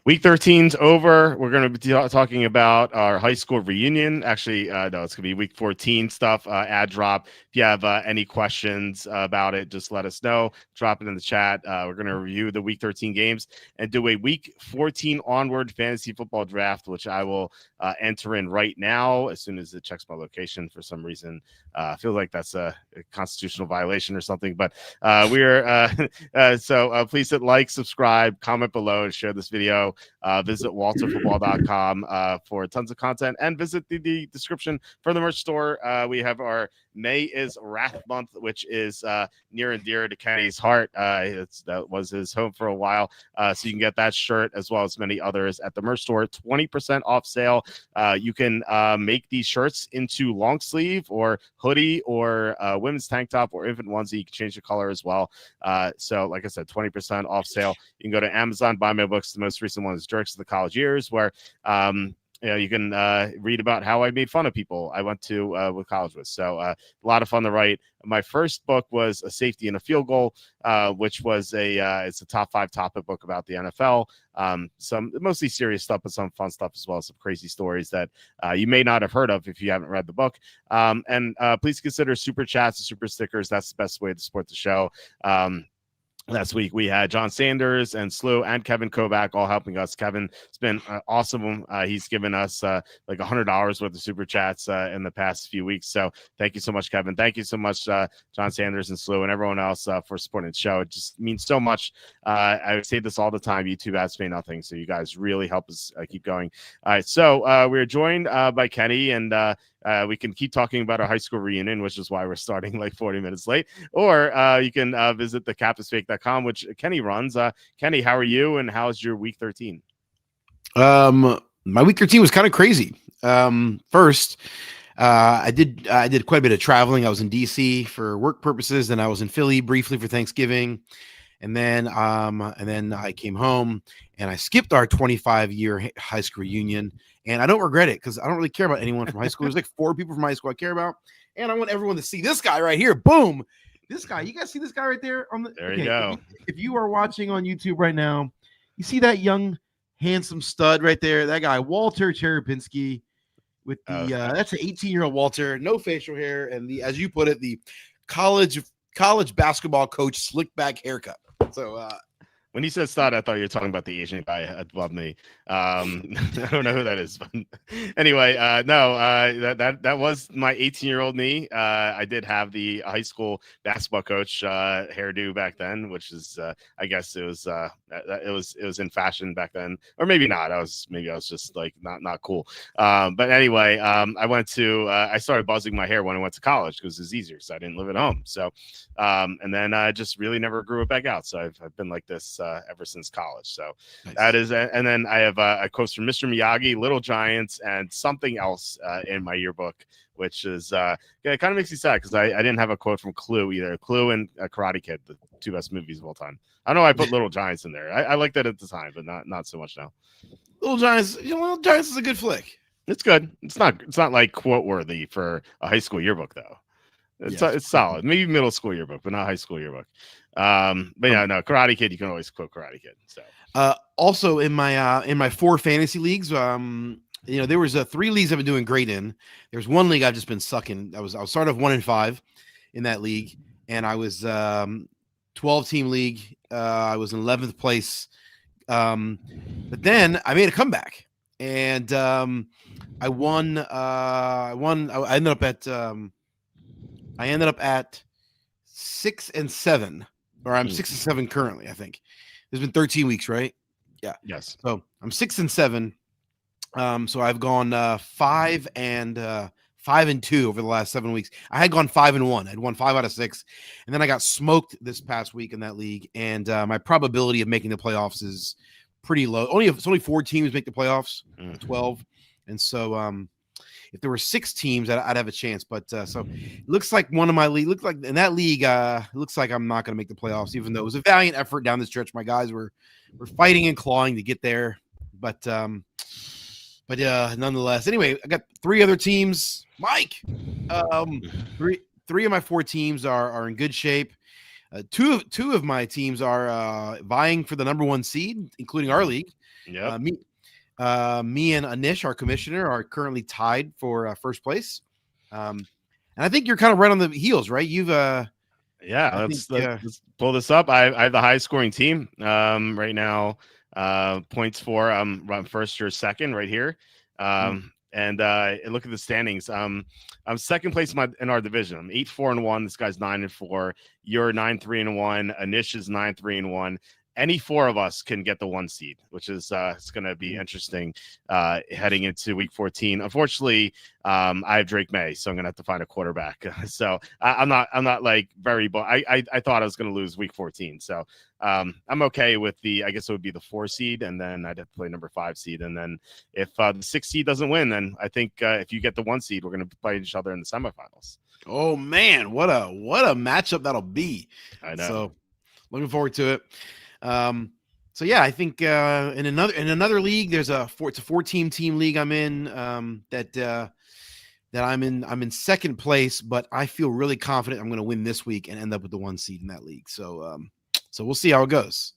Week 13's over. We're going to be talking about our high school reunion. Actually, no, it's going to be week 14 stuff, ad drop. If you have any questions about it, just let us know. Drop it in the chat. We're going to review the week 13 games and do a week 14 Onward Fantasy Football Draft, which I will enter in right now as soon as it checks my location. For some reason, I feel like that's a constitutional violation or something. But so please hit like, subscribe, comment below, and share this video. Visit walterfootball.com for tons of content, and visit the description for the merch store. We have our May is Wrath Month, which is near and dear to Kenny's heart. That was his home for a while. So you can get that shirt as well as many others at the merch store. 20% off sale. You can make these shirts into long sleeve or hoodie or women's tank top or infant onesie. You can change the color as well. So like I said, 20% off sale. You can go to Amazon, buy my books. The most recent one is Jerks of the College Years, where you can read about how I made fun of people I went to with college with. So a lot of fun to write. My first book was A Safety and a Field Goal, which was it's a top 5 topic book about the NFL. Some mostly serious stuff, but some fun stuff as well. Some crazy stories that you may not have heard of if you haven't read the book. And please consider super chats and super stickers. That's the best way to support the show. Last week, we had John Sanders and Slew and Kevin Kovac all helping us. Kevin, it's been awesome. He's given us like $100 worth of super chats in the past few weeks. So thank you so much, Kevin. Thank you so much, John Sanders and Slew and everyone else for supporting the show. It just means so much. I say this all the time. YouTube ads pay nothing. So you guys really help us keep going. All right. So we're joined by Kenny, and we can keep talking about our high school reunion, which is why we're starting like 40 minutes late. Or you can visit thecapsfake.com, which Kenny runs. Kenny, how are you, and how's your week 13? My week 13 was kind of crazy. First, I did quite a bit of traveling. I was in DC for work purposes, then I was in Philly briefly for Thanksgiving. And then I came home and I skipped our 25-year high school reunion, and I don't regret it because I don't really care about anyone from high school. There's like 4 people from high school I care about, and I want everyone to see this guy right here. Boom, this guy. You guys see this guy right there on the? There you go. If you are watching on YouTube right now, you see that young, handsome stud right there. That guy, Walter Cherepinski, with the that's an 18-year-old Walter, no facial hair, and the, as you put it, the college basketball coach slick back haircut. So when you said stud, I thought you were talking about the Asian guy above me. I don't know who that is, but anyway, that was my 18-year-old me. I did have the high school basketball coach hairdo back then, which is I guess it was in fashion back then, or maybe not. I was just like not cool. But anyway, I started buzzing my hair when I went to college because it was easier, so I didn't live at home. So and then I just really never grew it back out. So I've been like this ever since college. So nice. That is, and then I have a quote from Mr. Miyagi, Little Giants, and something else in my yearbook, which is it kind of makes me sad because I didn't have a quote from Clue either. Clue and Karate Kid, the 2 best movies of all time. I know I put Little Giants in there. I liked that at the time, but not so much now. Little Giants is a good flick. It's good. It's not like quote worthy for a high school yearbook though. It's solid. Maybe middle school yearbook, but not high school yearbook. But yeah, no, Karate Kid, you can always quote Karate Kid. So also in my 4 fantasy leagues, there was 3 leagues I've been doing great in. There's 1 league I've just been sucking. I was started off 1-5 in that league, and I was 12-team league. I was in 11th place. But then I made a comeback, and I won. I ended up at 6-7, or I'm 6-7 currently. I think there's been 13 weeks, right? Yeah. Yes. So I'm 6-7. So I've gone 5-2 over the last 7 weeks. I had gone 5-1. I'd won 5 out of 6, and then I got smoked this past week in that league. And my probability of making the playoffs is pretty low. It's only 4 teams make the playoffs, 12, and so if there were 6 teams, I'd have a chance. But so it looks like one of my league looks like in that league. Looks like I'm not going to make the playoffs, even though it was a valiant effort down the stretch. My guys were fighting and clawing to get there, but nonetheless. Anyway, I got 3 other teams. Mike, 3 of my 4 teams are in good shape. Two of my teams are vying for the number 1 seed, including our league. Yep. Me and Anish, our commissioner, are currently tied for first place. And I think you're kind of right on the heels, right? You've let's pull this up. I have the highest scoring team right now. Points for I'm first or second right here. And look at the standings. I'm second place in our division. I'm 8-4-1. This guy's 9-4. You're 9-3-1. Anish is 9-3-1. Any 4 of us can get the 1 seed, which is it's going to be interesting heading into week 14. Unfortunately, I have Drake May, so I'm going to have to find a quarterback. So I'm not like very, but I thought I was going to lose week 14. So I'm okay with I guess it would be the 4 seed, and then I'd have to play number 5 seed. And then if the 6 seed doesn't win, then I think if you get the 1 seed, we're going to play each other in the semifinals. Oh man, what a matchup that'll be. I know. So looking forward to it. So yeah, I think in another league, it's a 14-team league I'm in, that I'm in second place, but I feel really confident I'm going to win this week and end up with the 1 seed in that league. So we'll see how it goes.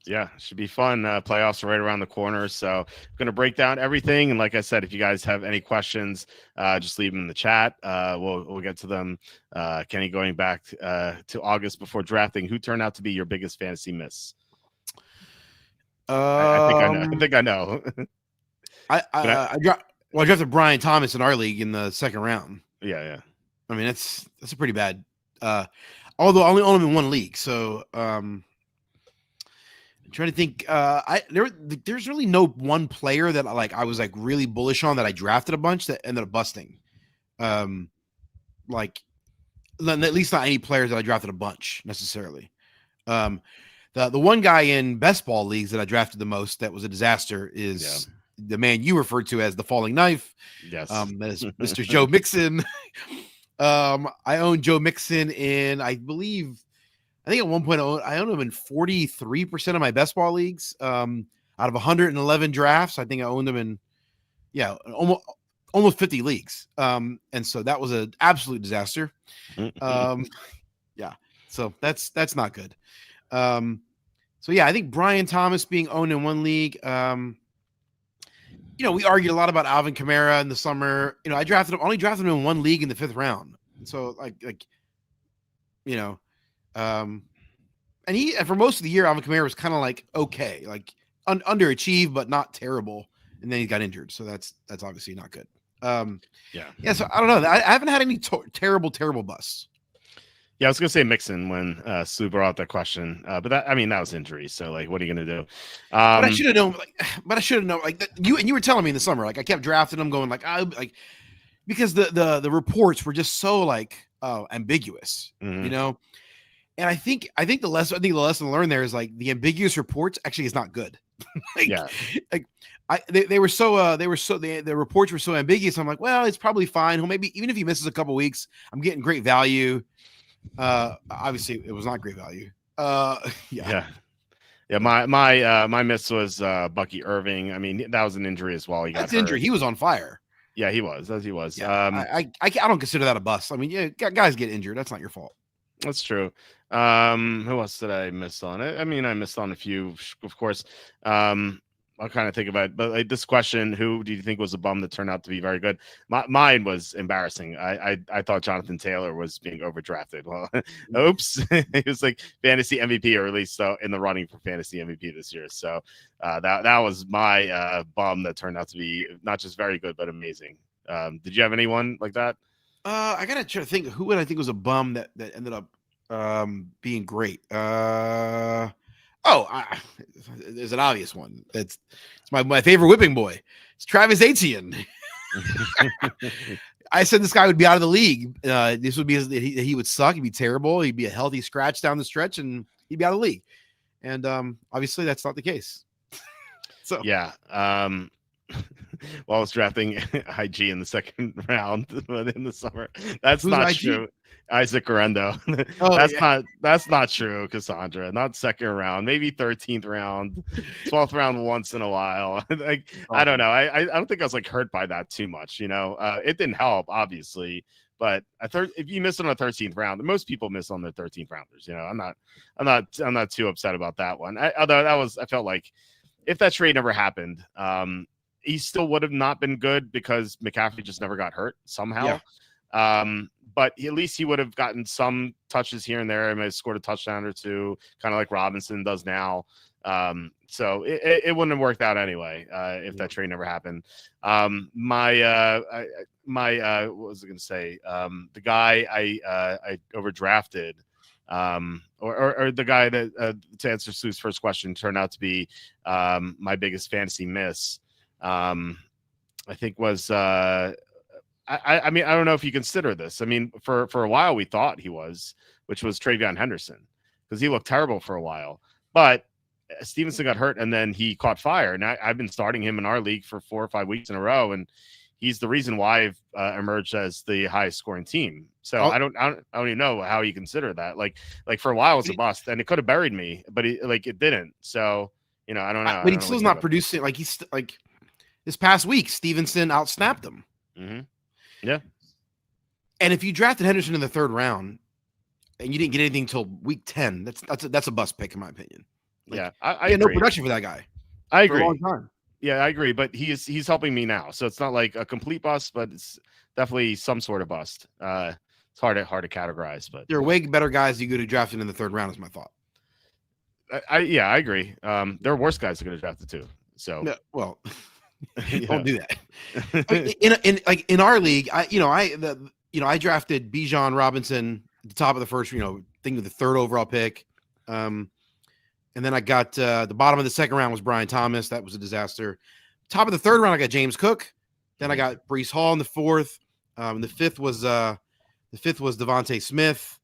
Yeah, it should be fun. Playoffs are right around the corner, so I'm going to break down everything. And like I said, if you guys have any questions, just leave them in the chat. We'll get to them. Kenny, going back to August before drafting, who turned out to be your biggest fantasy miss? I think I know. I drafted Brian Thomas in our league in the second round. Yeah. I mean, that's a pretty bad. Although I only own him in 1 league, so I'm trying to think. There's really no one player that I was really bullish on that I drafted a bunch that ended up busting. At least not any players that I drafted a bunch necessarily. The one guy in best ball leagues that I drafted the most that was a disaster is the man you referred to as the falling knife. Yes. That is Mr. Joe Mixon. I owned Joe Mixon in, I think at one point I owned him in 43% of my best ball leagues. Out of 111 drafts, I think I owned him in almost 50 leagues. And so that was an absolute disaster. So that's not good. So yeah, I think Brian Thomas being owned in 1 league. We argued a lot about Alvin Kamara in the summer. I only drafted him in 1 league in the 5th round. And so and for most of the year, Alvin Kamara was kind of okay, underachieved, but not terrible. And then he got injured. So that's obviously not good. So I don't know. I haven't had any terrible busts. Yeah, I was gonna say Mixon when Sue brought out that question, but that was injury. So what are you gonna do? But I should have known. You were telling me in the summer. I kept drafting them, going because the reports were just so ambiguous, And I think the lesson learned there is the ambiguous reports actually is not good. The reports were so ambiguous. I'm well, it's probably fine. Well, maybe even if he misses a couple weeks, I'm getting great value. Obviously it was not great value. My miss was Bucky Irving. I mean, that was an injury as well. That's injury. He was on fire. Yeah, he was. I don't consider that a bust. I mean, guys get injured. That's not your fault. That's true. Who else did I miss on it? I mean, I missed on a few, of course. I'll kind of think about it, but this question, who do you think was a bum that turned out to be very good? Mine was embarrassing. I thought Jonathan Taylor was being overdrafted. Well, oops. He was fantasy MVP, or at least in the running for fantasy MVP this year. So that was my bum that turned out to be not just very good, but amazing. Did you have anyone like that? I gotta try to think. Who would I think was a bum that ended up being great? There's an obvious one. It's my favorite whipping boy. It's Travis Etienne. I said this guy would be out of the league. This would be he would suck. He'd be terrible. He'd be a healthy scratch down the stretch, and he'd be out of the league. And obviously, that's not the case. So yeah. While I was drafting IG in the second round in the summer, that's not IG? True. Isaac Orendo. That's not true, Cassandra. Not second round, maybe 13th round, 12th round once in a while. I don't know. I don't think I was hurt by that too much. It didn't help, obviously, But if you miss on a 13th round, most people miss on their 13th rounders. I'm not too upset about that one. Although I felt like if that trade never happened, he still would have not been good because McCaffrey just never got hurt somehow. But at least he would have gotten some touches here and there. He might have scored a touchdown or two, kind of like Robinson does now. So it wouldn't have worked out anyway if that trade never happened. What was I going to say? The guy I overdrafted, or the guy that to answer Sue's first question turned out to be my biggest fantasy miss. I think was I mean, I don't know if you consider this. I mean, for a while we thought he was, which was Travion Henderson, because he looked terrible for a while. But Stevenson got hurt, and then he caught fire. And I've been starting him in our league for 4 or 5 weeks in a row, and he's the reason why I've emerged as the highest scoring team. So I don't even know how you consider that. Like for a while it was a bust, and it could have buried me, but it didn't. So I don't know. But he's still not producing. Like he's like this past week, Stevenson outsnapped him. Mm-hmm. Yeah. And if you drafted Henderson in the 3rd round and you didn't get anything until week 10, that's a bust pick in my opinion. Like, I agree. No production for that guy. I agree. For a long time. Yeah, I agree. But he's helping me now, so it's not like a complete bust, but it's definitely some sort of bust. It's hard to categorize, but there are way better guys you could have drafted in the 3rd round, is my thought. I agree. There are worse guys that could have drafted too. So well. Don't do that. In our league, I drafted Bijan Robinson at the top of the first, thing with the 3rd overall pick. And then I got the bottom of the 2nd round was Brian Thomas. That was a disaster. Top of the 3rd round, I got James Cook. Then I got Breece Hall in the 4th. The 5th was Devontae Smith,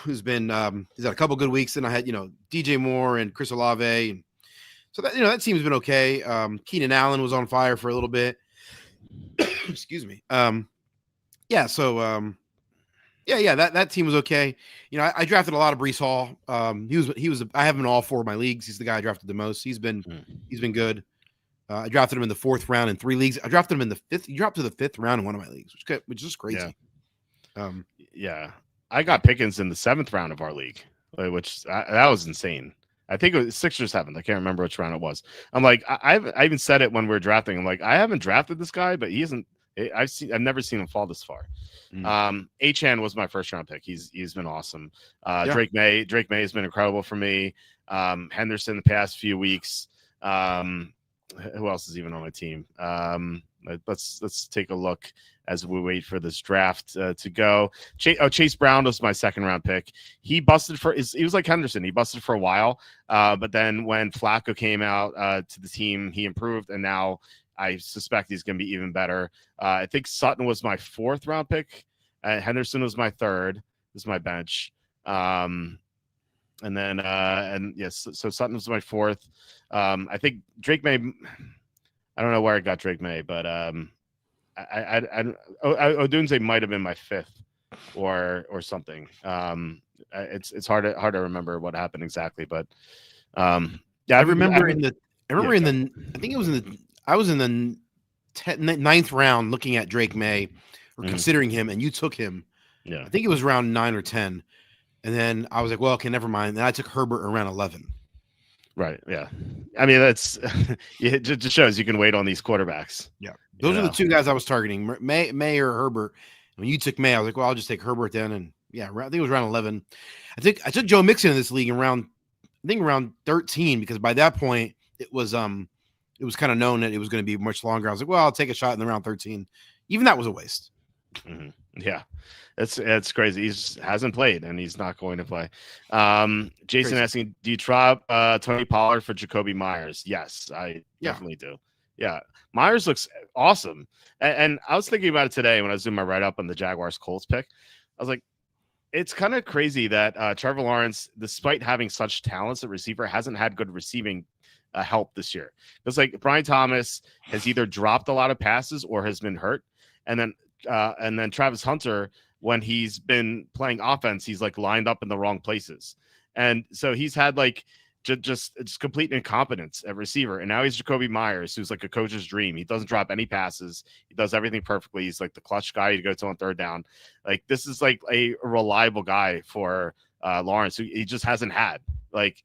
who's been he's had a couple good weeks. And I had DJ Moore and Chris Olave. And so that team's been okay. Keenan Allen was on fire for a little bit. Excuse me. That team was okay. I drafted a lot of Breece Hall. He was I have him in all 4 of my leagues. He's the guy I drafted the most. He's been good. I drafted him in the 4th round in 3 leagues. I drafted him in the 5th. He dropped to the 5th round in one of my leagues, which is crazy. Yeah. I got Pickens in the 7th round of our league, which that was insane. I think it was 6th or 7th. I can't remember which round it was. I'm like, I even said it when we were drafting. I'm like, I haven't drafted this guy, but he isn't. I've never seen him fall this far. Achane was my 1st round pick. He's been awesome. Drake May has been incredible for me. Henderson the past few weeks. Who else is even on my team? Let's take a look as we wait for this draft to go. Chase Brown was my 2nd round pick. He busted he was like Henderson. He busted for a while, but then when Flacco came out to the team, he improved, and now I suspect he's going to be even better. I think Sutton was my 4th round pick. Henderson was my 3rd. This is my bench. And then so Sutton was my 4th. I think Drake May. I don't know where I got Drake May, but Odunze might have been my 5th or something. It's hard to remember what happened exactly, but I remember I was in the 9th round looking at Drake May or considering him, and you took him. Yeah, I think it was around 9 or 10, and then I was like, well, okay, never mind. Then I took Herbert around 11. Right. Yeah. I mean, that's it just shows you can wait on these quarterbacks. Yeah. Those are the 2 guys I was targeting, May or Herbert. When you took May, I was like, well, I'll just take Herbert then. And I think it was around 11. I took Joe Mixon in this league around 13, because by that point it was kind of known that it was going to be much longer. I was like, well, I'll take a shot in the round 13. Even that was a waste. Mm-hmm. Yeah. It's crazy. He hasn't played, and he's not going to play. Jason asking, do you drop Tony Pollard for Jacoby Myers? Yes, I definitely do. Yeah, Myers looks awesome. And I was thinking about it today when I was doing my write-up on the Jaguars-Colts pick. I was like, it's kind of crazy that Trevor Lawrence, despite having such talents at receiver, hasn't had good receiving help this year. It's like Brian Thomas has either dropped a lot of passes or has been hurt. And then Travis Hunter, when he's been playing offense, he's like lined up in the wrong places. And so he's had like just complete incompetence at receiver. And now he's Jacoby Myers, who's like a coach's dream. He doesn't drop any passes. He does everything perfectly. He's like the clutch guy to go to on third down. Like this is like a reliable guy for Lawrence, who he just hasn't had. Like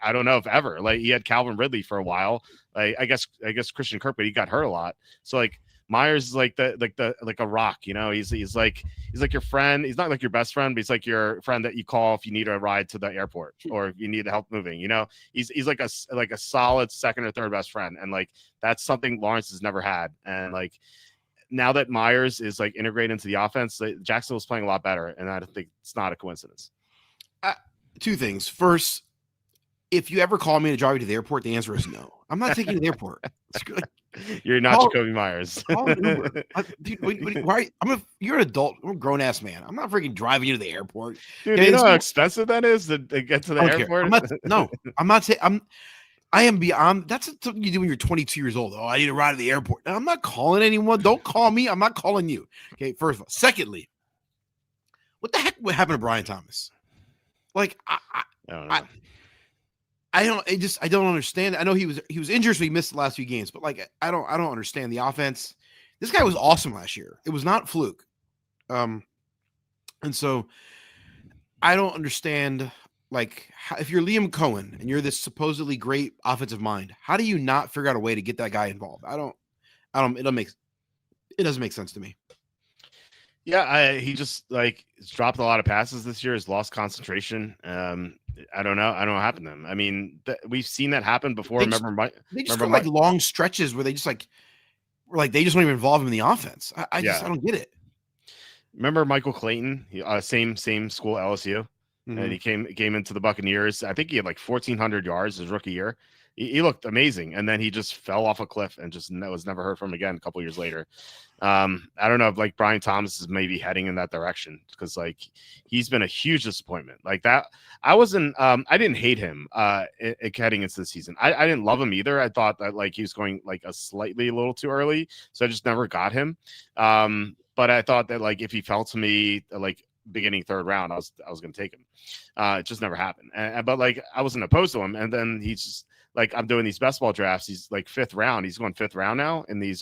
I don't know if ever. Like he had Calvin Ridley for a while. Like I guess Christian Kirk, but he got hurt a lot. So like Myers is like a rock, you know. He's like your friend. He's not like your best friend, but he's like your friend that you call if you need a ride to the airport or if you need help moving. You know, he's like a solid second or third best friend, and like that's something Lawrence has never had. And like now that Myers is like integrated into the offense, Jacksonville's playing a lot better, and I think it's not a coincidence. Two things. First, if you ever call me to drive you to the airport, the answer is no. I'm not taking you to the airport. You're not Jacoby Myers. Dude, why? You're an adult. I'm a grown ass man. I'm not freaking driving you to the airport. Dude, you know how expensive that is to get to the airport? I'm not saying I am beyond. That's something you do when you're 22 years old. Oh, I need to ride to the airport. I'm not calling anyone. Don't call me. I'm not calling you. Okay. First of all. Secondly, what the heck would happen to Brian Thomas? Like I don't understand. I know he was injured, so he missed the last few games, but like I don't understand the offense. This guy was awesome last year. It was not fluke. And so I don't understand, like, if you're Liam Cohen and you're this supposedly great offensive mind, how do you not figure out a way to get that guy involved? It doesn't make sense to me. Yeah, he just like dropped a lot of passes this year. Has lost concentration. I don't know. I don't know what happened to him. I mean, we've seen that happen before. They just got like long stretches where they just they just don't even involve him in the offense. I don't get it. Remember Michael Clayton, same school, LSU, and he came into the Buccaneers. I think he had like 1,400 yards his rookie year. He looked amazing, and then he just fell off a cliff and just was never heard from again a couple years later. I don't know if like Brian Thomas is maybe heading in that direction because like he's been a huge disappointment. Like that, I didn't hate him heading into the season. I didn't love him either. I thought that like he was going like a little too early, so I just never got him. But I thought that like if he fell to me like beginning third round, I was going to take him. It just never happened. But like I wasn't opposed to him, and then he's just. Like I'm doing these best ball drafts. He's like fifth round. He's going fifth round now in these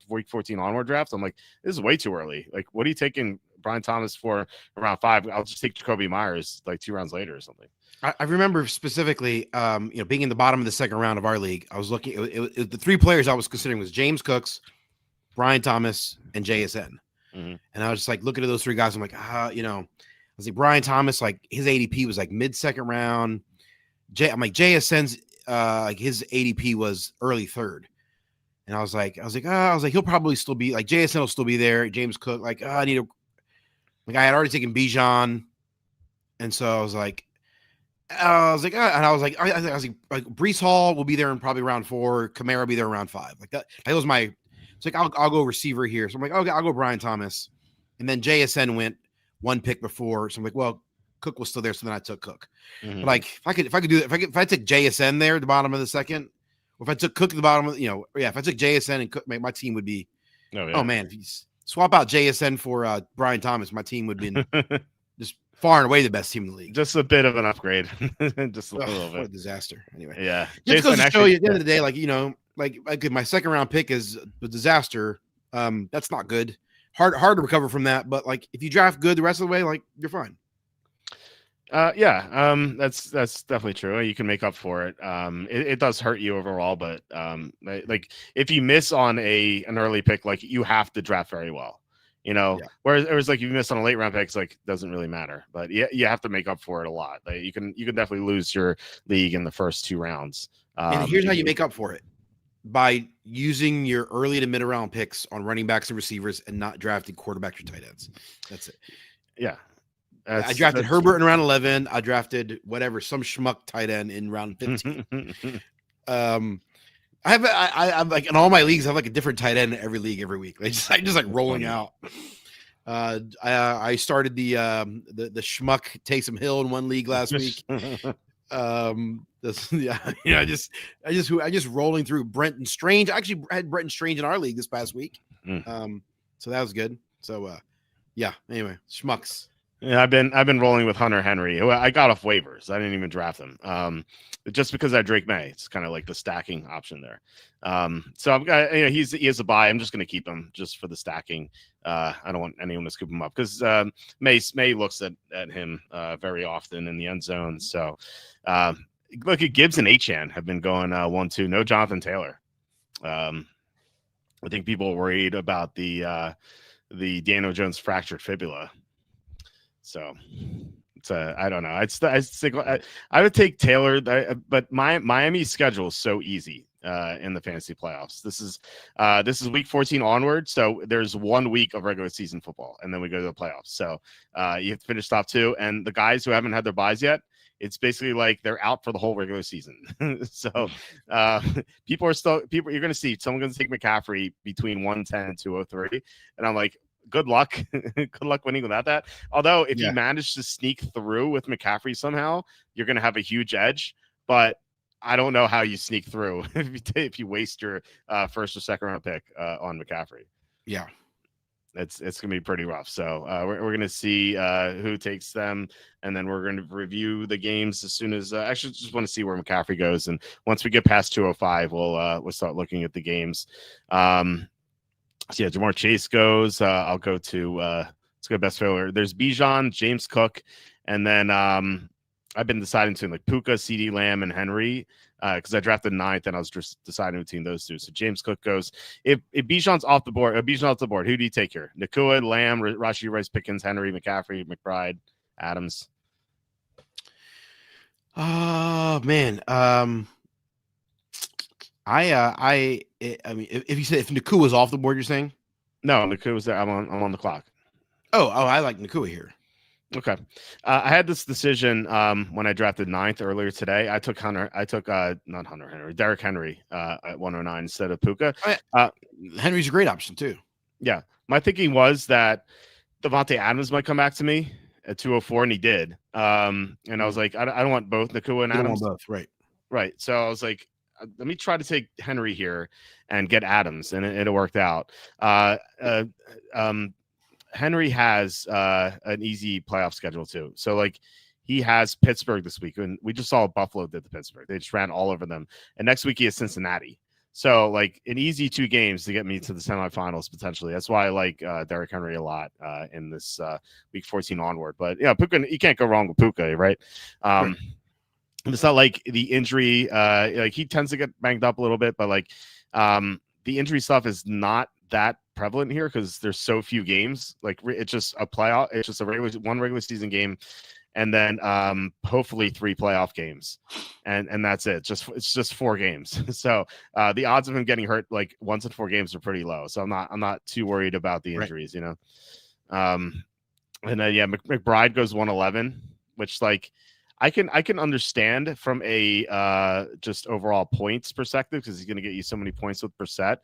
week 14 onward drafts. I'm like, this is way too early. Like, what are you taking Brian Thomas for around 5? I'll just take Jacoby Myers like 2 rounds later or something. I remember specifically, being in the bottom of the second round of our league. I was looking. The 3 players I was considering was James Cooks, Brian Thomas, and JSN. And I was just like looking at those 3 guys. I'm like, I was like Brian Thomas, like his ADP was like mid second round. I'm like JSN's. Like his ADP was early third, and I was like, he'll probably still be like JSN will still be there. James Cook, like I had already taken Bijan, and so I was like, Breece Hall will be there in probably round 4. Kamara will be there around 5. Like that was my. It's like I'll go receiver here. So I'm like, okay, I'll go Brian Thomas, and then JSN went 1 pick before. So I'm like, well. Cook was still there, so then I took Cook. But like, if I could do that, if I took JSN there at the bottom of the second, or if I took Cook at the bottom of, if I took JSN and Cook, my team would be, oh man, if you swap out JSN for Brian Thomas, my team would be just far and away the best team in the league. Just a bit of an upgrade, just a little bit. What a disaster. Anyway, yeah. Just goes to show you at the end of the day, like my second round pick is a disaster. That's not good. Hard to recover from that. But like, if you draft good the rest of the way, like you're fine. That's definitely true. You can make up for it. It does hurt you overall, but like if you miss on an early pick, like you have to draft very well, Whereas like if you miss on a late round pick, it's like doesn't really matter. But you have to make up for it a lot. Like you can definitely lose your league in the first 2 rounds. And here's how you make up for it: by using your early to mid round picks on running backs and receivers, and not drafting quarterbacks or tight ends. That's it. Yeah. I drafted Herbert in round 11. I drafted some schmuck tight end in round 15. I'm like in all my leagues, I have like a different tight end in every league every week. I just like rolling out. I started the schmuck Taysom Hill in one league last week. I just rolling through Brenton Strange. I actually had Brenton Strange in our league this past week. So that was good. So anyway, schmucks. Yeah, I've been rolling with Hunter Henry, who I got off waivers. I didn't even draft him. Just because I had Drake May. It's kind of like the stacking option there. So I'm he is a buy. I'm just gonna keep him just for the stacking. I don't want anyone to scoop him up because May looks at him very often in the end zone. So look at Gibbs and Achan have been going 1-2. No Jonathan Taylor. I think people are worried about the Daniel Jones fractured fibula. So it's I don't know. I would take Taylor, but Miami's schedule is so easy in the fantasy playoffs. This is week 14 onward, so there's 1 week of regular season football, and then we go to the playoffs. So you have to finish top 2, and the guys who haven't had their buys yet, it's basically like they're out for the whole regular season. So people you're going to see someone going to take McCaffrey between 110 and 203, and I'm like, good luck. Good luck winning without that. Although if you manage to sneak through with McCaffrey somehow, you're going to have a huge edge. But I don't know how you sneak through if you waste your first or second round pick on McCaffrey. Yeah, it's going to be pretty rough. So we're going to see who takes them, and then we're going to review the games as soon as actually just want to see where McCaffrey goes. And once we get past 205, we'll start looking at the games. So yeah, Jamar Chase goes. I'll go to let's go best failure. There's Bijan, James Cook, and then I've been deciding between like Puka, CD Lamb, and Henry because I drafted 9th and I was just deciding between those two. So James Cook goes. If Bijan's off the board, who do you take here? Nakua, Lamb, Rashee Rice, Pickens, Henry, McCaffrey, McBride, Adams. Oh man. I mean, if you said if Nakua was off the board, you're saying? No, Nakua was there. I'm on the clock. Oh, I like Nakua here. Okay. I had this decision when I drafted 9th earlier today. I took not Hunter Henry, Derrick Henry at 109 instead of Puka. Henry's a great option too. Yeah. My thinking was that Devontae Adams might come back to me at 204, and he did. And I was like, I don't want both Nakua and Adams. Both, right. Right. So I was like, let me try to take Henry here and get Adams, and it worked out. Henry has an easy playoff schedule too. So like he has Pittsburgh this week, and we just saw Buffalo did the Pittsburgh. They just ran all over them. And next week he has Cincinnati. So like an easy 2 games to get me to the semifinals potentially. That's why I like Derrick Henry a lot in this week 14 onward. But yeah, Puka, you can't go wrong with Puka, right? Right. It's not like the injury, like he tends to get banged up a little bit, but like the injury stuff is not that prevalent here because there's so few games. Like it's just a playoff, it's just one regular season game, and then hopefully 3 playoff games, and that's it. It's just 4 games. So the odds of him getting hurt like once in 4 games are pretty low. So I'm not too worried about the injuries, right. And then yeah, McBride goes 111, which like. I can understand from a just overall points perspective because he's going to get you so many points with Brissett,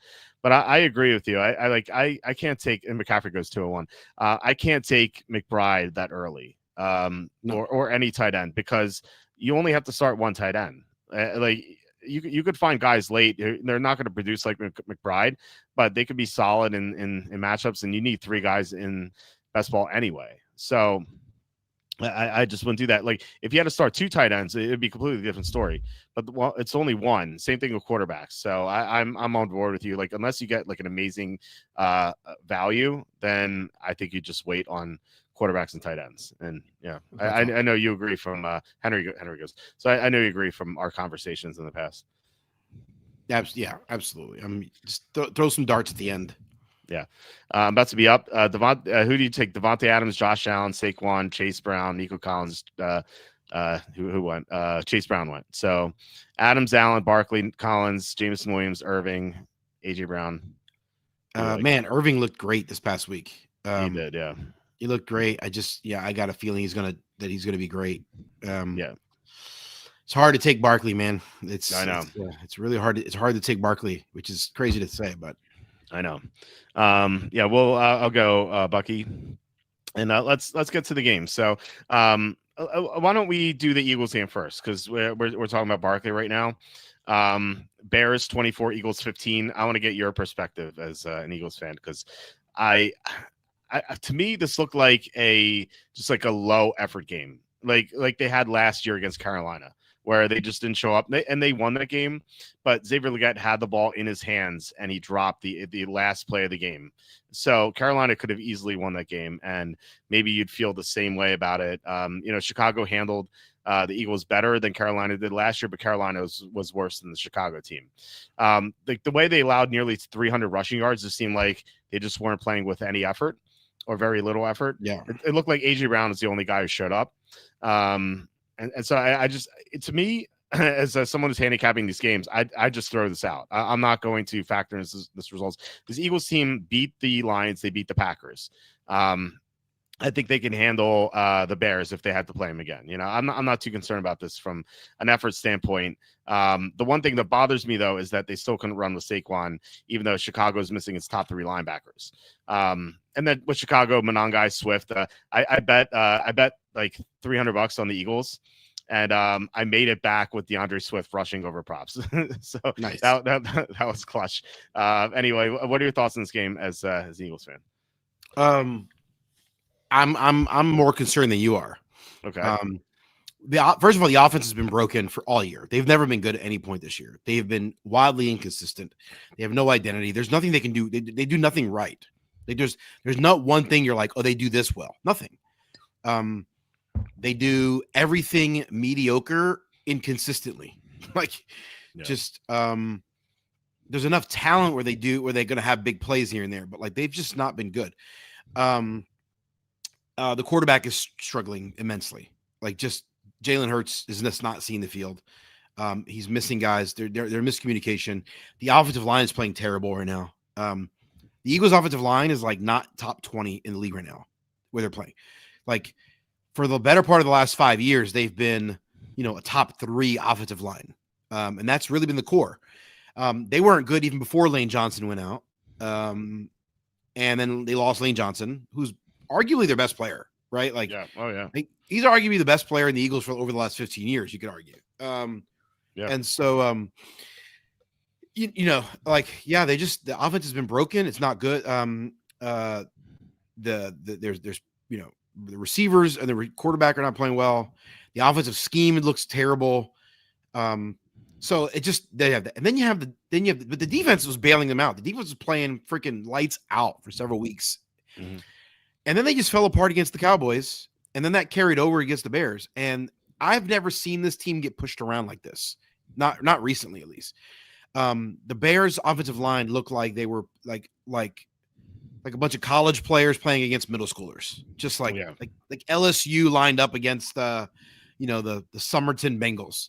but I agree with you. I can't take, and McCaffrey goes 201. I can't take McBride that early, or any tight end because you only have to start 1 tight end. Like you could find guys late. They're not going to produce like McBride, but they could be solid in matchups, and you need 3 guys in best ball anyway. So. I just wouldn't do that. Like if you had to start 2 tight ends, it'd be a completely different story. But it's only 1. Same thing with quarterbacks. So I'm on board with you. Like unless you get like an amazing value, then I think you just wait on quarterbacks and tight ends. And yeah, I know you agree from Henry goes. So I know you agree from our conversations in the past. Yeah, absolutely. Just throw some darts at the end. Yeah. I'm about to be up. Who do you take? Devontae Adams, Josh Allen, Saquon, Chase Brown, Nico Collins. Who went? Chase Brown went. So Adams, Allen, Barkley, Collins, Jameson Williams, Irving, AJ Brown. Man, Irving looked great this past week. He did, yeah. He looked great. I got a feeling he's gonna be great. Yeah. It's hard to take Barkley, man. I know. It's really hard. It's hard to take Barkley, which is crazy to say, but I know. Yeah, well, I'll go Bucky, and let's get to the game. So, why don't we do the Eagles game first? Because we're talking about Barkley right now. Bears 24, Eagles 15. I want to get your perspective as an Eagles fan because I to me, this looked like just like a low effort game, like they had last year against Carolina, where they just didn't show up, and they won that game. But Xavier Legette had the ball in his hands, and he dropped the last play of the game. So Carolina could have easily won that game, and maybe you'd feel the same way about it. Chicago handled the Eagles better than Carolina did last year, but Carolina was worse than the Chicago team. The way they allowed nearly 300 rushing yards, it seemed like they just weren't playing with any effort or very little effort. Yeah, it looked like A.J. Brown is the only guy who showed up. And so I just, to me, as someone who's handicapping these games, I just throw this out. I'm not going to factor in this results. This Eagles team beat the Lions. They beat the Packers. I think they can handle the Bears if they had to play them again. I'm not too concerned about this from an effort standpoint. The one thing that bothers me, though, is that they still couldn't run with Saquon, even though Chicago is missing its top 3 linebackers. And then with Chicago, Monangai, Swift, I bet like $300 on the Eagles. And I made it back with DeAndre Swift rushing over props. So nice. That was clutch. Anyway, what are your thoughts on this game as an Eagles fan? I'm more concerned than you are. Okay. First of all, the offense has been broken for all year. They've never been good at any point this year. They've been wildly inconsistent. They have no identity. There's nothing they can do. They do nothing right. There's not one thing you're like, oh, they do this well. Nothing. They do everything mediocre inconsistently. There's enough talent where they're going to have big plays here and there, but like they've just not been good. The quarterback is struggling immensely. Like just Jalen Hurts is just not seeing the field. He's missing guys. They're miscommunication. The offensive line is playing terrible right now. The Eagles' offensive line is like not top 20 in the league right now where they're playing. Like for the better part of the last 5 years, they've been, a top 3 offensive line. And that's really been the core. They weren't good even before Lane Johnson went out. And then they lost Lane Johnson, who's arguably their best player, right? Like, yeah. Oh yeah. He's arguably the best player in the Eagles for over the last 15 years, you could argue. Yeah. And so, the offense has been broken. It's not good. There's the receivers and the quarterback are not playing well. The offensive scheme, it looks terrible. So it just, they have that. And but the defense was bailing them out. The defense was playing freaking lights out for several weeks. Mm-hmm. And then they just fell apart against the Cowboys. And then that carried over against the Bears. And I've never seen this team get pushed around like this. Not recently, at least. The Bears offensive line looked like they were like a bunch of college players playing against middle schoolers, just like LSU lined up against the Summerton Bengals.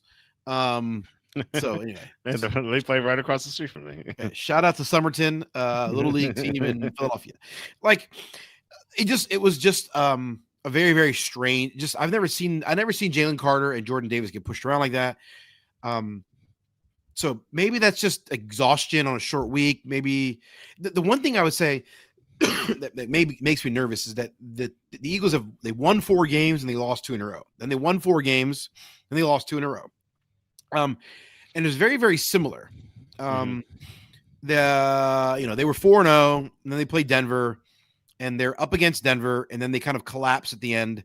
So anyway, they play right across the street from me. Shout out to Summerton, little league team in Philadelphia. Like it was just a very, very strange. I never seen Jalen Carter and Jordan Davis get pushed around like that. So maybe that's just exhaustion on a short week. Maybe the one thing I would say that maybe makes me nervous is that the Eagles they won 4 games and they lost 2 in a row. Then they won 4 games and they lost 2 in a row. And it was very, very similar. They were 4-0 and then they played Denver and they're up against Denver and then they kind of collapse at the end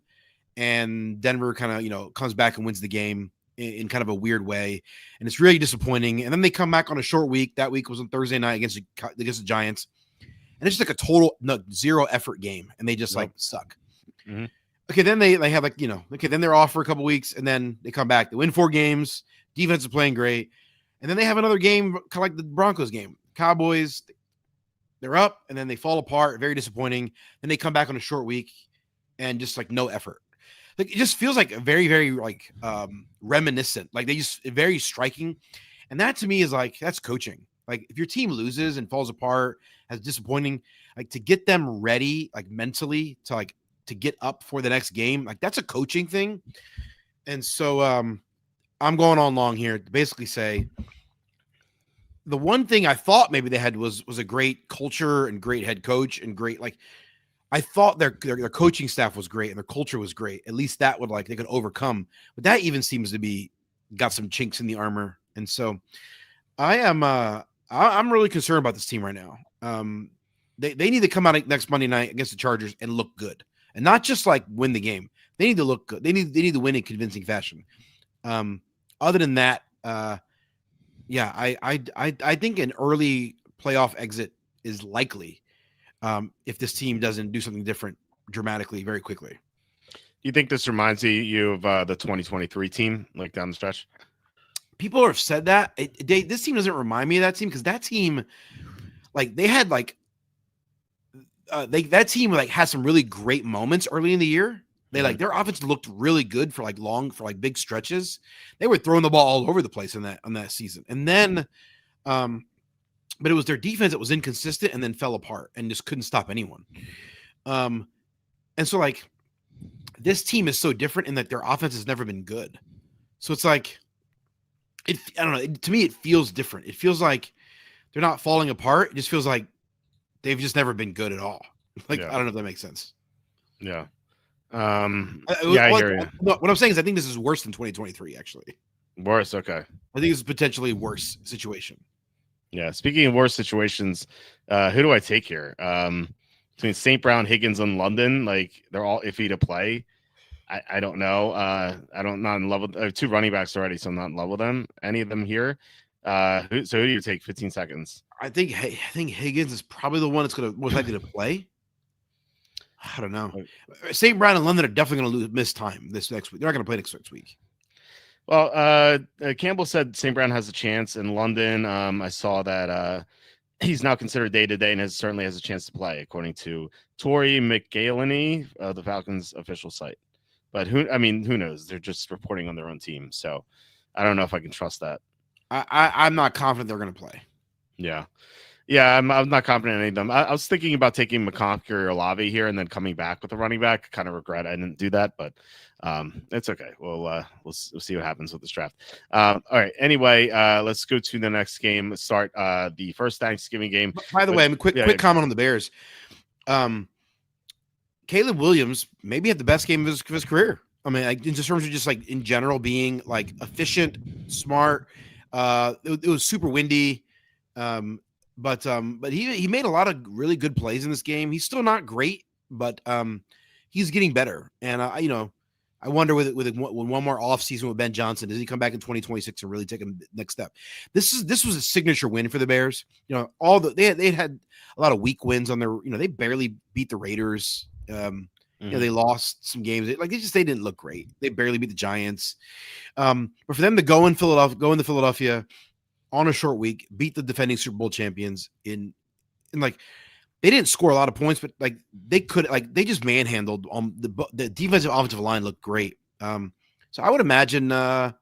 and Denver kind of, comes back and wins the game in kind of a weird way. And it's really disappointing. And then they come back on a short week. That week was on Thursday night against the Giants. And it's just like a total zero effort game. And they just suck. Mm-hmm. Okay. Then they have then they're off for a couple weeks and then they come back. They win 4 games. Defense is playing great. And then they have another game kind of like the Broncos game. Cowboys, they're up and then they fall apart. Very disappointing. Then they come back on a short week and just like no effort. Like it just feels like a very, very reminiscent. Like they just very striking. And that to me is like, that's coaching. Like if your team loses and falls apart, as disappointing, like to get them ready, like mentally to get up for the next game, like that's a coaching thing. And so I'm going on long here to basically say the one thing I thought maybe they had was a great culture and great head coach and great, I thought their coaching staff was great and their culture was great. At least that would they could overcome, but that even seems to be got some chinks in the armor. And so I'm really concerned about this team right now. they need to come out next Monday night against the Chargers and look good, and not just like win the game. They need to look good. They need to win in convincing fashion. Other than that, yeah, I think an early playoff exit is likely if this team doesn't do something different dramatically very quickly. You think this reminds you of the 2023 team, like down the stretch? People have said that. This team doesn't remind me of that team because that team, like they had like that team like had some really great moments early in the year. They like their offense looked really good for big stretches. They were throwing the ball all over the place on that season, and then, but it was their defense that was inconsistent and then fell apart and just couldn't stop anyone. And so like this team is so different in that their offense has never been good. So it's like I don't know. To me, it feels different. It feels like they're not falling apart. It just feels like they've just never been good at all. Like I don't know if that makes sense. Yeah. I hear you. What I'm saying is I think this is worse than 2023, actually. Worse, okay. I think it's potentially a worse situation. Yeah, speaking of worse situations, who do I take here? Between St. Brown, Higgins, and London, like they're all iffy to play. I don't know. Not in love with. I have two running backs already, so I'm not in love with them. Any of them here? Who do you take? 15 seconds. I think Higgins is probably the one that's going to most likely to play. I don't know. St. Brown and London are definitely going to miss time this next week. They're not going to play next week. Well, Campbell said St. Brown has a chance. In London, I saw that he's now considered day-to-day and certainly has a chance to play, according to Tori McGaleny, the Falcons' official site. But who knows? They're just reporting on their own team. So I don't know if I can trust that. I'm not confident they're going to play. Yeah. Yeah, I'm not confident in any of them. I was thinking about taking McConkey or Olave here and then coming back with a running back. Kind of regret I didn't do that, but it's okay. We'll see what happens with this draft. All right. Anyway, let's go to the next game. Let's start the first Thanksgiving game. By the way, quick comment on the Bears. Caleb Williams maybe had the best game of his career. I mean, like, in terms of just like in general being like efficient, smart. It was super windy. But he made a lot of really good plays in this game. He's still not great, but he's getting better. And I wonder with one more offseason with Ben Johnson, does he come back in 2026 and really take a next step? This was a signature win for the Bears. They had a lot of weak wins on their. They barely beat the Raiders. They lost some games. They didn't look great. They barely beat the Giants. But for them to go into Philadelphia on a short week, beat the defending Super Bowl champions in like they didn't score a lot of points, but like they just manhandled the defensive offensive line looked great. So I would imagine that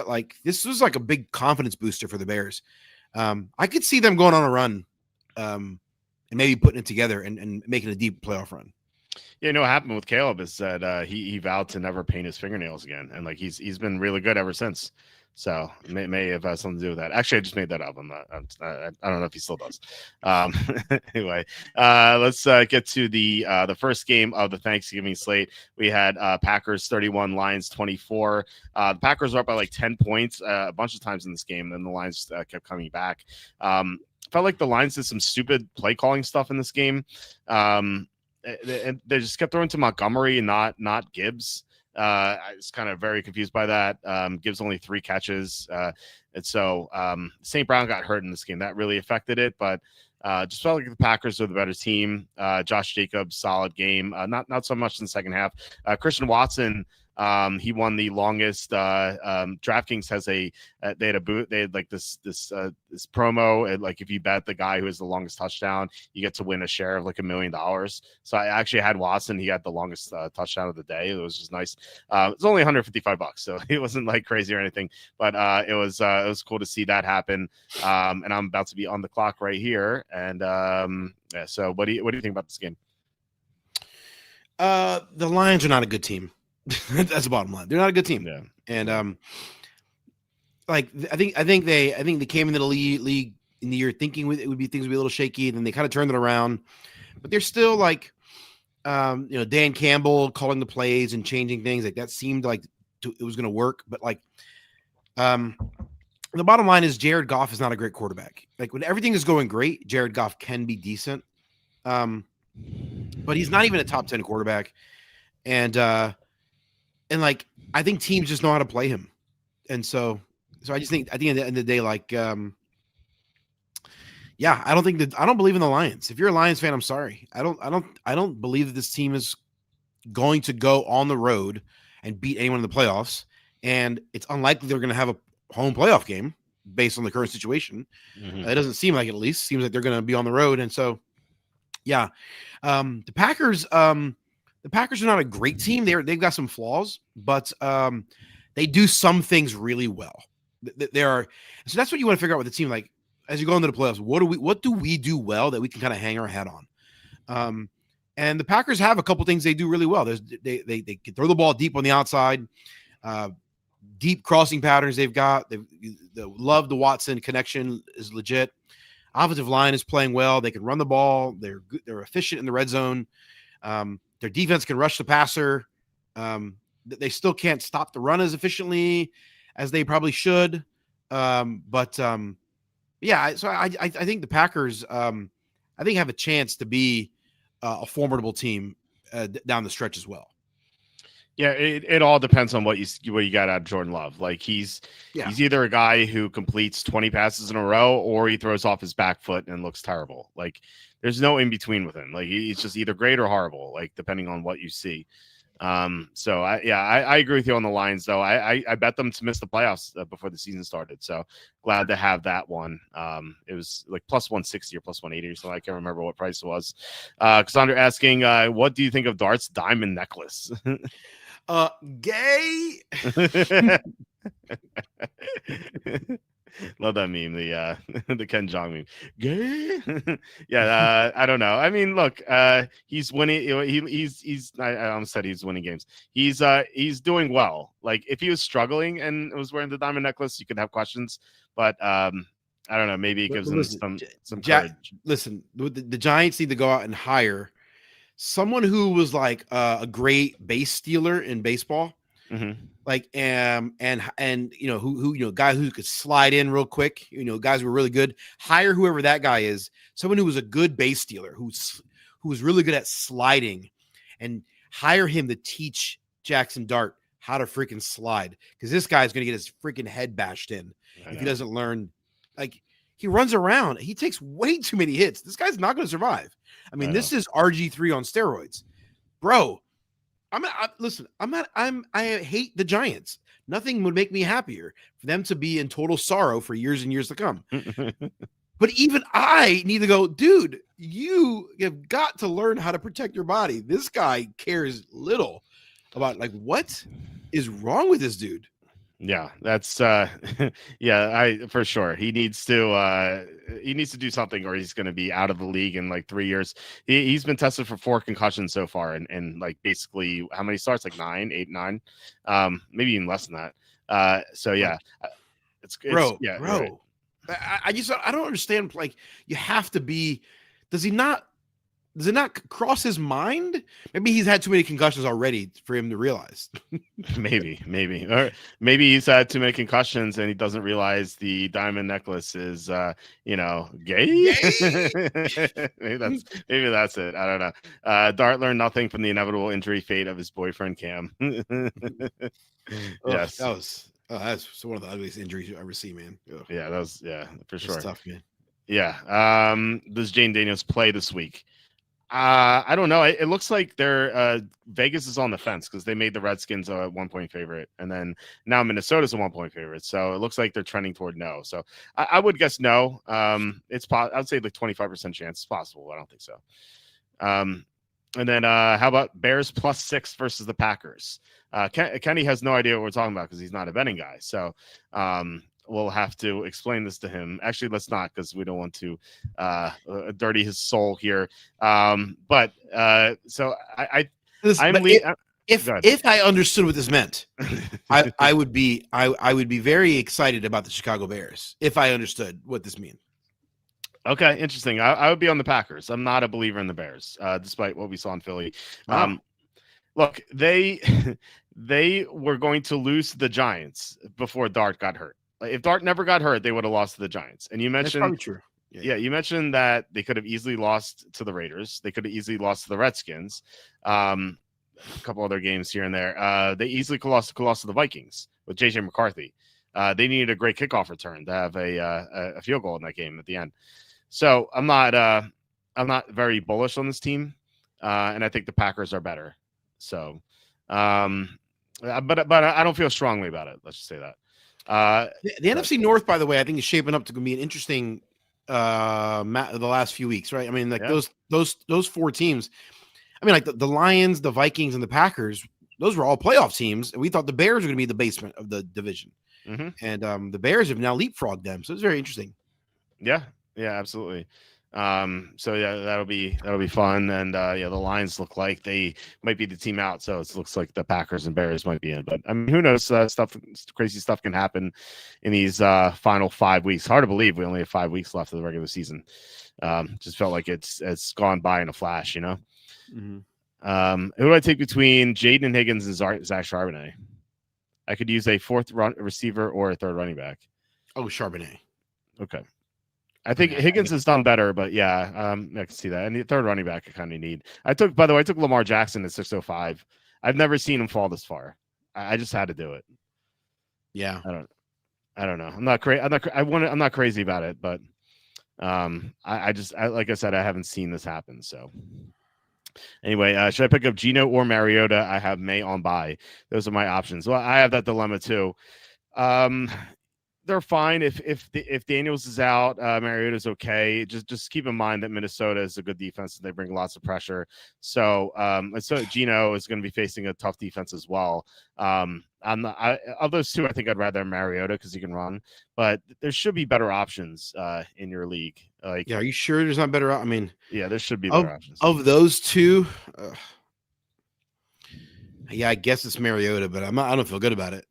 like this was like a big confidence booster for the Bears. I could see them going on a run and maybe putting it together and making a deep playoff run. Yeah, what happened with Caleb is that he vowed to never paint his fingernails again, and like he's been really good ever since. So may have something to do with that. Actually, I just made that up. I don't know if he still does. Anyway, let's get to the first game of the Thanksgiving slate. We had Packers 31, Lions 24. The Packers were up by like 10 points a bunch of times in this game. Then the Lions kept coming back. Felt like the Lions did some stupid play calling stuff in this game. And they just kept throwing to Montgomery and not Gibbs. I was kind of very confused by that. Gibbs only 3 catches. And so St. Brown got hurt in this game. That really affected it, but just felt like the Packers were the better team. Josh Jacobs, solid game. Not so much in the second half. Christian Watson, he won the longest. DraftKings has they had like this promo, and like if you bet the guy who has the longest touchdown, you get to win a share of like $1 million. So I actually had Watson. He got the longest touchdown of the day. It was just nice. It's only $155, so it wasn't like crazy or anything, but it was cool to see that happen. And I'm about to be on the clock right here. And yeah, so what do you think about this game? The Lions are not a good team. That's the bottom line. They're not a good team. Yeah. And like I think they came into the league in the year thinking things would be a little shaky, and then they kind of turned it around. But they're still like Dan Campbell calling the plays and changing things. Like that seemed like it was going to work, but like The bottom line is Jared Goff is not a great quarterback. Like when everything is going great, Jared Goff can be decent. But he's not even a top 10 quarterback. And like I think teams just know how to play him. And so I think at the end of the day, like yeah, I don't believe in the Lions. If you're a Lions fan, I'm sorry. I don't believe that this team is going to go on the road and beat anyone in the playoffs. And it's unlikely they're going to have a home playoff game based on the current situation. It doesn't seem like it, at least. Seems like they're going to be on the road. And so, yeah, the Packers are not a great team. They've got some flaws, but they do some things really well. So that's what you want to figure out with the team. Like as you go into the playoffs, what do we do well that we can kind of hang our hat on? And the Packers have a couple things they do really well. They can throw the ball deep on the outside, deep crossing patterns they've got. They love the Watson connection is legit. Offensive line is playing well. They can run the ball. They're efficient in the red zone. Their defense can rush the passer. They still can't stop the run as efficiently as they probably should. Yeah, so I think the Packers I think have a chance to be a formidable team down the stretch as well. Yeah, it all depends on what you got out of Jordan Love. Like he's either a guy who completes 20 passes in a row or he throws off his back foot and looks terrible. Like there's no in between with him. Like he's just either great or horrible, like depending on what you see. So I agree with you on the Lions though. I bet them to miss the playoffs before the season started. So glad to have that one. It was like plus 160 or plus 180 or something. I can't remember what price it was. Cassandra asking, what do you think of Dart's diamond necklace? Gay. Love that meme, the Ken Jong meme. Gay. Yeah, I don't know. I mean, look, he's winning. I almost said he's winning games. He's doing well. Like if he was struggling and was wearing the diamond necklace, you could have questions. But I don't know. Maybe it gives him some courage. Listen, the Giants need to go out and hire someone who was like a great base stealer in baseball, like and who guy who could slide in real quick. Guys were really good. Hire whoever that guy is, someone who was a good base stealer who was really good at sliding, and hire him to teach Jackson Dart how to freaking slide, because this guy's gonna get his freaking head bashed in if he doesn't learn. Like he runs around, he takes way too many hits. This guy's not gonna survive. I mean, this is RG3 on steroids, bro. I hate the Giants. Nothing would make me happier for them to be in total sorrow for years and years to come. But even I need to go, dude, you have got to learn how to protect your body. This guy cares little about like what is wrong with this dude. Yeah, that's for sure. He needs to do something or he's going to be out of the league in like 3 years. He's been tested for 4 concussions so far and like basically how many starts? Like 9, maybe even less than that. So yeah, it's bro. Right. I don't understand. Like you have to be, does it not cross his mind? Maybe he's had too many concussions already for him to realize. maybe, or maybe he's had too many concussions and he doesn't realize the diamond necklace is, gay. Maybe that's it. I don't know. Dart learned nothing from the inevitable injury fate of his boyfriend Cam. Yes, that's one of the ugliest injuries you ever see, man. Ugh. Yeah, that was for sure. That's tough, man. Yeah. Does Jane Daniels play this week? I don't know. It looks like they're Vegas is on the fence because they made the Redskins a 1-point favorite, and then now Minnesota's a 1-point favorite. So it looks like they're trending toward no. So I would guess no. It's I would say like 25% chance it's possible. I don't think so. And then how about Bears +6 versus the Packers? Kenny has no idea what we're talking about because he's not a betting guy. So we'll have to explain this to him. Actually, let's not, because we don't want to dirty his soul here. But so if I understood what this meant, I would be very excited about the Chicago Bears if I understood what this means. Okay, interesting. I would be on the Packers. I'm not a believer in the Bears, despite what we saw in Philly. Look, they were going to lose to the Giants before Dart got hurt. if Dart never got hurt, they would have lost to the Giants. And you That's probably mentioned, true. yeah, you mentioned that they could have easily lost to the Raiders. They could have easily lost to the Redskins. A couple other games here and there. They easily could have lost to the Vikings with JJ McCarthy. They needed a great kickoff return to have a field goal in that game at the end. So I'm not very bullish on this team, and I think the Packers are better. So, but I don't feel strongly about it. Let's just say that. The NFC North, by the way, I think is shaping up to be an interesting the last few weeks, right? I mean, like those 4 teams. I mean, like the Lions, the Vikings, and the Packers. Those were all playoff teams, and we thought the Bears were going to be the basement of the division. Mm-hmm. And the Bears have now leapfrogged them, so it's very interesting. Yeah, absolutely. So yeah, that'll be fun. And the Lions look like they might be the team out, so it looks like the Packers and Bears might be in. But I mean, who knows? Crazy stuff can happen in these final 5 weeks. Hard to believe we only have 5 weeks left of the regular season. Just felt like it's gone by in a flash, you know. Mm-hmm. Who do I take between Jaden Higgins and Zach Charbonnet? I could use a 4th receiver or a 3rd running back. Oh, Charbonnet. Okay. I think Higgins has done better, but yeah, I can see that. And the 3rd running back I kind of need. I took Lamar Jackson at 605. I've never seen him fall this far. I just had to do it. Yeah. I don't know. I'm not crazy. I'm not crazy about it, but I like I said, I haven't seen this happen. So anyway, should I pick up Geno or Mariota? I have May on bye. Those are my options. Well, I have that dilemma too. They're fine if Daniels is out, Mariota's okay. Just keep in mind that Minnesota is a good defense and they bring lots of pressure. So Geno is going to be facing a tough defense as well. Of those 2, I think I'd rather Mariota because he can run, but there should be better options in your league. Like, yeah, are you sure there's not better? I mean, yeah, there should be better options of those 2. Yeah, I guess it's Mariota, but I don't feel good about it.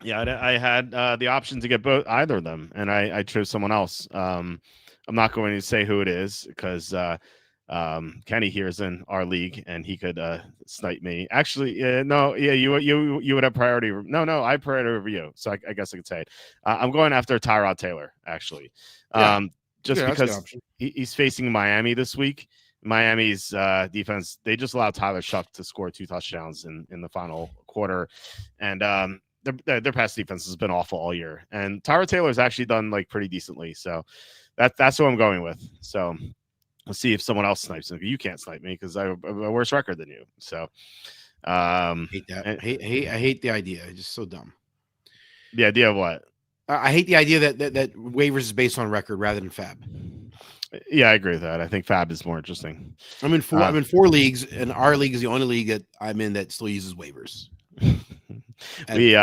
Yeah, I had the option to get either of them, and I chose someone else. I'm not going to say who it is because Kenny here is in our league, and he could snipe me. Actually, no, yeah, you would have priority. No, I have priority over you, so I guess I could say it. I'm going after Tyrod Taylor, actually, just because he's facing Miami this week. Miami's defense, they just allowed Tyler Shuck to score 2 touchdowns in the final quarter, and their pass defense has been awful all year, and Tyrod Taylor has actually done like pretty decently. So that's what I'm going with. So we'll see if someone else snipes him. You can't snipe me because I have a worse record than you. So I hate that. I hate the idea. It's just so dumb. The idea of what? I hate the idea that waivers is based on record rather than fab. Yeah, I agree with that. I think fab is more interesting. I'm in 4 leagues, and our league is the only league that I'm in that still uses waivers. We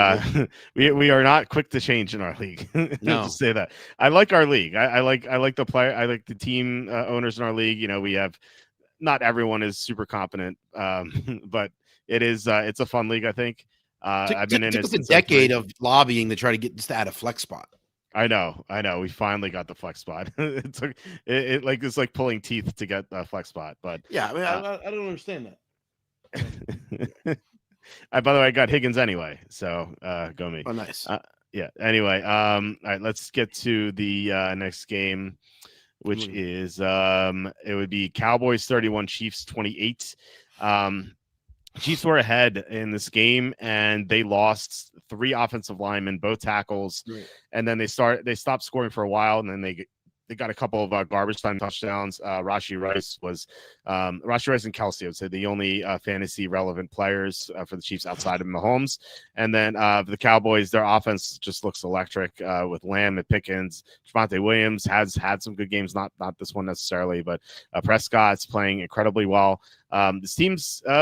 are not quick to change in our league. No. Just say that. I like our league. I like the player. I like the team owners in our league. You know, we have not everyone is super competent, but it's a fun league. I think I've been in it since a decade of lobbying to try to get just to add a flex spot. I know. We finally got the flex spot. It's like pulling teeth to get the flex spot. But yeah, I mean, I don't understand that. By the way, I got Higgins anyway, so go me. Oh, nice. Yeah. Anyway, all right. Let's get to the next game, which is it would be Cowboys 31, Chiefs 28. Chiefs were ahead in this game, and they lost 3 offensive linemen, both tackles, and then they stopped scoring for a while, and then they got a couple of garbage time touchdowns. Rashee Rice and Kelsey, I would say, the only fantasy relevant players for the Chiefs outside of Mahomes. And then the Cowboys, their offense just looks electric with Lamb and Pickens. Javonte Williams has had some good games, not this one necessarily, but Prescott's playing incredibly well. This team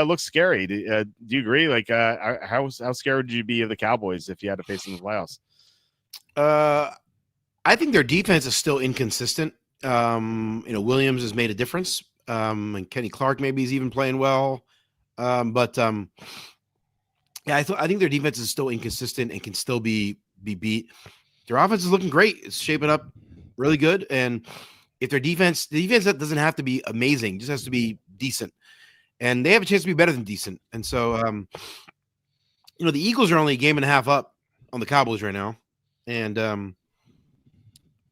looks scary. Do you agree? Like, how scared would you be of the Cowboys if you had to face them in the playoffs? I think their defense is still inconsistent. Williams has made a difference, and Kenny Clark maybe is even playing well. I think their defense is still inconsistent and can still be beat. Their offense is looking great. It's shaping up really good. And if the defense that doesn't have to be amazing, just has to be decent. And they have a chance to be better than decent. And so, the Eagles are only a game and a half up on the Cowboys right now. And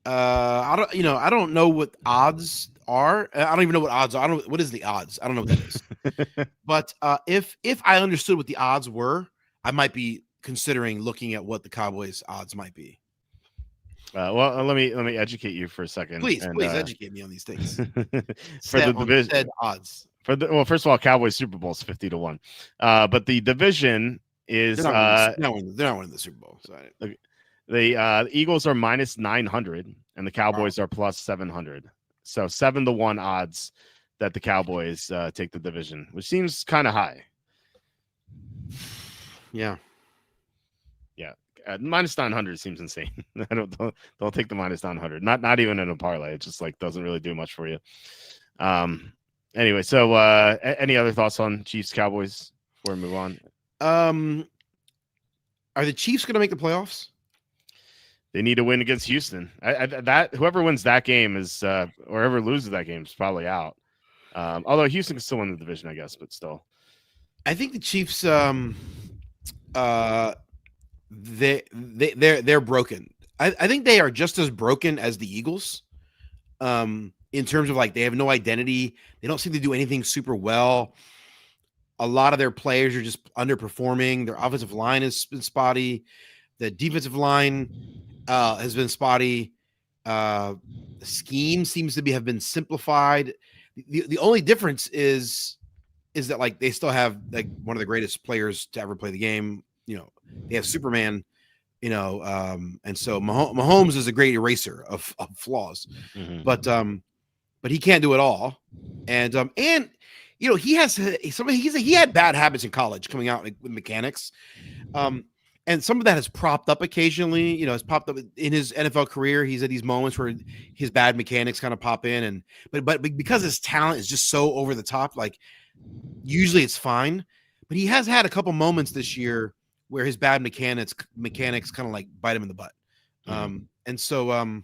I don't know what odds are. I don't even know what odds are. What is the odds? I don't know what that is. But if I understood what the odds were, I might be considering looking at what the Cowboys odds might be. Well, let me educate you for a second. Please educate me on these things. For the division odds. First of all, Cowboys Super Bowl is 50-1. But the division is they're not winning the Super Bowl. So the Eagles are minus 900 and the Cowboys are plus 700. So 7-1 odds that the Cowboys take the division, which seems kind of high. Yeah. Minus 900 seems insane. Don't take the minus 900. Not even in a parlay. It just like doesn't really do much for you. Anyway, so any other thoughts on Chiefs Cowboys before we move on? Are the Chiefs going to make the playoffs? They need to win against Houston. That whoever wins that game is, or whoever loses that game is probably out. Although Houston can still win the division, I guess, but still. I think the Chiefs, they're broken. I think they are just as broken as the Eagles. In terms of like they have no identity. They don't seem to do anything super well. A lot of their players are just underperforming. Their offensive line has been spotty. The defensive line has been spotty. The scheme seems to have been simplified. The only difference is that like they still have like one of the greatest players to ever play the game. They have Superman. And so Mahomes is a great eraser of flaws, but he can't do it all. And he has he had bad habits in college coming out with mechanics. And some of that has propped up occasionally, has popped up in his NFL career. He's at these moments where his bad mechanics kind of pop in but because his talent is just so over the top, like usually it's fine, but he has had a couple moments this year where his bad mechanics kind of like bite him in the butt. And so,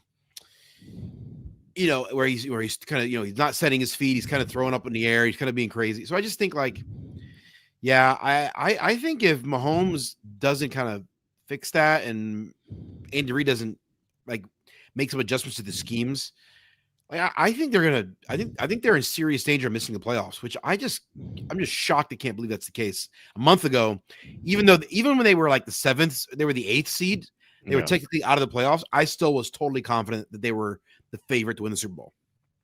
where he's kind of, he's not setting his feet. He's kind of throwing up in the air. He's kind of being crazy. So I just think like, I think if Mahomes doesn't kind of fix that and Andy Reid doesn't like make some adjustments to the schemes, I think they're in serious danger of missing the playoffs, which I'm just shocked. I can't believe that's the case. A month ago, even when they were like the 7th, they were the 8th seed. They were technically out of the playoffs. I still was totally confident that they were the favorite to win the Super Bowl.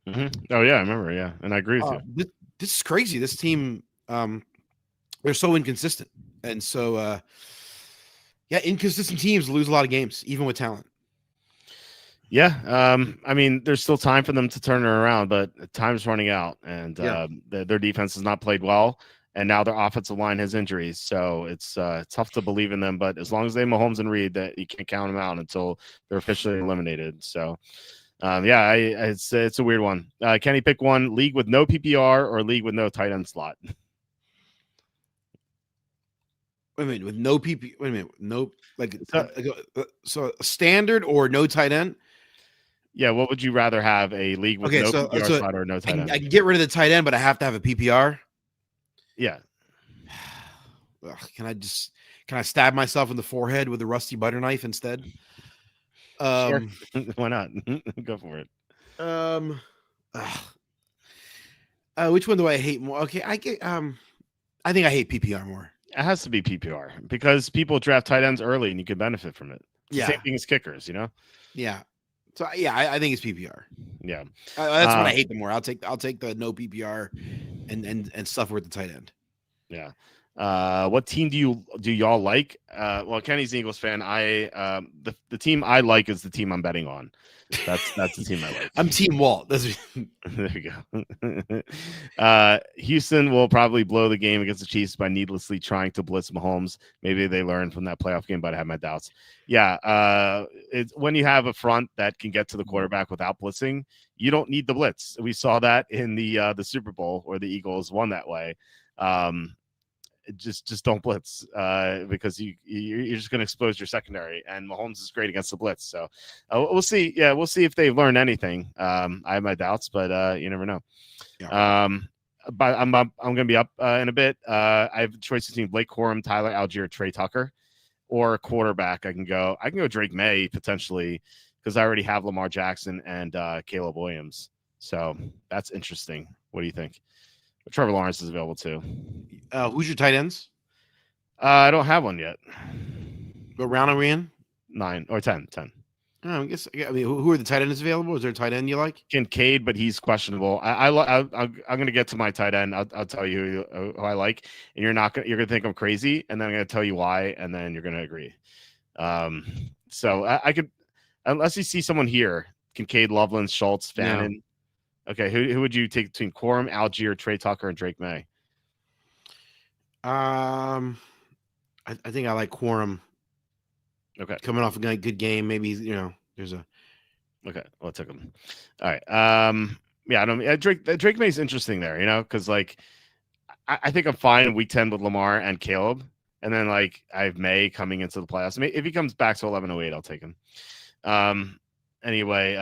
Oh yeah, I remember. Yeah, and I agree with you. This is crazy. This team, they're so inconsistent, and so inconsistent teams lose a lot of games, even with talent. Yeah, I mean, there's still time for them to turn it around, but time's running out, and their defense has not played well, and now their offensive line has injuries, so it's tough to believe in them. But as long as they have Mahomes and Reed, that you can't count them out until they're officially eliminated. So, it's a weird one. Can he pick one league with no PPR or league with no tight end slot? Wait a minute, with no PP. Wait a minute, no so standard or no tight end. Yeah, what would you rather have, a league with no PPR slot or no tight end? I can get rid of the tight end, but I have to have a PPR. Yeah. Can I stab myself in the forehead with a rusty butter knife instead? Sure. Why not? Go for it. Which one do I hate more? Okay, I think I hate PPR more. It has to be PPR because people draft tight ends early and you can benefit from it. It's the same thing as kickers, Yeah. So I think it's PPR. Yeah, that's what I hate the more. I'll take the no PPR and suffer with the tight end. Yeah. What team do y'all like? Well, Kenny's an Eagles fan. The team I like is the team I'm betting on. That's the team I like. I'm Team Walt. There we go. Houston will probably blow the game against the Chiefs by needlessly trying to blitz Mahomes. Maybe they learned from that playoff game, but I have my doubts. Yeah, it's when you have a front that can get to the quarterback without blitzing, you don't need the blitz. We saw that in the Super Bowl where the Eagles won that way. Just don't blitz because you're just going to expose your secondary, and Mahomes is great against the blitz. So we'll see. Yeah, we'll see if they've learned anything. I have my doubts, but you never know. Yeah. But I'm going to be up in a bit. I have a choice between Blake Corum, Tyler Algier, Trey Tucker, or a quarterback, I can go Drake May potentially because I already have Lamar Jackson and Caleb Williams. So that's interesting. What do you think? Trevor Lawrence is available too. Who's your tight ends? I don't have one yet. What round are we in? 9 or 10. I mean, who are the tight ends available? Is there a tight end you like? Kincaid, but he's questionable. I'm going to get to my tight end. I'll tell you who I like, and you're going to think I'm crazy, and then I'm going to tell you why, and then you're going to agree. So I could, unless you see someone here, Kincaid, Loveland, Schultz, Fannin. No. Okay, who would you take between Corum, Algier, Trey Tucker, and Drake May? I think I like Corum. Okay, coming off a good game, maybe there's a. Okay, well, it took him. All right. Yeah, I don't. Drake May's interesting there, because like I think I'm fine in week 10 with Lamar and Caleb, and then like I have May coming into the playoffs. I mean, if he comes back to 11-08, I'll take him. Anyway,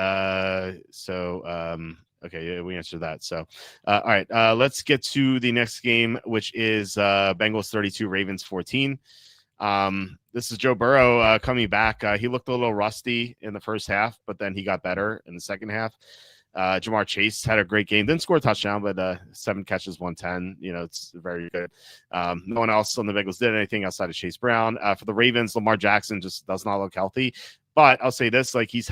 okay, yeah, we answered that. So, all right, let's get to the next game, which is Bengals 32, Ravens 14. This is Joe Burrow coming back. He looked a little rusty in the first half, but then he got better in the second half. Jamar Chase had a great game. Didn't score a touchdown, but 7 catches, 110. It's very good. No one else on the Bengals did anything outside of Chase Brown. For the Ravens, Lamar Jackson just does not look healthy. But I'll say this, like he's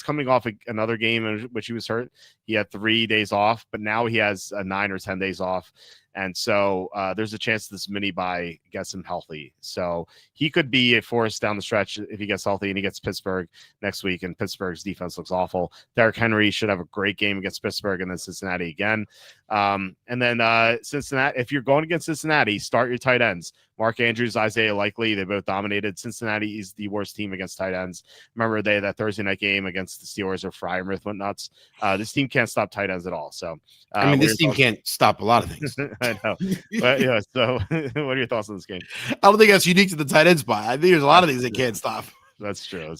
coming off another game in which he was hurt. He had 3 days off, but now he has 9 or 10 days off. And so there's a chance this mini bye gets him healthy. So he could be a force down the stretch if he gets healthy and he gets Pittsburgh next week. And Pittsburgh's defense looks awful. Derrick Henry should have a great game against Pittsburgh and then Cincinnati again. And then Cincinnati, if you're going against Cincinnati, start your tight ends. Mark Andrews, Isaiah Likely, they both dominated. Cincinnati is the worst team against tight ends. Remember that Thursday night game against the Steelers or Freiermuth went nuts. This team can't stop tight ends at all. So I mean, this team can't stop a lot of things. I know. But yeah, so what are your thoughts on this game? I don't think that's unique to the tight end spot. I think there's a lot of things they can't stop. That's true.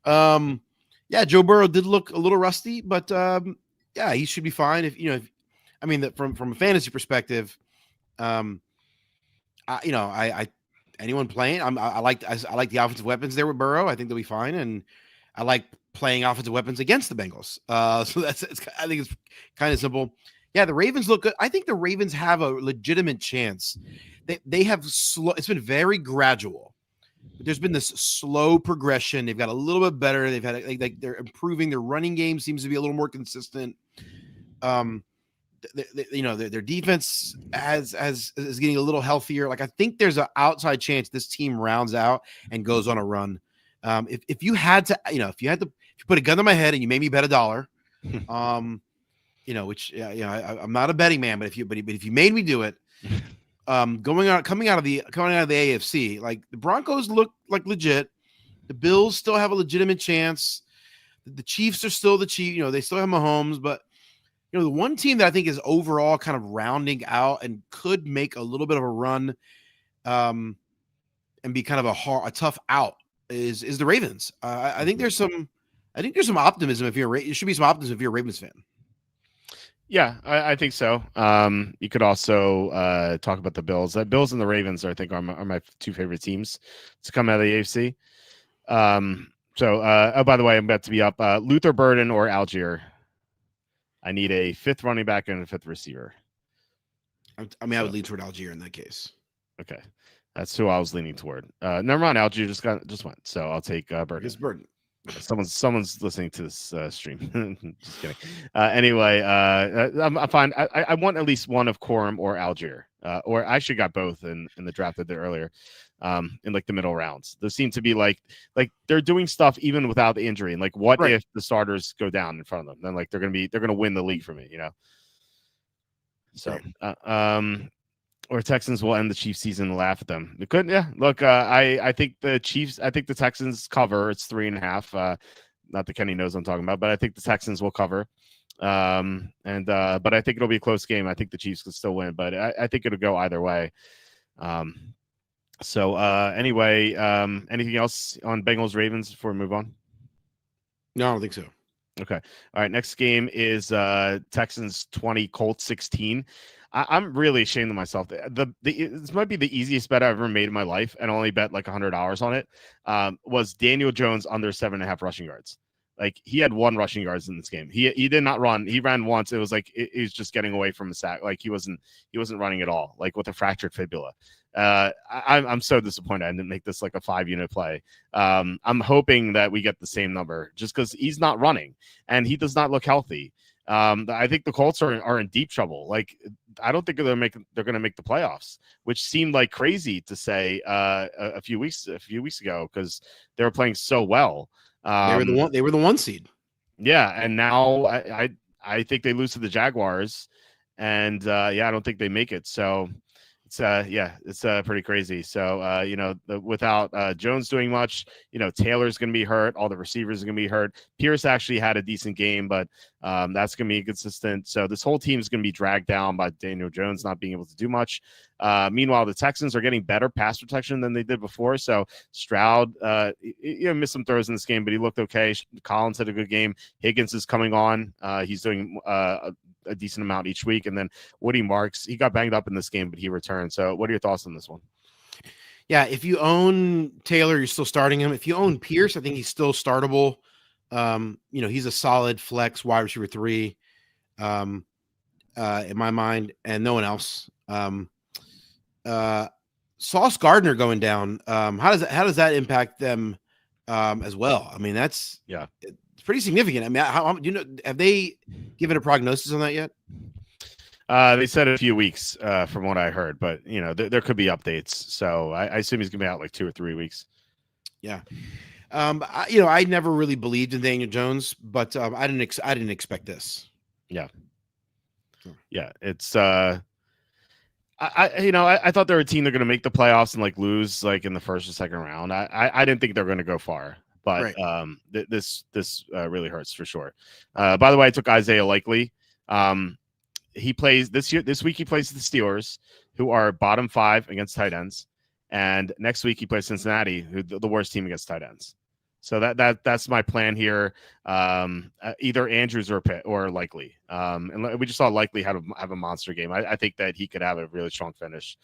Yeah, Joe Burrow did look a little rusty, but yeah, he should be fine. From a fantasy perspective, anyone playing, I like the offensive weapons there with Burrow. I think they'll be fine, and I like playing offensive weapons against the Bengals. So I think it's kind of simple. Yeah, the Ravens look good. I think the Ravens have a legitimate chance. They have slow. It's been very gradual. There's been this slow progression. They've got a little bit better. They've had like they're improving. Their running game seems to be a little more consistent. Their defense is getting a little healthier. Like I think there's an outside chance this team rounds out and goes on a run. If you put a gun to my head and you made me bet $1, I'm not a betting man, but if you made me do it, coming out of the AFC, like the Broncos look like legit. The Bills still have a legitimate chance. The Chiefs are still the Chiefs. They still have Mahomes, but the one team that I think is overall kind of rounding out and could make a little bit of a run, and be kind of a tough out is the Ravens. I think there's some optimism there should be some optimism if you're a Ravens fan. Yeah, I think so. You could also talk about the Bills. The Bills and the Ravens, I think, are my 2 favorite teams to come out of the AFC. By the way, I'm about to be up. Luther Burden or Algier. I need a 5th running back and a 5th receiver. I would lean toward Algier in that case. Okay, that's who I was leaning toward. Never mind, Algier just went. So I'll take Burden. It's Burden. Someone's listening to this stream. Just kidding. Anyway, I'm fine. I want at least one of Corum or Algier, or I actually got both in the draft I did earlier, in like the middle rounds. Those seem to be like they're doing stuff even without the injury. And like, what if the starters go down in front of them? Then like they're gonna win the league for me, So, or Texans will end the Chiefs season and laugh at them. They couldn't. Yeah. Look, I think the Texans cover. It's 3.5. Not that Kenny knows what I'm talking about, but I think the Texans will cover. But I think it'll be a close game. I think the Chiefs could still win, but I think it'll go either way. Anyway, anything else on Bengals Ravens before we move on? No, I don't think so. Okay. All right. Next game is Texans 20, Colts 16. I'm really ashamed of myself. This might be the easiest bet I've ever made in my life, and only bet like $100 on it. Was Daniel Jones under 7.5 rushing yards? Like, he had 1 rushing yards in this game. He did not run. He ran once. It was like he was just getting away from a sack. Like, he wasn't running at all. Like, with a fractured fibula. I'm so disappointed I didn't make this like a 5-unit play. I'm hoping that we get the same number, just because he's not running and he does not look healthy. I think the Colts are in deep trouble. Like, I don't think they're going to make the playoffs, which seemed like crazy to say a few weeks ago, because they were playing so well. They were the 1 seed. Yeah, and now I think they lose to the Jaguars, and I don't think they make it. So it's pretty crazy. So without Jones doing much, Taylor's going to be hurt. All the receivers are going to be hurt. Pierce actually had a decent game, but that's going to be inconsistent. So this whole team is going to be dragged down by Daniel Jones not being able to do much. Meanwhile, the Texans are getting better pass protection than they did before. So Stroud, missed some throws in this game, but he looked okay. Collins had a good game. Higgins is coming on. He's doing a decent amount each week. And then Woody Marks, he got banged up in this game, but he returned. So what are your thoughts on this one? Yeah, if you own Taylor, you're still starting him. If you own Pierce, I think he's still startable. He's a solid flex wide receiver 3 in my mind, and no one else. Sauce Gardner going down. How does that impact them as well? I mean, it's pretty significant. I mean, have they given a prognosis on that yet? They said a few weeks from what I heard, but there could be updates. So I assume he's gonna be out like 2 or 3 weeks. Yeah. I never really believed in Daniel Jones, but I didn't expect this. Yeah. Yeah. It's I thought they were a team that are going to make the playoffs and like lose like in the first or second round. I didn't think they were going to go far, but right. This really hurts for sure. By the way, I took Isaiah Likely. He plays this week. He plays the Steelers, who are bottom 5 against tight ends, and next week he plays Cincinnati, who the worst team against tight ends. So that's my plan here. Either Andrews or Likely. And we just saw Likely have a monster game. I think that he could have a really strong finish.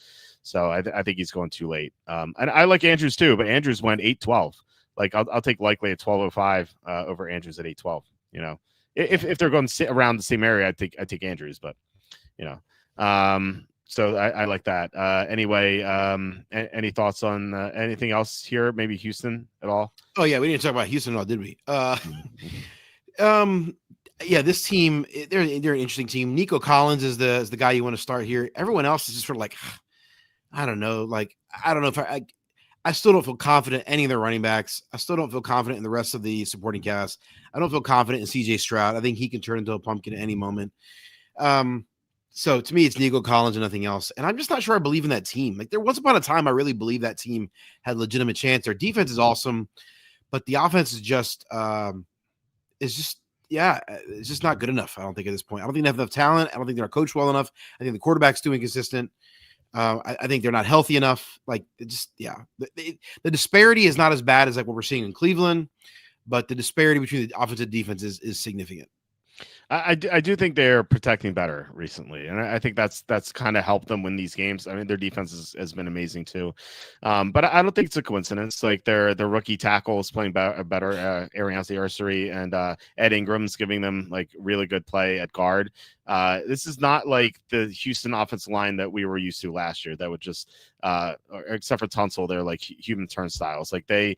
So I think he's going too late. And I like Andrews too, but Andrews went 8-12. Like I'll take Likely at 12:05 over Andrews at 8-12. If they're going to sit around the same area, I take Andrews, but so I like that. Anyway, any thoughts on anything else here? Maybe Houston at all? Oh yeah, we didn't talk about Houston at all, did we? This team, they're an interesting team. Nico Collins is the guy you want to start here. Everyone else is just sort of like, I don't know. Like, I don't know if I still don't feel confident in any of their running backs. I still don't feel confident in the rest of the supporting cast. I don't feel confident in CJ Stroud. I think he can turn into a pumpkin at any moment. So to me, it's Nico Collins and nothing else. And I'm just not sure I believe in that team. Like, there once upon a time, I really believed that team had a legitimate chance. Their defense is awesome, but the offense is it's just not good enough. I don't think at this point. I don't think they have enough talent. I don't think they're coached well enough. I think the quarterback's too inconsistent. I think they're not healthy enough. Like, the disparity is not as bad as like what we're seeing in Cleveland, but the disparity between the offensive and defense is significant. I do think they're protecting better recently, and I think that's kind of helped them win these games. I mean, their defense has been amazing too, but I don't think it's a coincidence. Like their rookie tackle is playing better, Arians Ursary, and Ed Ingram's giving them like really good play at guard. This is not like the Houston offensive line that we were used to last year. That would just, except for Tunsil, they're like human turnstiles. Like they,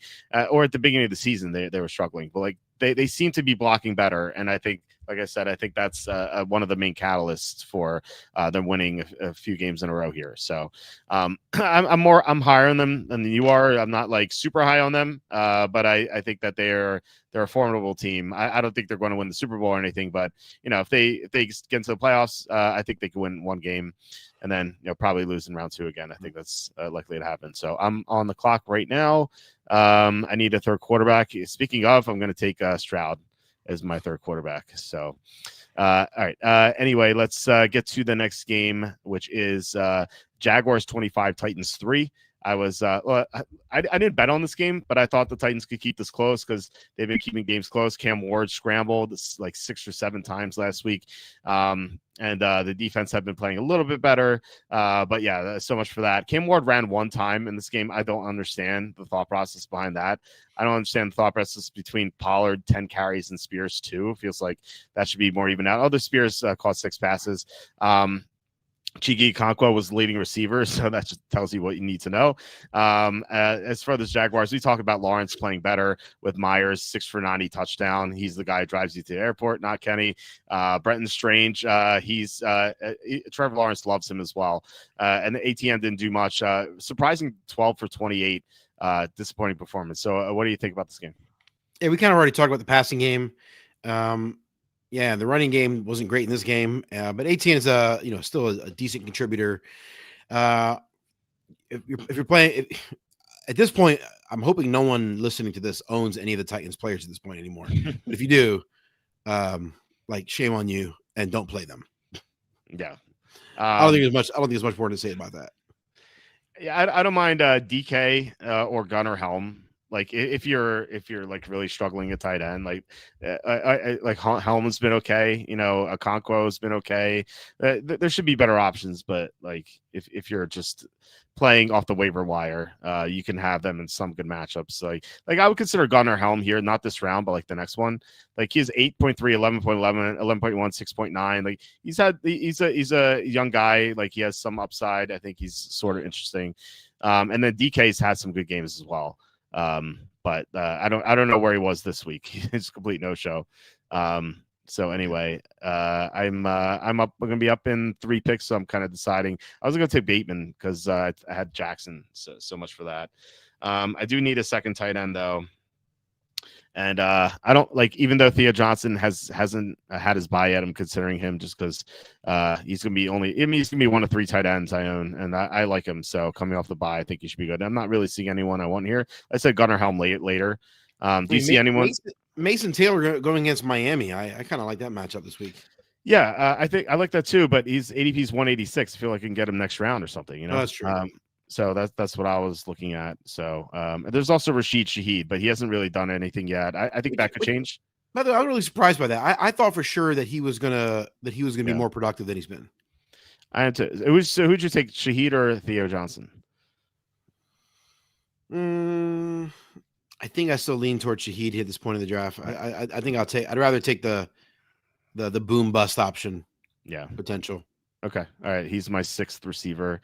or at the beginning of the season, they were struggling, but like they seem to be blocking better, and I think. Like I said, I think that's one of the main catalysts for them winning a few games in a row here. So I'm higher on them than you are. I'm not like super high on them, but I think that they're a formidable team. I don't think they're going to win the Super Bowl or anything, but if they get into the playoffs, I think they can win one game and then probably lose in round 2 again. I think that's likely to happen. So I'm on the clock right now. I need a third quarterback. Speaking of, I'm going to take Stroud as my third quarterback. So, all right. Anyway, let's get to the next game, which is Jaguars 25, Titans 3. I didn't bet on this game, but I thought the Titans could keep this close because they've been keeping games close. Cam Ward scrambled like 6 or 7 times last week. And the defense have been playing a little bit better. But yeah, so much for that. Cam Ward ran 1 time in this game. I don't understand the thought process behind that. I don't understand the thought process between Pollard 10 carries and Spears 2. It feels like that should be more even out. Other Spears caught 6 passes. Chigi Okonkwo was the leading receiver, so that just tells you what you need to know. As for the Jaguars, we talk about Lawrence playing better with Myers, 6 for 90 touchdown. He's the guy who drives you to the airport, not Kenny. Brenton Strange, Trevor Lawrence loves him as well. And the ATM didn't do much. Surprising 12 for 28, disappointing performance. So what do you think about this game? Yeah, we kind of already talked about the passing game. Yeah, the running game wasn't great in this game, but ATN is still a decent contributor. If you're playing at this point, I'm hoping no one listening to this owns any of the Titans players at this point anymore. But if you do, shame on you and don't play them. Yeah, I don't think there's much more to say about that. Yeah, I don't mind DK or Gunnar Helm. Like if you're like really struggling at tight end, like Helm's been okay, Okonkwo's been okay. There should be better options, but like if you're just playing off the waiver wire, you can have them in some good matchups. Like I would consider Gunnar Helm here, not this round, but like the next one. Like he has 8.3, 11.11, 11.1, 6.9. Like he's a young guy. Like he has some upside. I think he's sort of interesting. And then DK's had some good games as well. But I don't know where he was this week. It's a complete no-show. So anyway, I'm going to be up in 3 picks, so I'm kind of deciding. I was going to take Bateman because I had Jackson, so much for that. I do need a second tight end though, and I don't like, even though Theo Johnson hasn't had his bye yet, I'm considering him just because he's going to be one of 3 tight ends I own, and I like him. So coming off the bye, I think he should be good. I'm not really seeing anyone I want here. I said Gunnar Helm later. Do you see anyone? Mason Taylor going against Miami. I kind of like that matchup this week. Yeah, I think I like that too. But he's ADP's 186. I feel like I can get him next round or something. Oh, that's true. So that's what I was looking at. So there's also Rashid Shaheed, but he hasn't really done anything yet. I think that could change. By the way, I was really surprised by that. I thought for sure that he was gonna be more productive than he's been. I had to. So who'd you take, Shaheed or Theo Johnson? I think I still lean towards Shaheed at this point in the draft. I think I'd rather take the boom bust option. Yeah, potential. Okay. All right. He's my 6th receiver.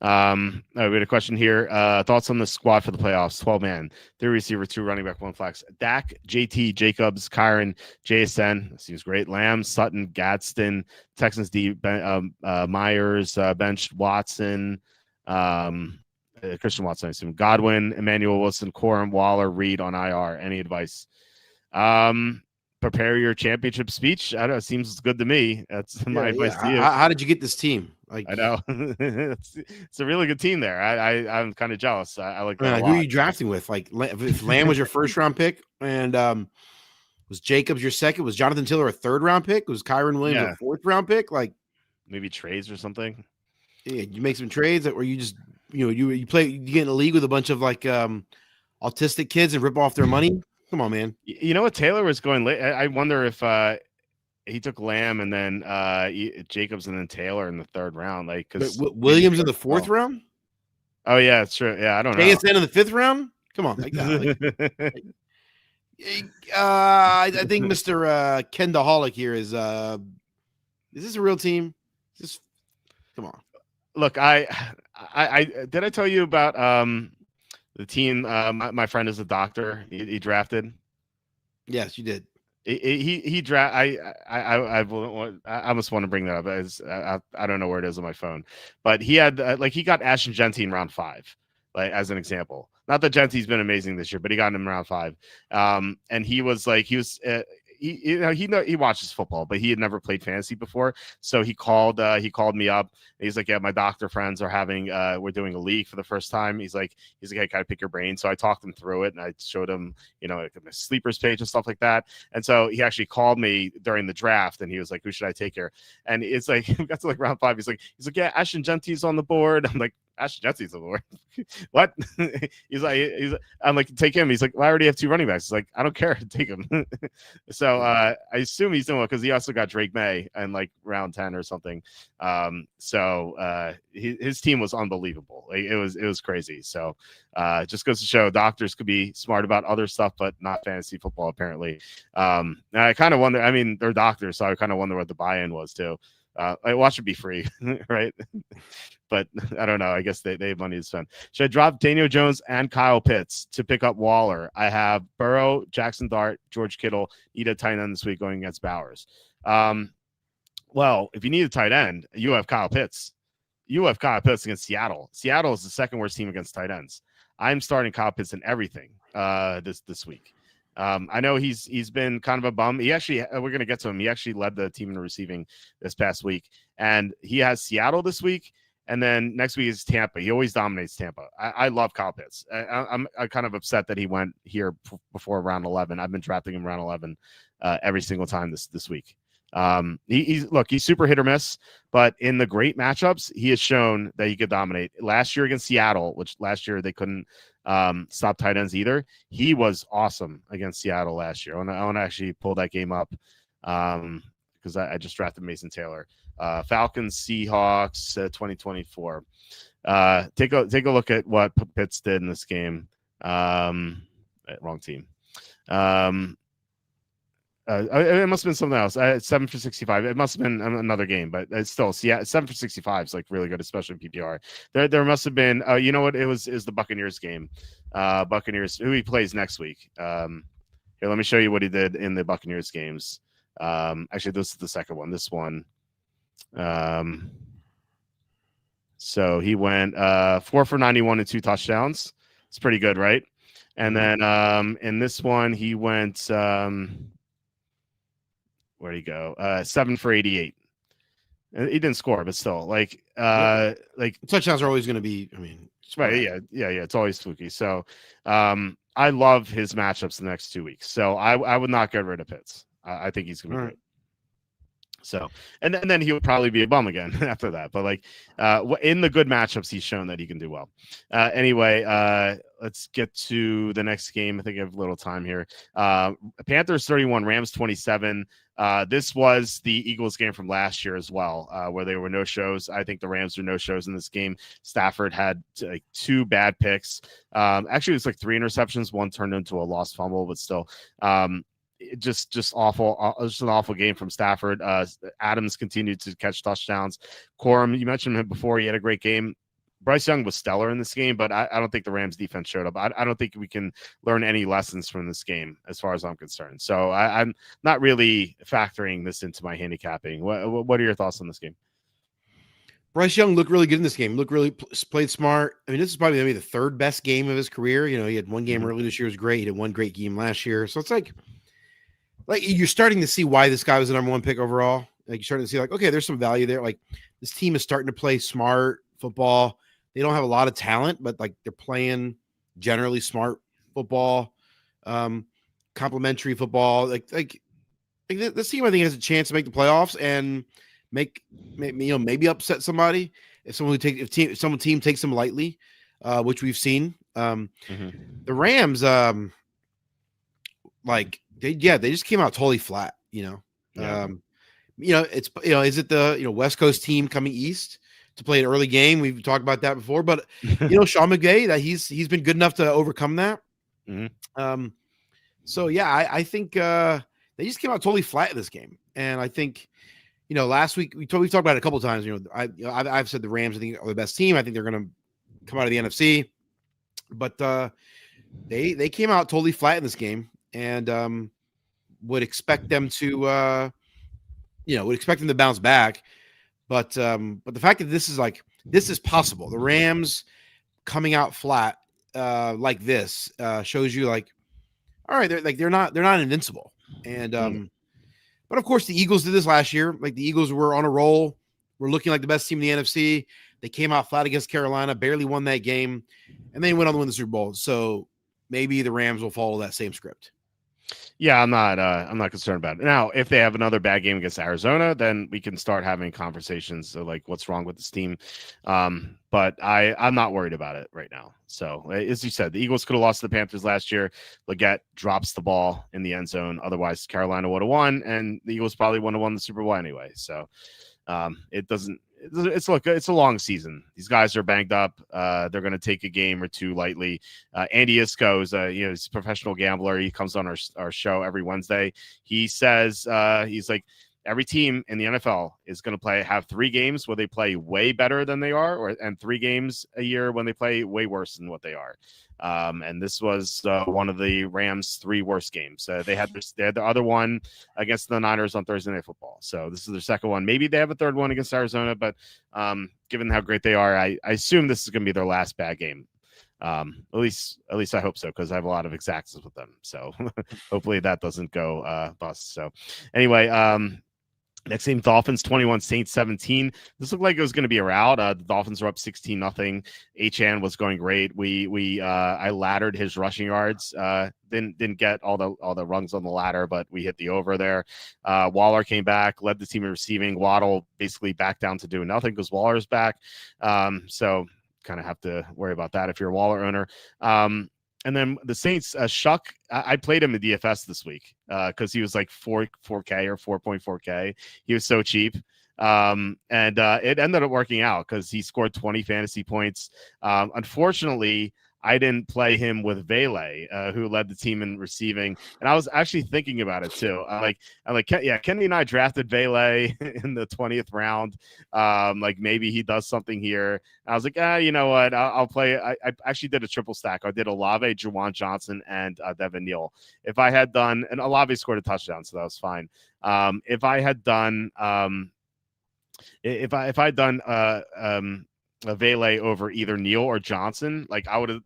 We had a question here. Thoughts on the squad for the playoffs? 12-man, 3 receiver, 2 running back, 1 flex. Dak, JT, Jacobs, Kyron, JSN. Seems great. Lamb, Sutton, Gadsden, Texans D, Myers, benched Watson, Christian Watson, I assume. Godwin, Emmanuel Wilson, Corum, Waller, Reed on IR. Any advice? Prepare your championship speech. I don't know. It seems good to me. That's my advice to you. How did you get this team? Like, I know it's a really good team there. I'm kind of jealous. I like that a lot. Who are you drafting with? Like, if Lamb was your 1st round pick, and was Jacobs your 2nd? Was Jonathan Taylor a 3rd round pick? Was Kyron Williams a 4th round pick? Like, maybe trades or something. Yeah, you make some trades that where you just you get in a league with a bunch of like autistic kids and rip off their money. Come on, man. You know what? Taylor was going late. I wonder if he took Lamb and then Jacobs and then Taylor in the 3rd round. Like, because Williams in the 4th round. Oh yeah, it's true. Yeah, I don't know. ASN in the 5th round. Come on, I think Mr. Kendaholic here is this a real team? Come on. Look, I did I tell you about the team? My friend is a doctor. He drafted. Yes, you did. He draft. I almost want to bring that up. I don't know where it is on my phone, but he had he got Ashton Genty in round 5, like as an example. Not that Genty's been amazing this year, but he got him in round 5. And he was he watches football, but he had never played fantasy before. So he called me up. He's like, yeah, my doctor friends are having we're doing a league for the first time. He's like, hey, can I pick your brain? So I talked him through it and I showed him, like my sleepers page and stuff like that. And so he actually called me during the draft and he was like, who should I take here? And it's like we got to like round 5. He's like, yeah, Ashton Genty's on the board. I'm like, Ash Jetsy's the Lord. What? I'm like, take him. He's like, well, I already have 2 running backs. He's like, I don't care. Take him. So I assume he's doing well because he also got Drake May in like round 10 or something. His team was unbelievable. Like, it was crazy. So just goes to show doctors could be smart about other stuff, but not fantasy football apparently. And I kind of wonder. I mean, they're doctors, so I kind of wonder what the buy-in was too. I watch it be free, right? But I don't know. I guess they have money to spend. Should I drop Daniel Jones and Kyle Pitts to pick up Waller? I have Burrow, Jackson Dart, George Kittle. Need a tight end this week going against Bowers. Well, if you need a tight end, you have Kyle Pitts. You have Kyle Pitts against Seattle. Seattle is the second worst team against tight ends. I'm starting Kyle Pitts in everything this week. I know he's been kind of a bum. He actually, we're going to get to him. He actually led the team in receiving this past week, and he has Seattle this week. And then next week is Tampa. He always dominates Tampa. I love Kyle Pitts. I'm kind of upset that he went here before round 11. I've been drafting him round 11 every single time this week. He's super hit or miss, but in the great matchups, he has shown that he could dominate. Last year against Seattle, which last year they couldn't stop tight ends either. He was awesome against Seattle last year. I want to actually pull that game up because I just drafted Mason Taylor. Falcons, Seahawks, 2024. Take a look at what Pitts did in this game. Wrong team. It must have been something else. 7 for 65. It must have been another game, but it's still 7 for 65 is like really good, especially in PPR. There must have been. You know what? It was the Buccaneers game. Buccaneers, who he plays next week. Here, let me show you what he did in the Buccaneers games. Actually, this is the second one. This one. So he went 4 for 91 and 2 touchdowns. It's pretty good, right? And then in this one, he went where'd he go? 7 for 88. He didn't score, but still, like touchdowns are always going to be. I mean, right? Yeah. It's always fluky. So I love his matchups the next 2 weeks. So I would not get rid of Pitts. I think he's going to be great. So, and then he would probably be a bum again after that. But like in the good matchups, he's shown that he can do well. Anyway, let's get to the next game. I think I have a little time here. Panthers 31, Rams 27. This was the Eagles game from last year as well, where there were no shows. I think the Rams were no shows in this game. Stafford had like 2 bad picks. Actually, it was like 3 interceptions. One turned into a lost fumble, but still. Just awful. Just an awful game from Stafford. Adams continued to catch touchdowns. Corum, you mentioned him before. He had a great game. Bryce Young was stellar in this game, but I don't think the Rams defense showed up. I don't think we can learn any lessons from this game as far as I'm concerned. So I'm not really factoring this into my handicapping. What are your thoughts on this game? Bryce Young looked really good in this game. Looked really played smart. I mean, this is probably maybe the 3rd best game of his career. You know, he had one game early this year was great. He had one great game last year. So it's like you're starting to see why this guy was the number 1 pick overall. Like you're starting to see like, okay, there's some value there. Like this team is starting to play smart football. They don't have a lot of talent, but like they're playing generally smart football, complementary football. Like this team, I think, has a chance to make the playoffs and maybe upset somebody if someone team takes them lightly, which we've seen. The Rams, they just came out totally flat. Is it the West Coast team coming east to play an early game? We've talked about that before, but Sean McVay, that he's been good enough to overcome that. So yeah, I think they just came out totally flat in this game, and I think last week we've talked about it a couple of times. I've said the Rams I think are the best team. I think they're going to come out of the NFC, but they came out totally flat in this game, and would expect them to bounce back. But the fact that this is possible, the Rams coming out flat like this shows you like, all right, they're not invincible. And but of course the Eagles did this last year. Like the Eagles were on a roll, were looking like the best team in the NFC. They came out flat against Carolina, barely won that game, and they went on to win the Super Bowl. So maybe the Rams will follow that same script. Yeah, I'm not concerned about it. Now, if they have another bad game against Arizona, then we can start having conversations of like what's wrong with this team. But I'm not worried about it right now. So as you said, the Eagles could have lost to the Panthers last year. Leggett drops the ball in the end zone. Otherwise, Carolina would have won, and the Eagles probably would have won the Super Bowl anyway. So it doesn't. It's a long season. These guys are banged up. They're going to take a game or two lightly. Andy Isco is he's a professional gambler. He comes on our show every Wednesday. He says he's like every team in the NFL is going to have 3 games where they play way better than they are, and 3 games a year when they play way worse than what they are. And this was one of the Rams' 3 worst games. They had the other one against the Niners on Thursday Night Football. So this is their second one. Maybe they have a third one against Arizona, but given how great they are, I assume this is going to be their last bad game. At least I hope so, because I have a lot of exactas with them. So hopefully that doesn't go bust. So anyway, next game, Dolphins 21, Saints 17. This looked like it was going to be a rout. The Dolphins were up 16-0. Achan was going great. I laddered his rushing yards. Didn't get all the rungs on the ladder, but we hit the over there. Waller came back, led the team in receiving. Waddle basically back down to doing nothing because Waller's back. So kind of have to worry about that if you're a Waller owner. And then the Saints, Shuck, I played him in DFS this week because he was like 4K or 4.4K. He was so cheap. And it ended up working out because he scored 20 fantasy points. Unfortunately, I didn't play him with Vele, who led the team in receiving. And I was actually thinking about it too. Kenny and I drafted Vele in the 20th round. Like maybe he does something here. I was like, you know what? I'll play. I actually did a triple stack. I did Olave, Juwan Johnson, and Devin Neal. If I had done, and Olave scored a touchdown, so that was fine. If I had done, if I'd done, a Vele over either Neal or Johnson, like I would have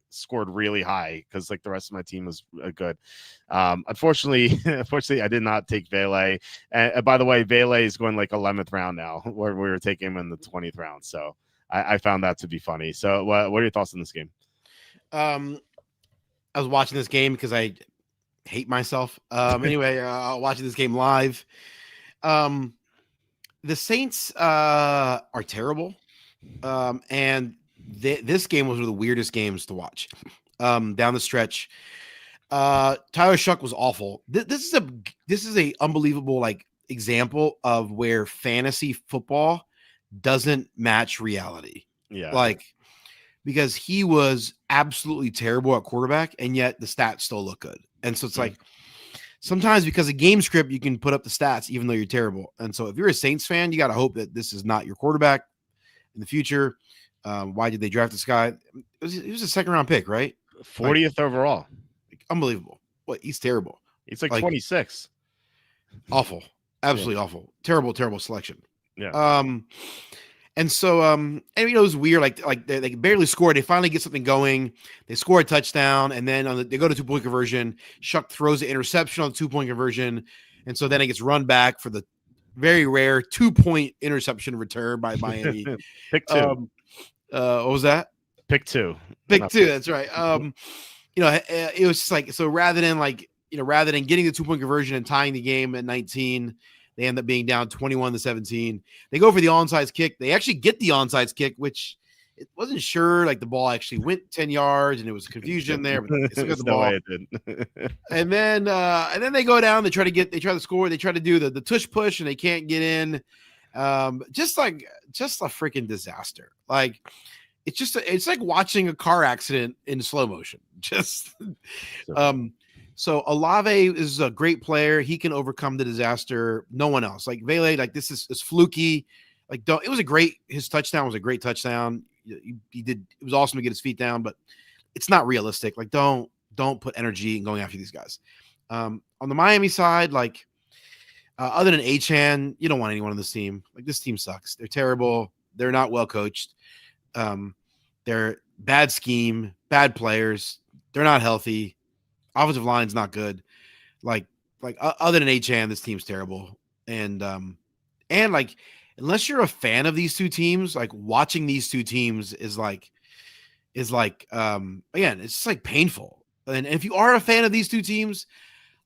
scored really high because like the rest of my team was good. Unfortunately, I did not take Vele. And by the way, Vele is going like 11th round now, where we were taking him in the 20th round. So I found that to be funny. So what are your thoughts on this game? I was watching this game because I hate myself. Anyway, watching this game live. The Saints are terrible. And this game was one of the weirdest games to watch down the stretch. Tyler Shuck was awful. This is a unbelievable like example of where fantasy football doesn't match reality. Yeah, like because he was absolutely terrible at quarterback, and yet the stats still look good. And so it's like sometimes because of game script, you can put up the stats even though you're terrible. And so if you're a Saints fan, you got to hope that this is not your quarterback in the future. Why did they draft this guy? He was a 2nd round pick, right? 40th overall. Unbelievable. What? He's terrible. It's like 26. Awful. Absolutely awful. Terrible selection. Yeah. And so and it was weird. Like they barely scored. They finally get something going. They score a touchdown, and then they go to 2-point conversion. Shuck throws the interception on the 2-point conversion, and so then it gets run back for the very rare 2-point interception return by Miami. Pick 2. What was that? Pick 2. Pick 2. That's right. It was just like, so rather than getting the 2-point conversion and tying the game at 19, they end up being down 21-17. They go for the onside kick. They actually get the onside kick, which it wasn't sure. Like the ball actually went 10 yards, and it was confusion there. But they still got the ball. And then they go down. They try to score. They try to do the tush push, and they can't get in. Just a freaking disaster. Like it's like watching a car accident in slow motion. So Olave is a great player. He can overcome the disaster. No one else. Like Vele, like this is fluky. Like his touchdown was a great touchdown. He did. It was awesome to get his feet down, but it's not realistic. Like don't put energy in going after these guys. On the Miami side, like other than Achan, you don't want anyone on this team. Like this team sucks. They're terrible. They're not well coached. They're bad scheme, bad players. They're not healthy. Offensive line's not good. Like other than Achan, this team's terrible. And like unless you're a fan of these two teams, like watching these two teams is like again, it's just like painful. And if you are a fan of these two teams,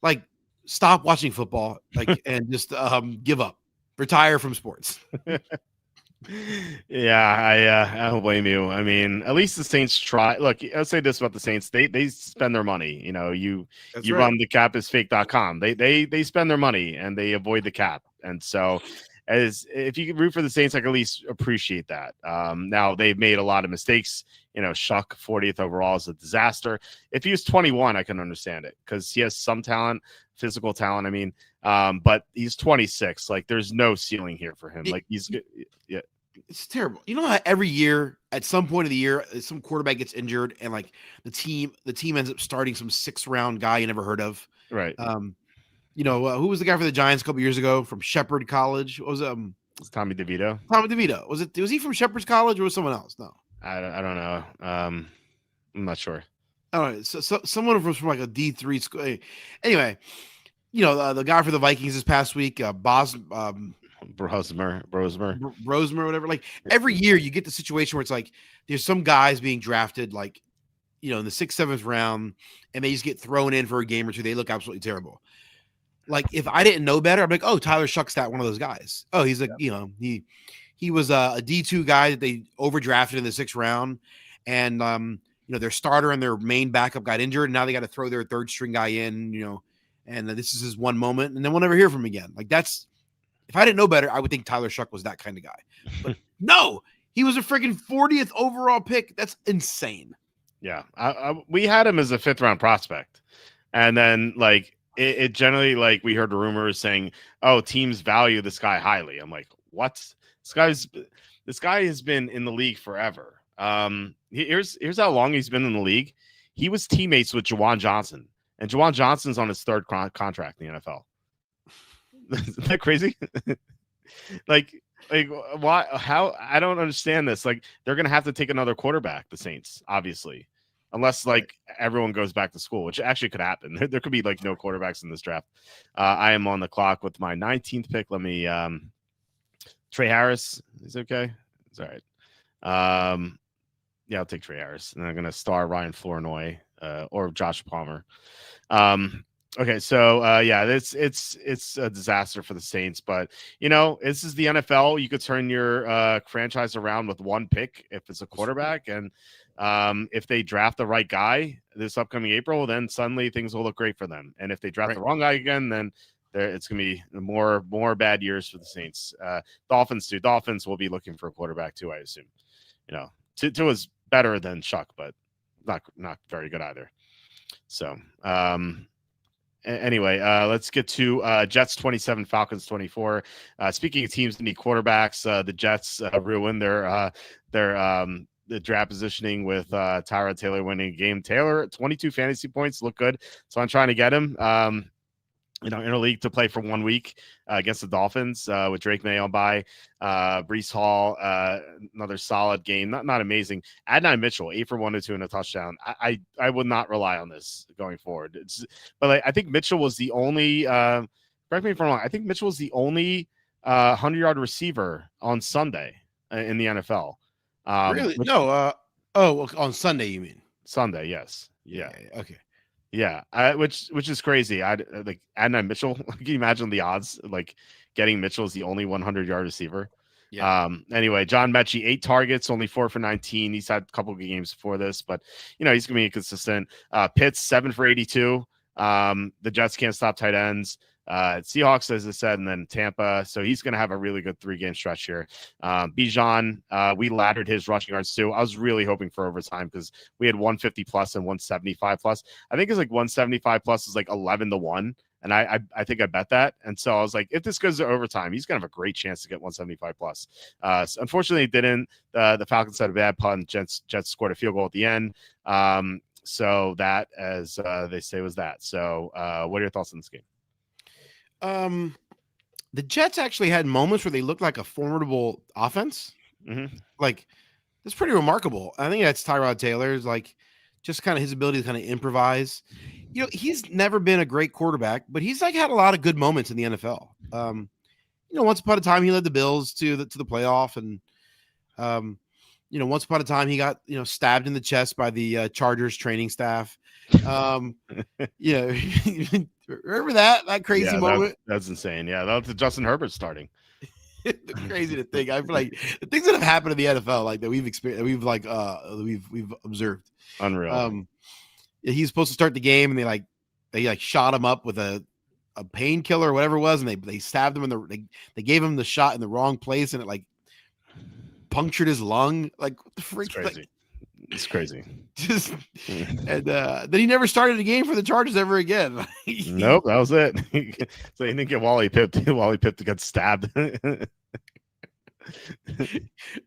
like stop watching football, like, and just give up, retire from sports. Yeah, I don't blame you. I mean, at least the Saints try. Look, I'll say this about the Saints: they spend their money. You know, you That's right. run the cap is fake.com. They spend their money and they avoid the cap. And so, as if you can root for the Saints, I can at least appreciate that. Now they've made a lot of mistakes. You know, Shuck 40th overall is a disaster. If he was 21, I can understand it because he has some talent, physical talent. I mean, but he's 26. Like, there's no ceiling here for him. Like, he's yeah. It's terrible. You know how every year, at some point of the year, some quarterback gets injured, and like the team ends up starting some 6th-round guy you never heard of. Right. You know, who was the guy for the Giants a couple years ago from Shepherd College? What was It's Tommy DeVito. Tommy DeVito. Was he from Shepherd's College or was someone else? No. I don't know. I'm not sure. All right. So someone from like a D3 school. Anyway, you know, the guy for the Vikings this past week, Brosmer, whatever. Like every year you get the situation where it's like there's some guys being drafted like, you know, in the 6th, 7th round, and they just get thrown in for a game or two. They look absolutely terrible. Like if I didn't know better, I'm like, oh, Tyler Shuck's one of those guys. Oh, he's like, you know, he was a D2 guy that they overdrafted in the 6th round, and you know, their starter and their main backup got injured, and now they got to throw their 3rd string guy in, you know, and this is his one moment, and then we'll never hear from him again. Like that's. If I didn't know better, I would think Tyler Shuck was that kind of guy. But no, he was a freaking 40th overall pick. That's insane. Yeah. We had him as a 5th-round prospect. And then, like, it generally, like, we heard rumors saying, oh, teams value this guy highly. I'm like, what? This guy has been in the league forever. Here's how long he's been in the league. He was teammates with Juwan Johnson. And Juwan Johnson's on his 3rd contract in the NFL. Isn't that crazy? like why? How? I don't understand this. Like, they're gonna have to take another quarterback, the Saints, obviously, unless like everyone goes back to school, which actually could happen. There could be like no quarterbacks in this draft. I am on the clock with my 19th pick. Let me Trey Harris is okay. It's all right. Yeah, I'll take Trey Harris, and I'm gonna star Ryan Flournoy or Josh Palmer. Okay, so yeah, it's a disaster for the Saints, but you know, this is the NFL. You could turn your franchise around with one pick if it's a quarterback, and if they draft the right guy this upcoming April, then suddenly things will look great for them. And if they draft the wrong guy again, then it's gonna be more bad years for the Saints. Dolphins too. Dolphins will be looking for a quarterback too, I assume. You know, Tua is better than Shuck, but not very good either. So. Anyway, let's get to Jets 27, Falcons 24. Speaking of teams that need quarterbacks, the Jets ruined their the draft positioning with Tyrod Taylor winning a game. Taylor, 22 fantasy points, look good. So I'm trying to get him. You know, in a league to play for 1 week against the Dolphins with Drake May on bye. Breece Hall, another solid game. Not amazing. Adonai Mitchell, 8 for 102 and a touchdown. I would not rely on this going forward. But I think Mitchell was the only. Correct me if I'm wrong. I think Mitchell was the only 100-yard receiver on Sunday in the NFL. Really? No. On Sunday you mean? Sunday, yes. Yeah. Okay. Yeah, which is crazy. I like Adonai Mitchell. Can you imagine the odds? Like getting Mitchell as the only 100-yard receiver. Yeah. Anyway, John Mechie, 8 targets, only 4 for 19. He's had a couple of games before this, but you know he's gonna be inconsistent. Pitts 7 for 82. The Jets can't stop tight ends. Seahawks, as I said, and then Tampa. So he's going to have a really good 3-game stretch here. Bijan, we laddered his rushing yards too. I was really hoping for overtime because we had 150 plus and 175 plus. I think it's like 175 plus is like 11-1. And I think I bet that. And so I was like, if this goes to overtime, he's going to have a great chance to get 175 plus. So unfortunately, it didn't. The Falcons had a bad punt. Jets scored a field goal at the end. So that, as they say, was that. So what are your thoughts on this game? The Jets actually had moments where they looked like a formidable offense. Mm-hmm. Like, that's pretty remarkable. I think that's Tyrod Taylor's, like, just kind of his ability to kind of improvise. You know, he's never been a great quarterback, but he's like had a lot of good moments in the NFL. You know, once upon a time he led the Bills to the playoff, and once upon a time he got stabbed in the chest by the Chargers training staff. Remember that crazy moment? That's insane. Yeah, that's Justin Herbert starting. Crazy to think. I feel like the things that have happened in the NFL, like that we've experienced, we've observed. Unreal. He's supposed to start the game, and they shot him up with a painkiller or whatever it was, and they stabbed him they gave him the shot in the wrong place, and it punctured his lung. Like, what the freak? It's crazy. It's crazy. And then he never started a game for the Chargers ever again. Nope, that was it. So he didn't get Wally pipped. Wally pipped to get stabbed.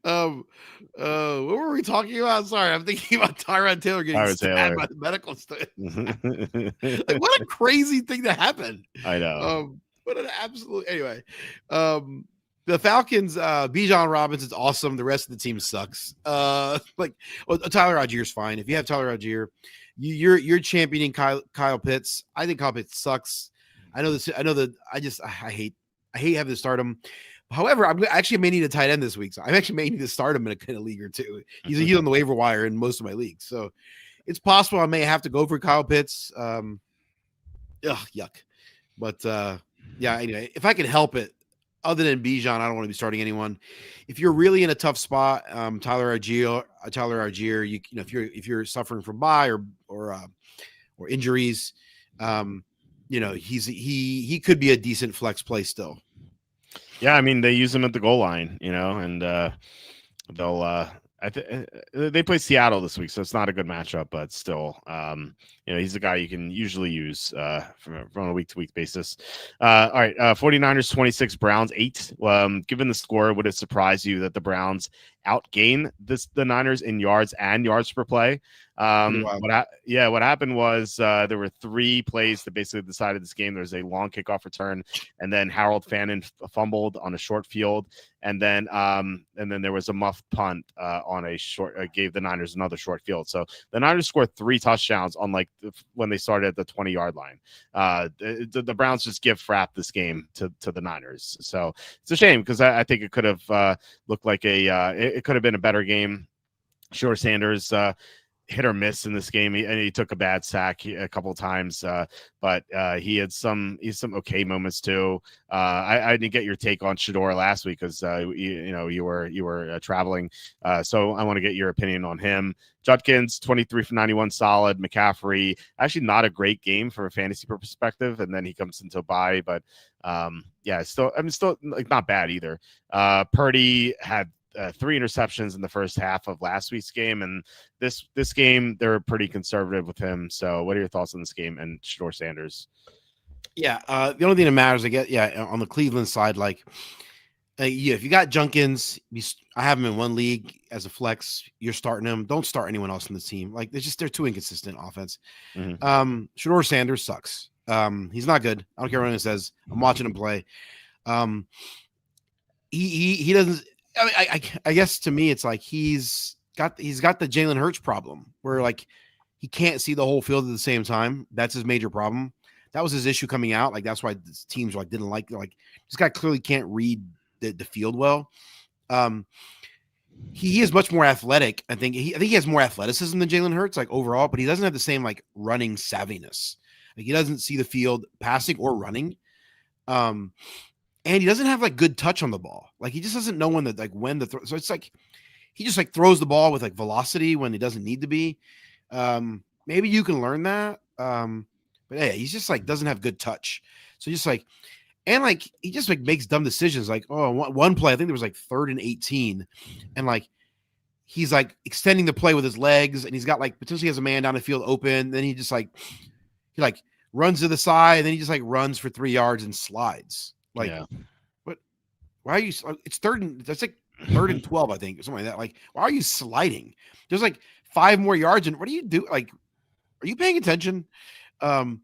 What were we talking about? Sorry, I'm thinking about Tyrod Taylor getting stabbed by the medical staff. What a crazy thing to happen. I know. What an absolute. Anyway, the Falcons, Bijan Robinson's awesome. The rest of the team sucks. Tyler Allgeier's fine. If you have Tyler Allgeier, you're championing Kyle Pitts. I think Kyle Pitts sucks. I hate having to start him. However, I may need a tight end this week, so I actually may need to start him in a kind of league or two. He's on the waiver wire in most of my leagues, so it's possible I may have to go for Kyle Pitts. Yuck. But anyway, if I can help it, other than Bijan, I don't want to be starting anyone. If you're really in a tough spot, Tyler Allgeier, if you're suffering from bye or injuries, he could be a decent flex play still. Yeah, I mean, they use him at the goal line, and they'll they play Seattle this week, so it's not a good matchup, but still, he's a guy you can usually use from a week-to-week basis. All right, 49ers 26, Browns 8. Given the score, would it surprise you that the Browns outgain the Niners in yards and yards per play? What happened was there were 3 plays that basically decided this game. There was a long kickoff return, and then Harold Fannin fumbled on a short field, and then there was a muffed punt on a short, gave the Niners another short field. So the Niners scored 3 touchdowns on when they started at the 20-yard line. The Browns just give frap this game to the Niners. So it's a shame because I think it could have looked like it could have been a better game. Sure, Sanders hit or miss in this game. He took a bad sack a couple of times, but he had some okay moments too. I didn't get your take on Shador last week because you were traveling, so I want to get your opinion on him. Judkins 23 for 91, solid. McCaffrey actually not a great game from a fantasy perspective, and then he comes into a bye, but still not bad either. Purdy had 3 interceptions in the first half of last week's game, and this game they were pretty conservative with him. So what are your thoughts on this game and Shador Sanders? The only thing that matters, I guess, on the Cleveland side, if you got Junkins, I have him in one league as a flex. You're starting him. Don't start anyone else in the team. They're too inconsistent offense. Mm-hmm. Shador Sanders sucks. He's not good. I don't care what anyone says. I'm watching him play. He doesn't. I guess to me, it's like he's got the Jalen Hurts problem where he can't see the whole field at the same time. That's his major problem. That was his issue coming out. That's why teams didn't like this guy clearly can't read the field well. He is much more athletic. I think he has more athleticism than Jalen Hurts overall, but he doesn't have the same running savviness. He doesn't see the field passing or running. And he doesn't have good touch on the ball. He just doesn't know when to throw. So it's he just throws the ball with velocity when he doesn't need to be. Maybe you can learn that. But yeah, he's just doesn't have good touch. So just he just makes dumb decisions. One play, I think there was 3rd and 18, and he's extending the play with his legs, and he's got potentially has a man down the field open. Then he just he runs to the side, and then he just runs for 3 yards and slides. What? Why are you? It's 3rd and that's 3rd and 12, I think, or something like that. Why are you sliding? There's 5 more yards, and what do you do? Are you paying attention? You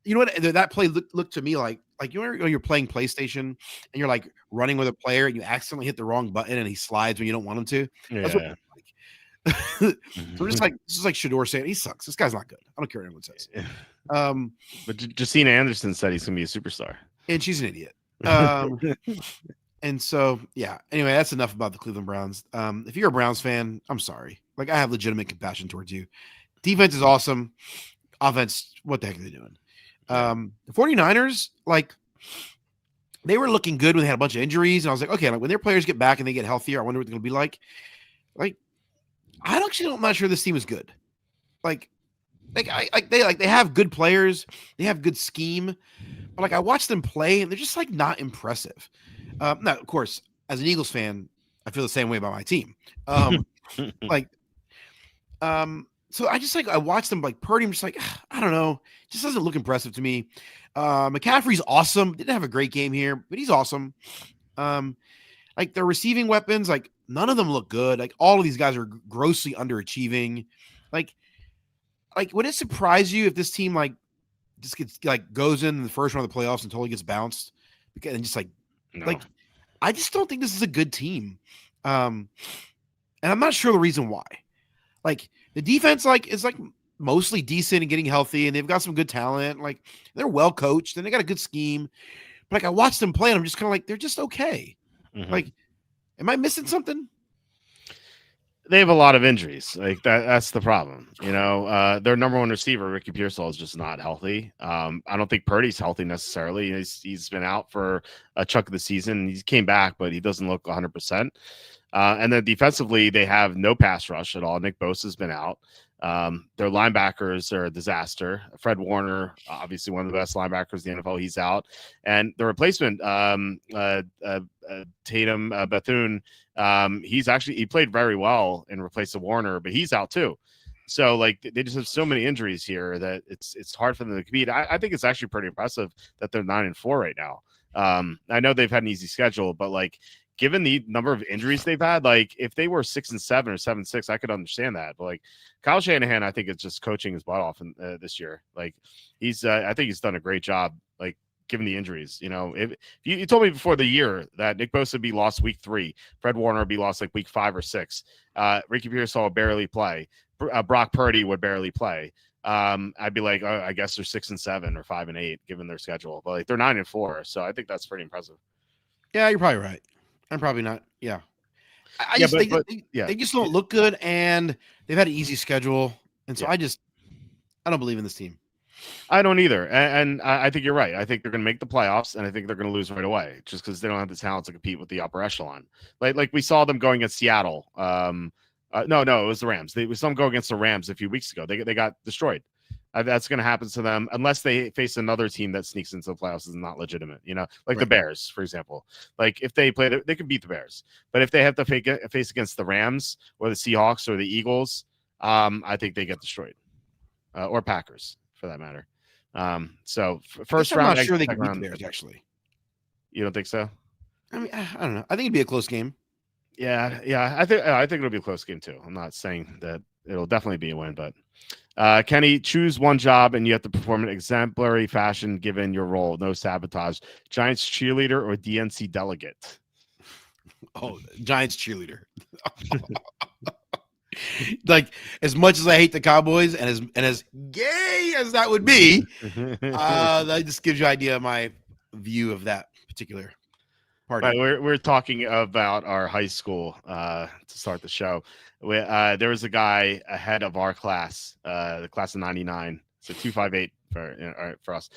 know what? That play looked to me like you're playing PlayStation and you're running with a player and you accidentally hit the wrong button and he slides when you don't want him to. Yeah. That's what So we're just this is Shador saying he sucks. This guy's not good. I don't care what anyone says. But Jacina Anderson said he's gonna be a superstar, and she's an idiot. And so, yeah. Anyway, that's enough about the Cleveland Browns. If you're a Browns fan, I'm sorry. Like, I have legitimate compassion towards you. Defense is awesome. Offense, what the heck are they doing? The 49ers, like, they were looking good when they had a bunch of injuries. And I was like, okay, like when their players get back and they get healthier, I wonder what they're going to be like. Like, I'm not sure this team is good. They have good players. They have good scheme. But, like, I watch them play, and they're just, like, not impressive. Now, of course, as an Eagles fan, I feel the same way about my team. So I watched them, like, Purdy. I'm just like, I don't know. It just doesn't look impressive to me. McCaffrey's awesome. Didn't have a great game here, but he's awesome. Like, their receiving weapons, like, none of them look good. Like, all of these guys are grossly underachieving. Like, would it surprise you if this team, like, just gets, like, goes in the first round of the playoffs and totally gets bounced? And just, like, No. I just don't think this is a good team. And I'm not sure the reason why. Like, the defense, like, is, like, mostly decent and getting healthy, and they've got some good talent. Like, they're well coached, and they got a good scheme. But, like, I watched them play, and I'm just kind of like, they're just okay. Mhm. Like, am I missing something? They have a lot of injuries. Like that's the problem. Their number one receiver, Ricky Pearsall, is just not healthy. I don't think Purdy's healthy necessarily. He's been out for a chunk of the season. He came back, but he doesn't look 100%. And then defensively, they have no pass rush at all. Nick Bosa's been out. Their linebackers are a disaster. Fred Warner, obviously one of the best linebackers in the NFL, he's out. And the replacement, Tatum Bethune, he played very well in replace of Warner, but he's out too. So, like, they just have so many injuries here that it's hard for them to compete. I think it's actually pretty impressive that they're 9-4 right now. I know they've had an easy schedule, but, like, given the number of injuries they've had, like, if they were 6-7 or 7-6, I could understand that. But, like, Kyle Shanahan, I think, is just coaching his butt off this year. Like, I think he's done a great job, like, given the injuries. If you told me before the year that Nick Bosa would be lost week 3, Fred Warner would be lost like week 5 or 6, Ricky Pearsall would barely play, Brock Purdy would barely play. I'd be like, I guess they're 6-7 or 5-8 given their schedule, but, like, they're 9-4, so I think that's pretty impressive. Yeah, you're probably right. I'm probably not. Yeah. They just don't look good, and they've had an easy schedule. And so I don't believe in this team. I don't either. And I think you're right. I think they're going to make the playoffs, and I think they're going to lose right away just because they don't have the talent to compete with the upper echelon. Like we saw them going against Seattle. No, it was the Rams. We saw them go against the Rams a few weeks ago. They got destroyed. That's going to happen to them unless they face another team that sneaks into the playoffs and is not legitimate. Like the Bears, for example. Like, if they played, they could beat the Bears. But if they have to face against the Rams or the Seahawks or the Eagles, I think they get destroyed, or Packers for that matter. So first round, I'm not sure they can beat the Bears. Actually, you don't think so? I mean, I don't know. I think it'd be a close game. Yeah. I think it'll be a close game too. I'm not saying that it'll definitely be a win, but. Kenny, choose one job and you have to perform in exemplary fashion given your role. No sabotage. Giants cheerleader or DNC delegate? Oh, Giants cheerleader. Like, as much as I hate the Cowboys and as gay as that would be, that just gives you an idea of my view of that particular party. Right, we're talking about our high school to start the show. There was a guy ahead of our class, the class of 99, so 258 for us.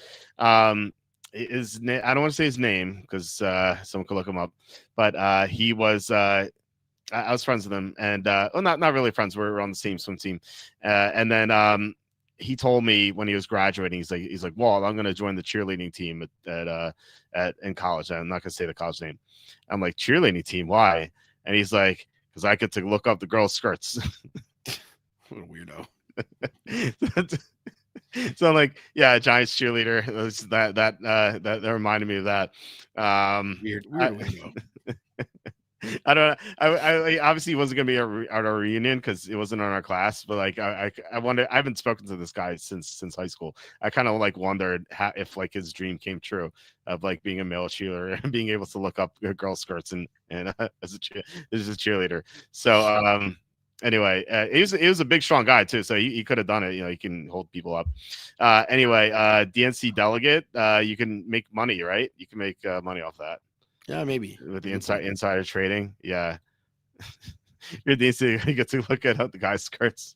His name, I don't want to say his name because someone could look him up, but he was. I was friends with him, and not really friends. We were on the same swim team, and then he told me when he was graduating, he's like, well, I'm going to join the cheerleading team in college. I'm not going to say the college name. I'm like, cheerleading team? Why? And he's like, because I get to look up the girls' skirts. What a weirdo. So I'm like, yeah, Giants cheerleader. That reminded me of that. Weird weirdo. I don't know. I obviously wasn't gonna be at our reunion because it wasn't on our class. But, like, I wonder. I haven't spoken to this guy since high school. I kind of, like, wondered if, like, his dream came true of, like, being a male cheerleader and being able to look up girl skirts and as a cheerleader. So anyway, he was a big strong guy too. So he could have done it. He can hold people up. Anyway, DNC delegate. You can make money, right? You can make money off that. Yeah, maybe with the insider trading. Yeah. You get to look at the guy's skirts.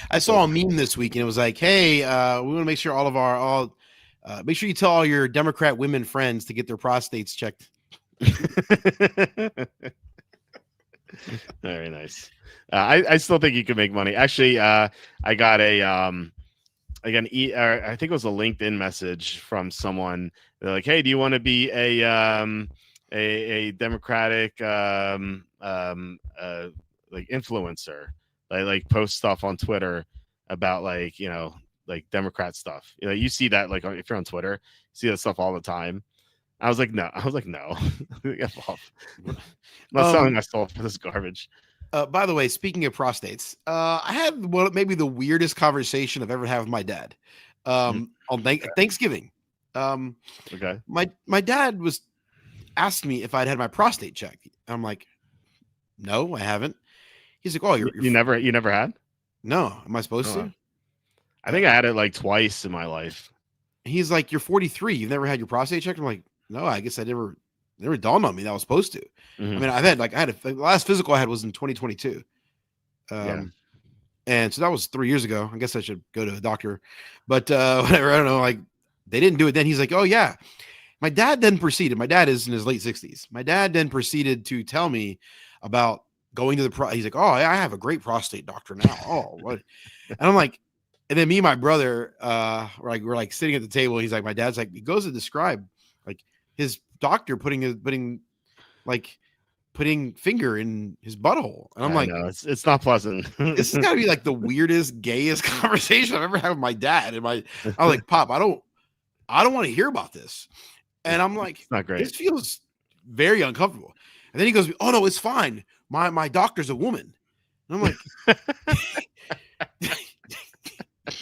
I saw a meme this week, and it was like, "Hey, we want to make sure make sure you tell all your Democrat women friends to get their prostates checked." Very nice. I still think you can make money. Actually, I got I think it was a LinkedIn message from someone. They're like, "Hey, do you want to be a Democratic like influencer? Like post stuff on Twitter about like Democrat stuff. You see that like if you're on Twitter, you see that stuff all the time." I was like, no. Get off. I'm not selling my soul for this garbage. By the way, speaking of prostates, I had maybe the weirdest conversation I've ever had with my dad on Thanksgiving. Okay. My dad was asked me if I'd had my prostate checked. I'm like, no, I haven't. He's like, oh, you never had? No. Am I supposed to? I think I had it like twice in my life. He's like, you're 43. You've never had your prostate checked? I'm like, no, I guess I never dawned on me that I was supposed to. Mm-hmm. I mean, the last physical I had was in 2022. And so that was 3 years ago. I guess I should go to a doctor, but whatever. I don't know. Like, they didn't do it then. He's like, oh yeah. My dad then proceeded. My dad is in his late 60s. My dad then proceeded to tell me about going to he's like, oh, I have a great prostate doctor now. Oh, what? And I'm like, and then me and my brother, we're like sitting at the table. He's like, my dad's like, he goes to describe like his doctor putting finger in his butthole. And I'm like, no, it's not pleasant. This has got to be like the weirdest, gayest conversation I've ever had with my dad. And I was like, Pop, I don't want to hear about this. And I'm like, it's not great. This feels very uncomfortable. And then he goes, oh no, it's fine. My doctor's a woman. And I'm like,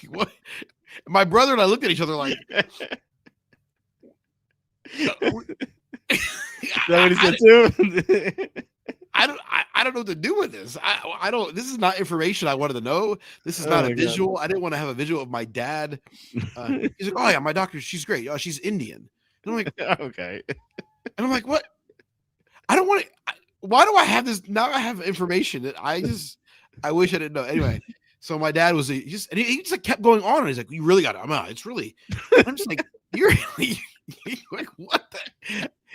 what? My brother and I looked at each other like, is that what he said too? I don't know what to do with this. I don't. This is not information I wanted to know. This is not a visual. God. I didn't want to have a visual of my dad. He's like, oh yeah, my doctor, she's great. Oh, she's Indian. And I'm like, okay. And I'm like, what? I don't want to. Why do I have this? Now I have information that I wish I didn't know. Anyway, so my dad was he just like kept going on. And he's like, you really got it. It's really. I'm just like, you're like, what the?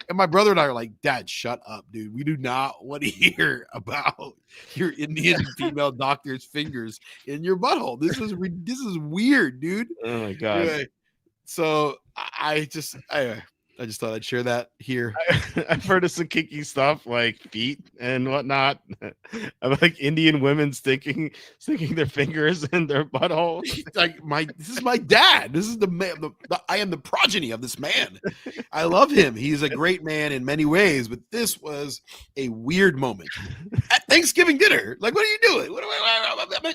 And my brother and I are like, Dad, shut up, dude. We do not want to hear about your Indian female doctor's fingers in your butthole. This is weird, dude. Oh my God. Anyway, so I just thought I'd share that here. I've heard of some kinky stuff like feet and whatnot. Of like Indian women sticking their fingers in their butthole. Like this is my dad. This is the man. I am the progeny of this man. I love him. He's a great man in many ways, but this was a weird moment at Thanksgiving dinner. Like, what are you doing?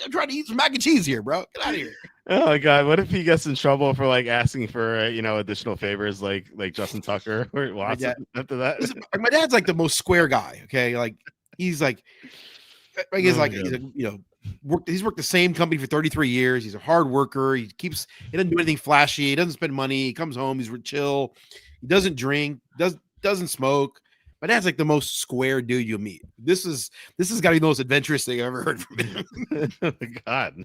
I'm trying to eat some mac and cheese here, bro. Get out of here. Oh my God! What if he gets in trouble for like asking for additional favors like Justin Tucker or Watson after that? Listen, my dad's like the most square guy. Okay, like he's he's worked the same company for 33 years. He's a hard worker. He doesn't do anything flashy. He doesn't spend money. He comes home. He's chill. He doesn't drink. Doesn't smoke. My dad's like the most square dude you'll meet. This has got to be the most adventurous thing I've ever heard from him. Oh my God.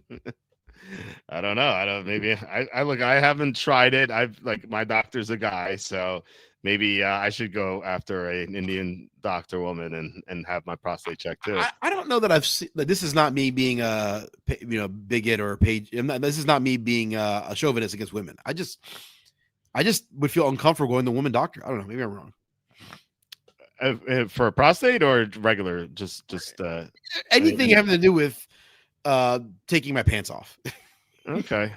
I don't know. Maybe I haven't tried it. My doctor's a guy, so maybe I should go after an Indian doctor woman and have my prostate checked too. I don't know that I've seen. This is not me being a bigot or a page. This is not me being a chauvinist against women. I just would feel uncomfortable going to a woman doctor. I don't know. Maybe I'm wrong. For a prostate or regular, just anything having to do with taking my pants off. Okay.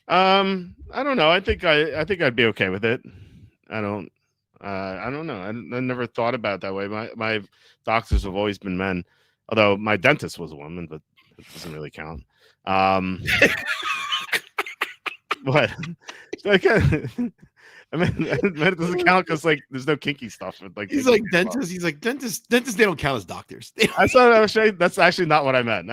I don't know. I think I'd be okay with it. I don't know. I never thought about it that way. My doctors have always been men, although my dentist was a woman, but it doesn't really count. But I mean, it doesn't count because like there's no kinky stuff with like. He's like dentist. He's like dentist. Dentists, they don't count as doctors. That's actually not what I meant.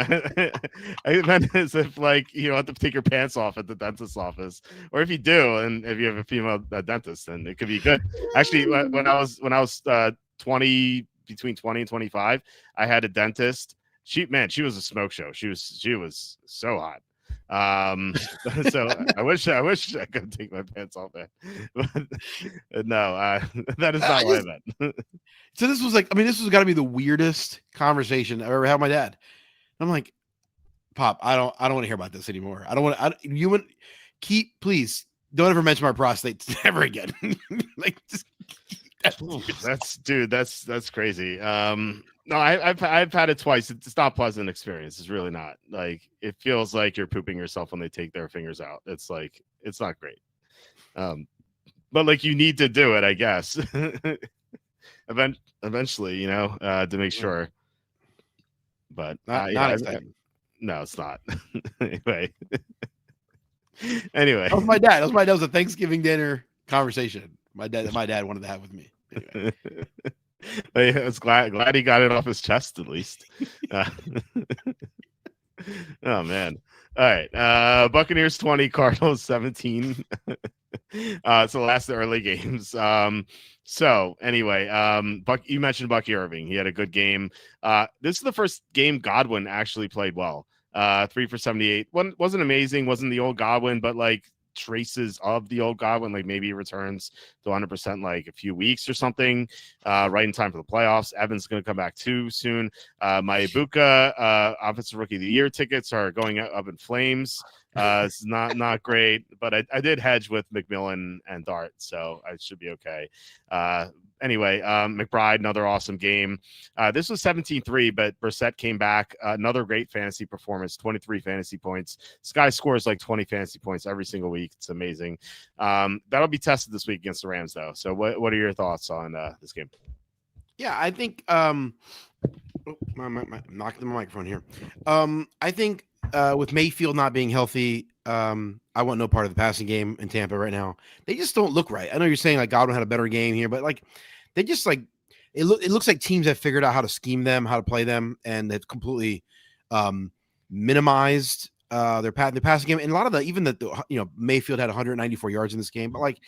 I meant as if like you don't have to take your pants off at the dentist's office, or if you do, and if you have a female dentist, then it could be good. Actually, when I was 20, between 20 and 25, I had a dentist. She was a smoke show. She was so hot. So I wish I could take my pants off there. But no, that is not what I meant. So this was like, I mean, this was got to be the weirdest conversation I ever had with my dad. I'm like, Pop, I don't want to hear about this anymore. I don't want you want please don't ever mention my prostate ever again. Like just, that's crazy. No, I've had it twice. It's not a pleasant experience. It's really not. Like it feels like you're pooping yourself when they take their fingers out. It's like it's not great. But like you need to do it, I guess. Eventually, to make sure. But not exciting. No, it's not. Anyway. That was my dad. That was a Thanksgiving dinner conversation. My dad wanted to have with me. Anyway. I was glad he got it off his chest at least. Oh man. All right. Buccaneers 20, Cardinals 17. So the last early games. So anyway, you mentioned Bucky Irving. He had a good game. This is the first game Godwin actually played well. 3 for 78. Wasn't amazing, wasn't the old Godwin, but like traces of the old Godwin, like maybe he returns to 100% like a few weeks or something, right in time for the playoffs. Evans going to come back too soon. My Ibuka offensive rookie of the year tickets are going up in flames. It's not great, but I did hedge with McMillan and Dart, so I should be okay. Anyway, McBride, another awesome game. This was 17-3, but Brissett came back. Another great fantasy performance, 23 fantasy points. This guy scores like 20 fantasy points every single week. It's amazing. That'll be tested this week against the Rams, though. So what are your thoughts on this game? Yeah, I think knocking the microphone here. I think with Mayfield not being healthy, I want no part of the passing game in Tampa right now. They just don't look right. I know you're saying like Godwin had a better game here, but like they just like it looks like teams have figured out how to scheme them, how to play them, and they've completely minimized their passing game. And a lot of Mayfield had 194 yards in this game, but like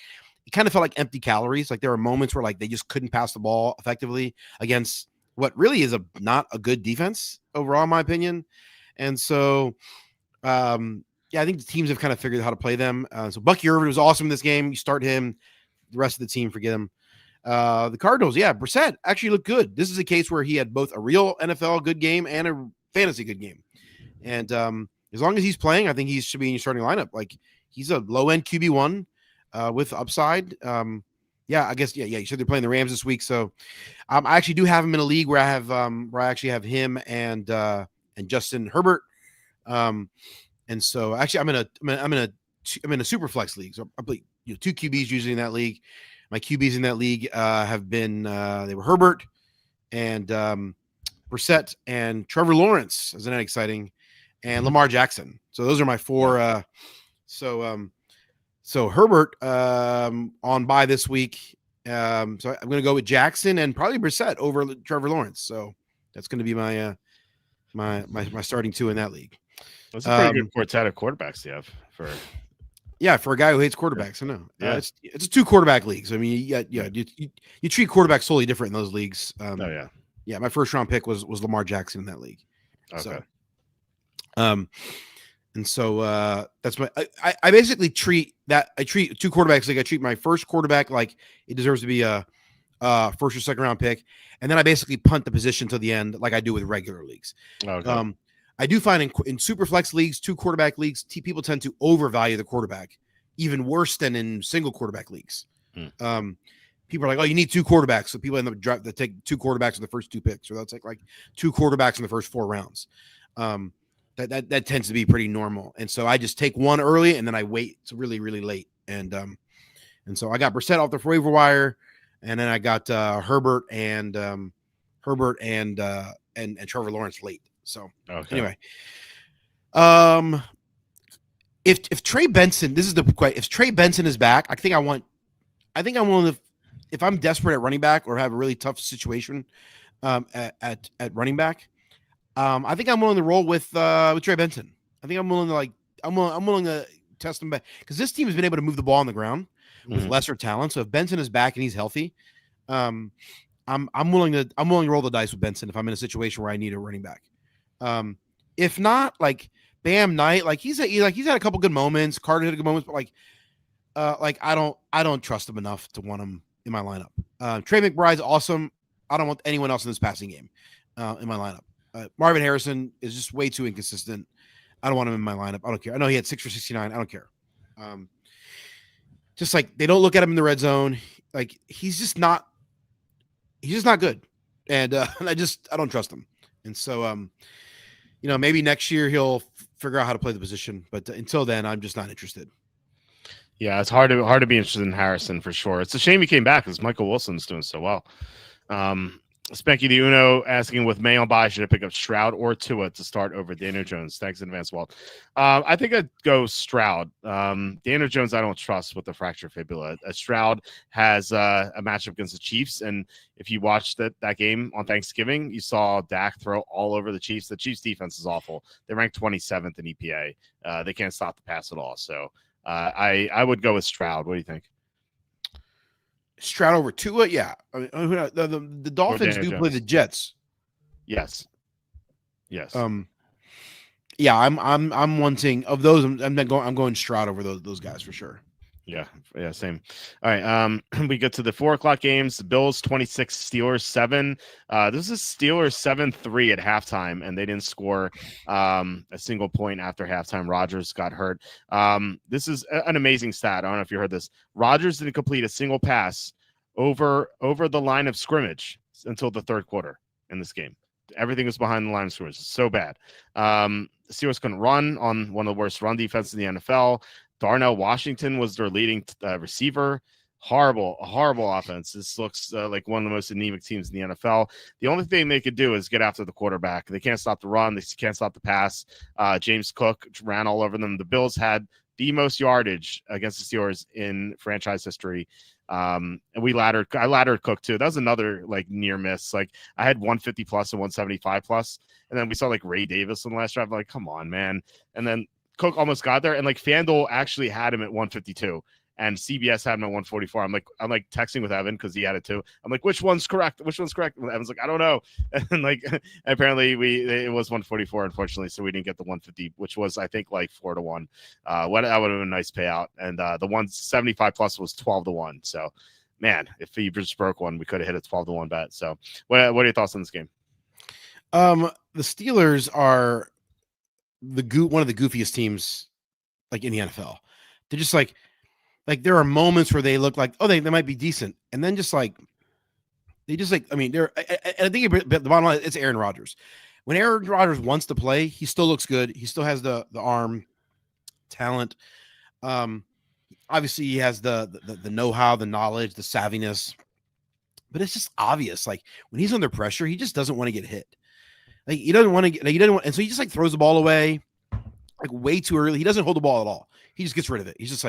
it kind of felt like empty calories. Like there were moments where like they just couldn't pass the ball effectively against what really is not a good defense overall, in my opinion. And so, I think the teams have kind of figured out how to play them. So Bucky Irving was awesome in this game. You start him, the rest of the team, forget him. The Cardinals, Brissett actually looked good. This is a case where he had both a real NFL good game and a fantasy good game. And as long as he's playing, I think he should be in your starting lineup. Like he's a low-end QB1 with upside. I guess, you said they're playing the Rams this week. So I actually do have him in a league where I actually have him and Justin Herbert. And so actually I'm in a super flex league. So I play two QBs usually in that league. My QBs in that league have been they were Herbert and Brissett and Trevor Lawrence. Isn't that exciting? And Lamar Jackson. So those are my four. So Herbert on bye this week. So I'm going to go with Jackson and probably Brissett over Trevor Lawrence. So that's going to be my my starting two in that league. That's a pretty good quartet of quarterbacks you have for a guy who hates quarterbacks. I know. It's a 2 quarterback leagues. I mean, you treat quarterbacks totally different in those leagues. My first round pick was Lamar Jackson in that league. Okay. So, that's my. I basically treat 2 quarterbacks like I treat my first quarterback like it deserves to be a first or second round pick, and then I basically punt the position to the end like I do with regular leagues. Okay. I do find in super flex leagues, 2 quarterback leagues, people tend to overvalue the quarterback, even worse than in single quarterback leagues. People are like, "Oh, you need 2 quarterbacks," so people end up they take 2 quarterbacks in the first 2 picks, or they'll take like 2 quarterbacks in the first 4 rounds. That tends to be pretty normal, and so I just take one early and then I wait. It's really really late, and so I got Brissett off the waiver wire, and then I got Herbert and Trevor Lawrence late. So anyway, if Trey Benson, this is the question. If Trey Benson is back, I think I want I think I'm willing to, if I'm desperate at running back or have a really tough situation at running back, I think I'm willing to roll with Trey Benson. I think I'm willing to I'm willing to test him back because this team has been able to move the ball on the ground with lesser talent. So if Benson is back and he's healthy, I'm willing to roll the dice with Benson if I'm in a situation where I need a running back. If not, like Bam Knight, he's had a couple good moments. Carter had good moments, but I don't trust him enough to want him in my lineup. Trey McBride's awesome. I don't want anyone else in this passing game in my lineup. Marvin Harrison is just way too inconsistent. I don't want him in my lineup. I don't care. I know he had 6 for 69. I don't care. Just like they don't look at him in the red zone. Like he's just not good. And I don't trust him. And so, maybe next year he'll figure out how to play the position. But until then, I'm just not interested. Yeah, it's hard to be interested in Harrison for sure. It's a shame he came back because Michael Wilson's doing so well. Spanky the Uno asking with May on bye, should I pick up Stroud or Tua to start over Daniel Jones? Thanks in advance, Walt. I think I'd go Stroud. Daniel Jones, I don't trust with the fractured fibula. Stroud has a matchup against the Chiefs, and if you watched that game on Thanksgiving, you saw Dak throw all over the Chiefs. The Chiefs defense is awful. They ranked 27th in EPA. They can't stop the pass at all. So I would go with Stroud. What do you think? Stroud over Tua, yeah. I mean, the Dolphins do play the Jets. Yes. Yeah, I'm wanting of those. I'm going Stroud over those guys for sure. Yeah, same. All right, we get to the 4:00 games. Bills 26, Steelers 7. This is Steelers 7-3 at halftime, and they didn't score a single point after halftime. Rodgers got hurt. This is an amazing stat. I don't know if you heard this. Rodgers didn't complete a single pass over the line of scrimmage until the third quarter in this game. Everything was behind the line of scrimmage. It's so bad. The Steelers couldn't run on one of the worst run defenses in the NFL. Darnell Washington was their leading receiver. Horrible offense. This looks like one of the most anemic teams in the NFL. The only thing they could do is get after the quarterback. They can't stop the run. They can't stop the pass. James Cook ran all over them. The Bills had the most yardage against the Steelers in franchise history. And I laddered Cook too. That was another near miss. I had 150 plus and 175 plus. And then we saw Ray Davis in the last drive. Come on, man. And then Cook almost got there, and FanDuel actually had him at 152, and CBS had him at 144. I'm texting with Evan because he had it too. I'm like, which one's correct? And Evan's like, I don't know. And apparently it was 144, unfortunately, so we didn't get the 150, which was I think 4-1. That would have been a nice payout, and the 175 plus was 12-1. So, man, if he just broke one, we could have hit a 12-1 bet. So, what are your thoughts on this game? The Steelers are one of the goofiest teams in the NFL. They're just there are moments where they look they might be decent, and then I think the bottom line, it's Aaron Rodgers. When Aaron Rodgers wants to play, he still looks good. He still has the arm talent. Obviously he has the know-how, the knowledge, the savviness, but it's just obvious. When he's under pressure, he just doesn't want to get hit. He doesn't want to get, and so he just throws the ball away way too early. He doesn't hold the ball at all. He just gets rid of it. He's just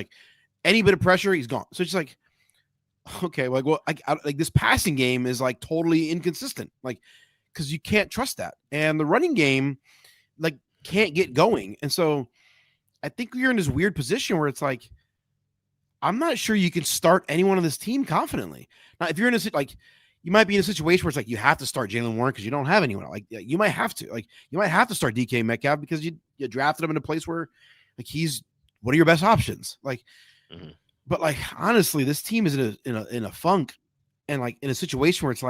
any bit of pressure, he's gone. So it's just okay, this passing game is totally inconsistent, because you can't trust that, and the running game can't get going. And so I think you're in this weird position where it's I'm not sure you can start anyone on this team confidently. Now, if you're in a you might be in a situation where it's you have to start Jalen Warren because you don't have anyone. You might have to. You might have to start DK Metcalf because you drafted him in a place where he's one of your best options. But honestly, this team is in a funk, and in a situation where it's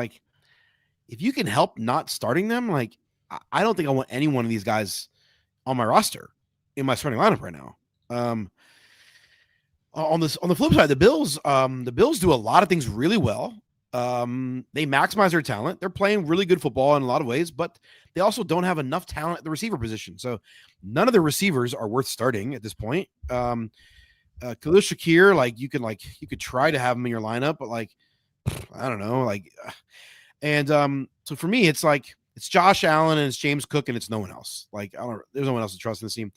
if you can help not starting them, I don't think I want any one of these guys on my roster in my starting lineup right now. On the flip side, the Bills do a lot of things really well. They maximize their talent. They're playing really good football in a lot of ways, but they also don't have enough talent at the receiver position. So none of the receivers are worth starting at this point. Khalil Shakir, you could try to have him in your lineup, but I don't know. So for me, it's it's Josh Allen and it's James Cook and it's no one else. There's no one else to trust in this team.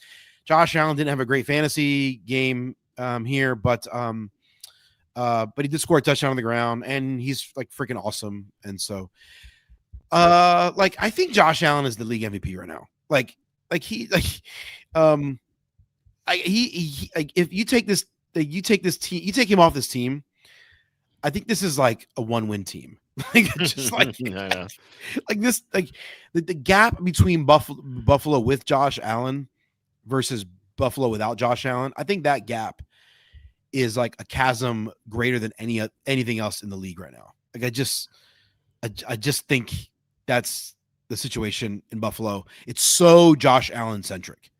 Josh Allen didn't have a great fantasy game here, but But he did score a touchdown on the ground, and he's like freaking awesome. And so, like I think Josh Allen is the league MVP right now. Like if you take this team, you take him off this team. I think this is like a 1-win team. Like just like like this, like the gap between Buffalo with Josh Allen versus Buffalo without Josh Allen. I think that gap is like a chasm greater than anything else in the league right now. Like I just think that's the situation in Buffalo. It's so Josh Allen centric.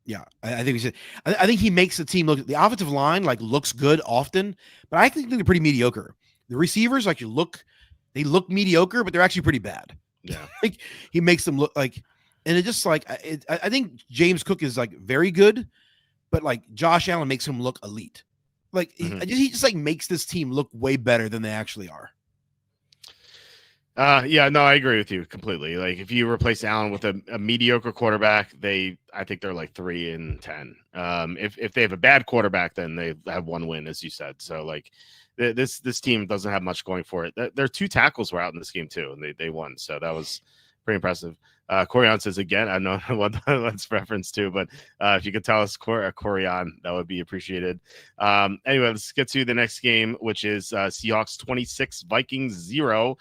Yeah, I think I think he makes the team look. The offensive line like looks good often, but I think they're pretty mediocre. The receivers they look mediocre, but they're actually pretty bad. Yeah, like he makes them look like, and it just like I think James Cook is like very good, but like Josh Allen makes him look elite. Like he just like makes this team look way better than they actually are. Yeah, no, I agree with you completely. Like if you replace Allen with a mediocre quarterback, I think they're like 3-10. If they have a bad quarterback, then they have 1 win, as you said. So like this team doesn't have much going for it. Their 2 tackles were out in this game too, and they won. So that was pretty impressive. Corian says again, I know what that's reference to, but if you could tell us Corian, that would be appreciated. Anyway, let's get to the next game, which is Seahawks 26, Vikings 0.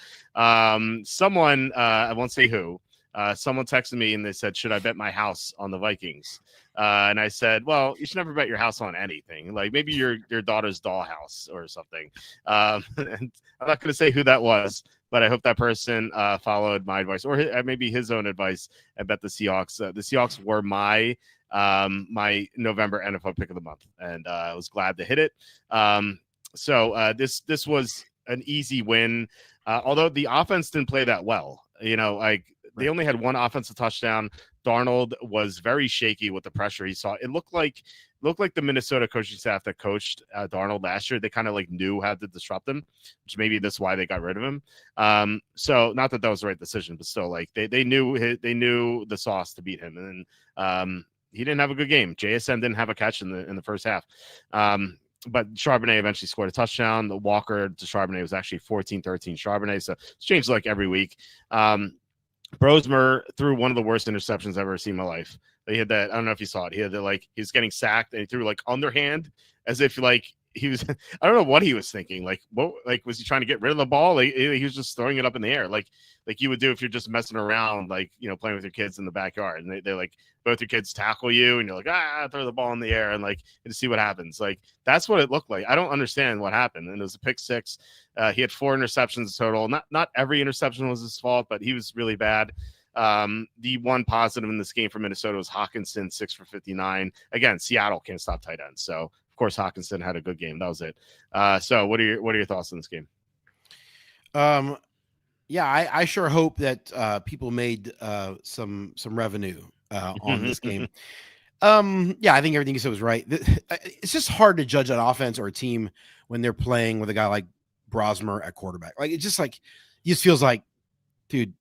Someone, I won't say who, someone texted me and they said, should I bet my house on the Vikings? And I said, well, you should never bet your house on anything. Like maybe your daughter's dollhouse or something. And I'm not going to say who that was, but I hope that person followed my advice or maybe his own advice and bet the Seahawks. The Seahawks were my November NFL pick of the month, and I was glad to hit it. So this was an easy win, although the offense didn't play that well. You know, like they only had 1 offensive touchdown. Darnold was very shaky with the pressure he saw. It looked like the Minnesota coaching staff that coached Darnold last year. They kind of like knew how to disrupt him, which maybe that's why they got rid of him. So not that was the right decision, but still like they knew the sauce to beat him. And then he didn't have a good game. JSN didn't have a catch in the first half. But Charbonnet eventually scored a touchdown. The Walker to Charbonnet was actually 14-13 Charbonnet. So it's changed like every week. Brosmer threw one of the worst interceptions I've ever seen in my life. He had that. I don't know if you saw it. He had that, like, he was getting sacked and he threw like underhand as if like he was, I don't know what he was thinking. Like, what, like, was he trying to get rid of the ball? Like, he was just throwing it up in the air. Like you would do if you're just messing around, like, you know, playing with your kids in the backyard and they like both your kids tackle you and you're like, throw the ball in the air and like, and see what happens. Like, that's what it looked like. I don't understand what happened. And it was a pick 6. He had 4 interceptions total. Not every interception was his fault, but he was really bad. The one positive in this game for Minnesota was Hawkinson, 6 for 59. Again, Seattle can't stop tight ends. So of course Hawkinson had a good game. That was it. So what are your thoughts on this game? Yeah, I sure hope that people made some revenue on this game. Yeah, I think everything you said was right. It's just hard to judge an offense or a team when they're playing with a guy like Brosmer at quarterback. Like, it's just like, it just feels like, dude,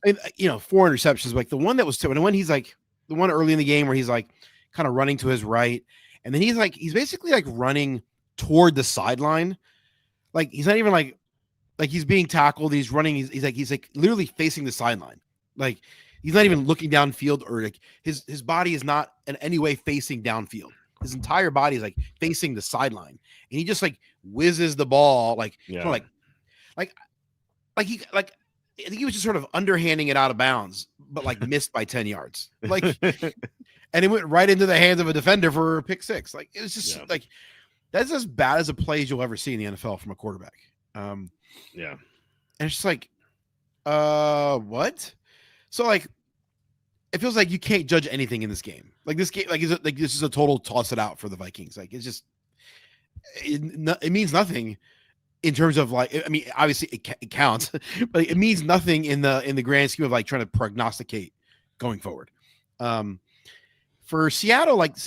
I mean, you know, 4 interceptions. Like the one that was when he's like the one early in the game where he's like kind of running to his right, and then he's basically like running toward the sideline. Like he's not even like he's being tackled. He's running. He's like literally facing the sideline. Like he's not even looking downfield, or like his body is not in any way facing downfield. His entire body is like facing the sideline, and he just like whizzes the ball like I think he was just sort of underhanding it out of bounds, but like missed by 10 yards. Like, and it went right into the hands of a defender for a pick 6. Like, it was just like, that's as bad as a play as you'll ever see in the NFL from a quarterback. And it's just like, what? So like, it feels like you can't judge anything in this game. Like this game, like this is a total toss it out for the Vikings. Like it's just, it means nothing. In terms of like, I mean, obviously it counts, but it means nothing in the grand scheme of like trying to prognosticate going forward. For Seattle, like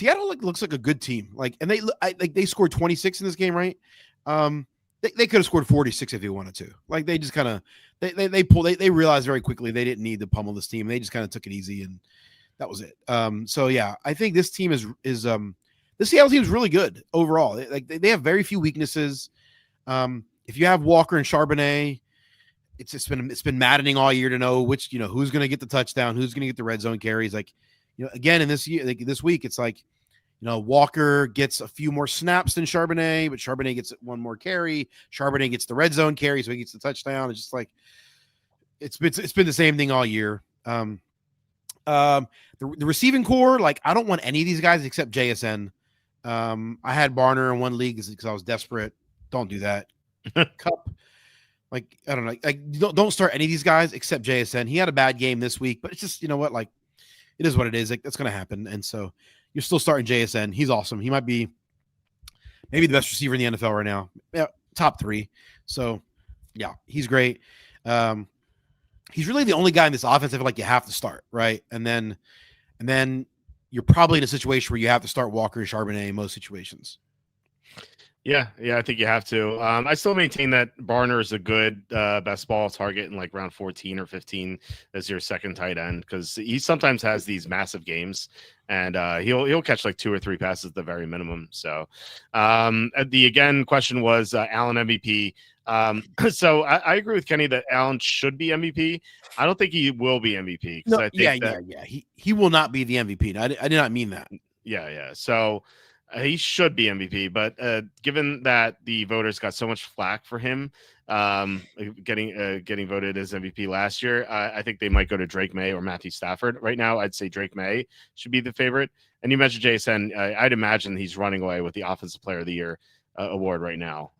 looks like a good team. Like, and they scored 26 in this game, right? They could have scored 46 if they wanted to. Like they just kind of they realized very quickly they didn't need to pummel this team. They just kind of took it easy, and that was it. So yeah, I think this team is the Seattle team is really good overall. They have very few weaknesses. If you have Walker and Charbonnet, it's been maddening all year to know which, who's going to get the touchdown, who's going to get the red zone carries. Again, in this year, this week, it's Walker gets a few more snaps than Charbonnet, but Charbonnet gets one more carry. Charbonnet gets the red zone carry, so he gets the touchdown. It's just it's been the same thing all year. The receiving core, I don't want any of these guys except JSN. I had Barner in one league because I was desperate. Don't do that. Cup. I don't know. Don't start any of these guys except JSN. He had a bad game this week, but it's just, you know what? It is what it is. That's going to happen. And so you're still starting JSN. He's awesome. He might be maybe the best receiver in the NFL right now. Yeah, top 3. So, yeah, he's great. He's really the only guy in this offense I feel like you have to start, right? And then you're probably in a situation where you have to start Walker and Charbonnet in most situations. Yeah, I think you have to. I still maintain that Barner is a good best ball target in round 14 or 15 as your second tight end, because he sometimes has these massive games, and he'll catch 2 or 3 passes at the very minimum. So the question was Allen MVP. So I agree with Kenny that Allen should be MVP. I don't think he will be MVP. No, I think He will not be the MVP. I did not mean that. Yeah. So he should be MVP, but given that the voters got so much flack for him getting voted as MVP last year, I think they might go to Drake May or Matthew Stafford. Right now, I'd say Drake May should be the favorite. And you mentioned JSN. I'd imagine he's running away with the Offensive Player of the Year award right now.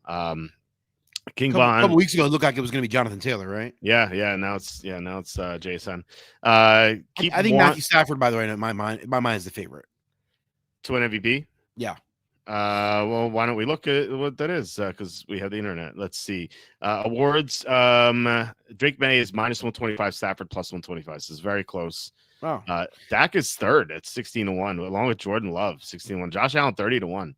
King Von. A couple weeks ago, it looked like it was going to be Jonathan Taylor, right? Yeah. Now it's JSN. I think Matthew Stafford, by the way, in my mind is the favorite to win MVP. Yeah. Well, why don't we look at what that is? Because we have the internet. Let's see. Awards. Drake May is -125. Stafford +125. This is very close. Wow. Dak is third at 16-1, along with Jordan Love 16-1. Josh Allen 30-1.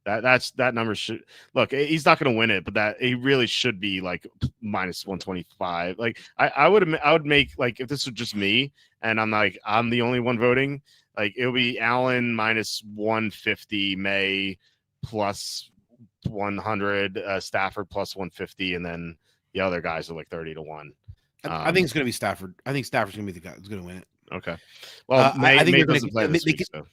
That number should look. He's not going to win it, but that he really should be -125. I would make if this was just me and I'm the only one voting. It'll be Allen -150, May +100, Stafford +150, and then the other guys are 30-1. I think it's going to be Stafford. I think Stafford's going to be the guy who's going to win it. Okay. Well, I think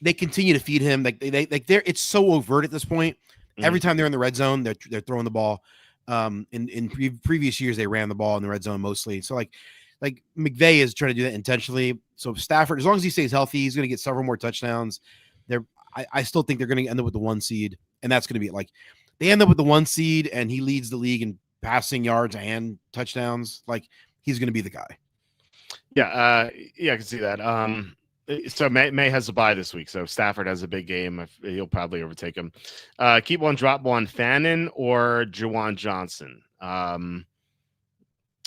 they continue to feed him. It's so overt at this point. Mm-hmm. Every time they're in the red zone, they're throwing the ball. In previous years, they ran the ball in the red zone mostly. So McVay is trying to do that intentionally. So Stafford, as long as he stays healthy, he's going to get several more touchdowns. I still think they're going to end up with the 1 seed, and that's going to be it. They end up with the 1 seed, and he leads the league in passing yards and touchdowns. He's going to be the guy. Yeah, I can see that. So May has a bye this week, so Stafford has a big game. He'll probably overtake him. Keep one, drop one. Fannin or Juwan Johnson.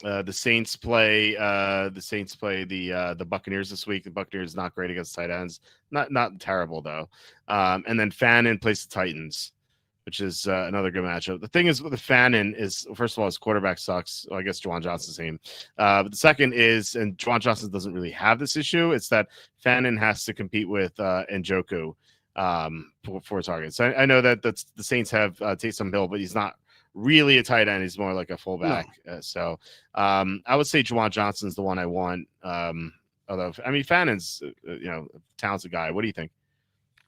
The Saints play the Buccaneers this week. The Buccaneers not great against tight ends. Not terrible though. And then Fannin plays the Titans, which is another good matchup. The thing is with the Fannin is, first of all, his quarterback sucks. Well, I guess Juwan Johnson's team. But the second is, and Juwan Johnson doesn't really have this issue, it's that Fannin has to compete with Njoku for targets. I know that the Saints have Taysom Hill, but he's not really a tight end. He's more like a fullback. No. So I would say Juwan Johnson's the one I want. Although, Fannin's a talented guy. What do you think?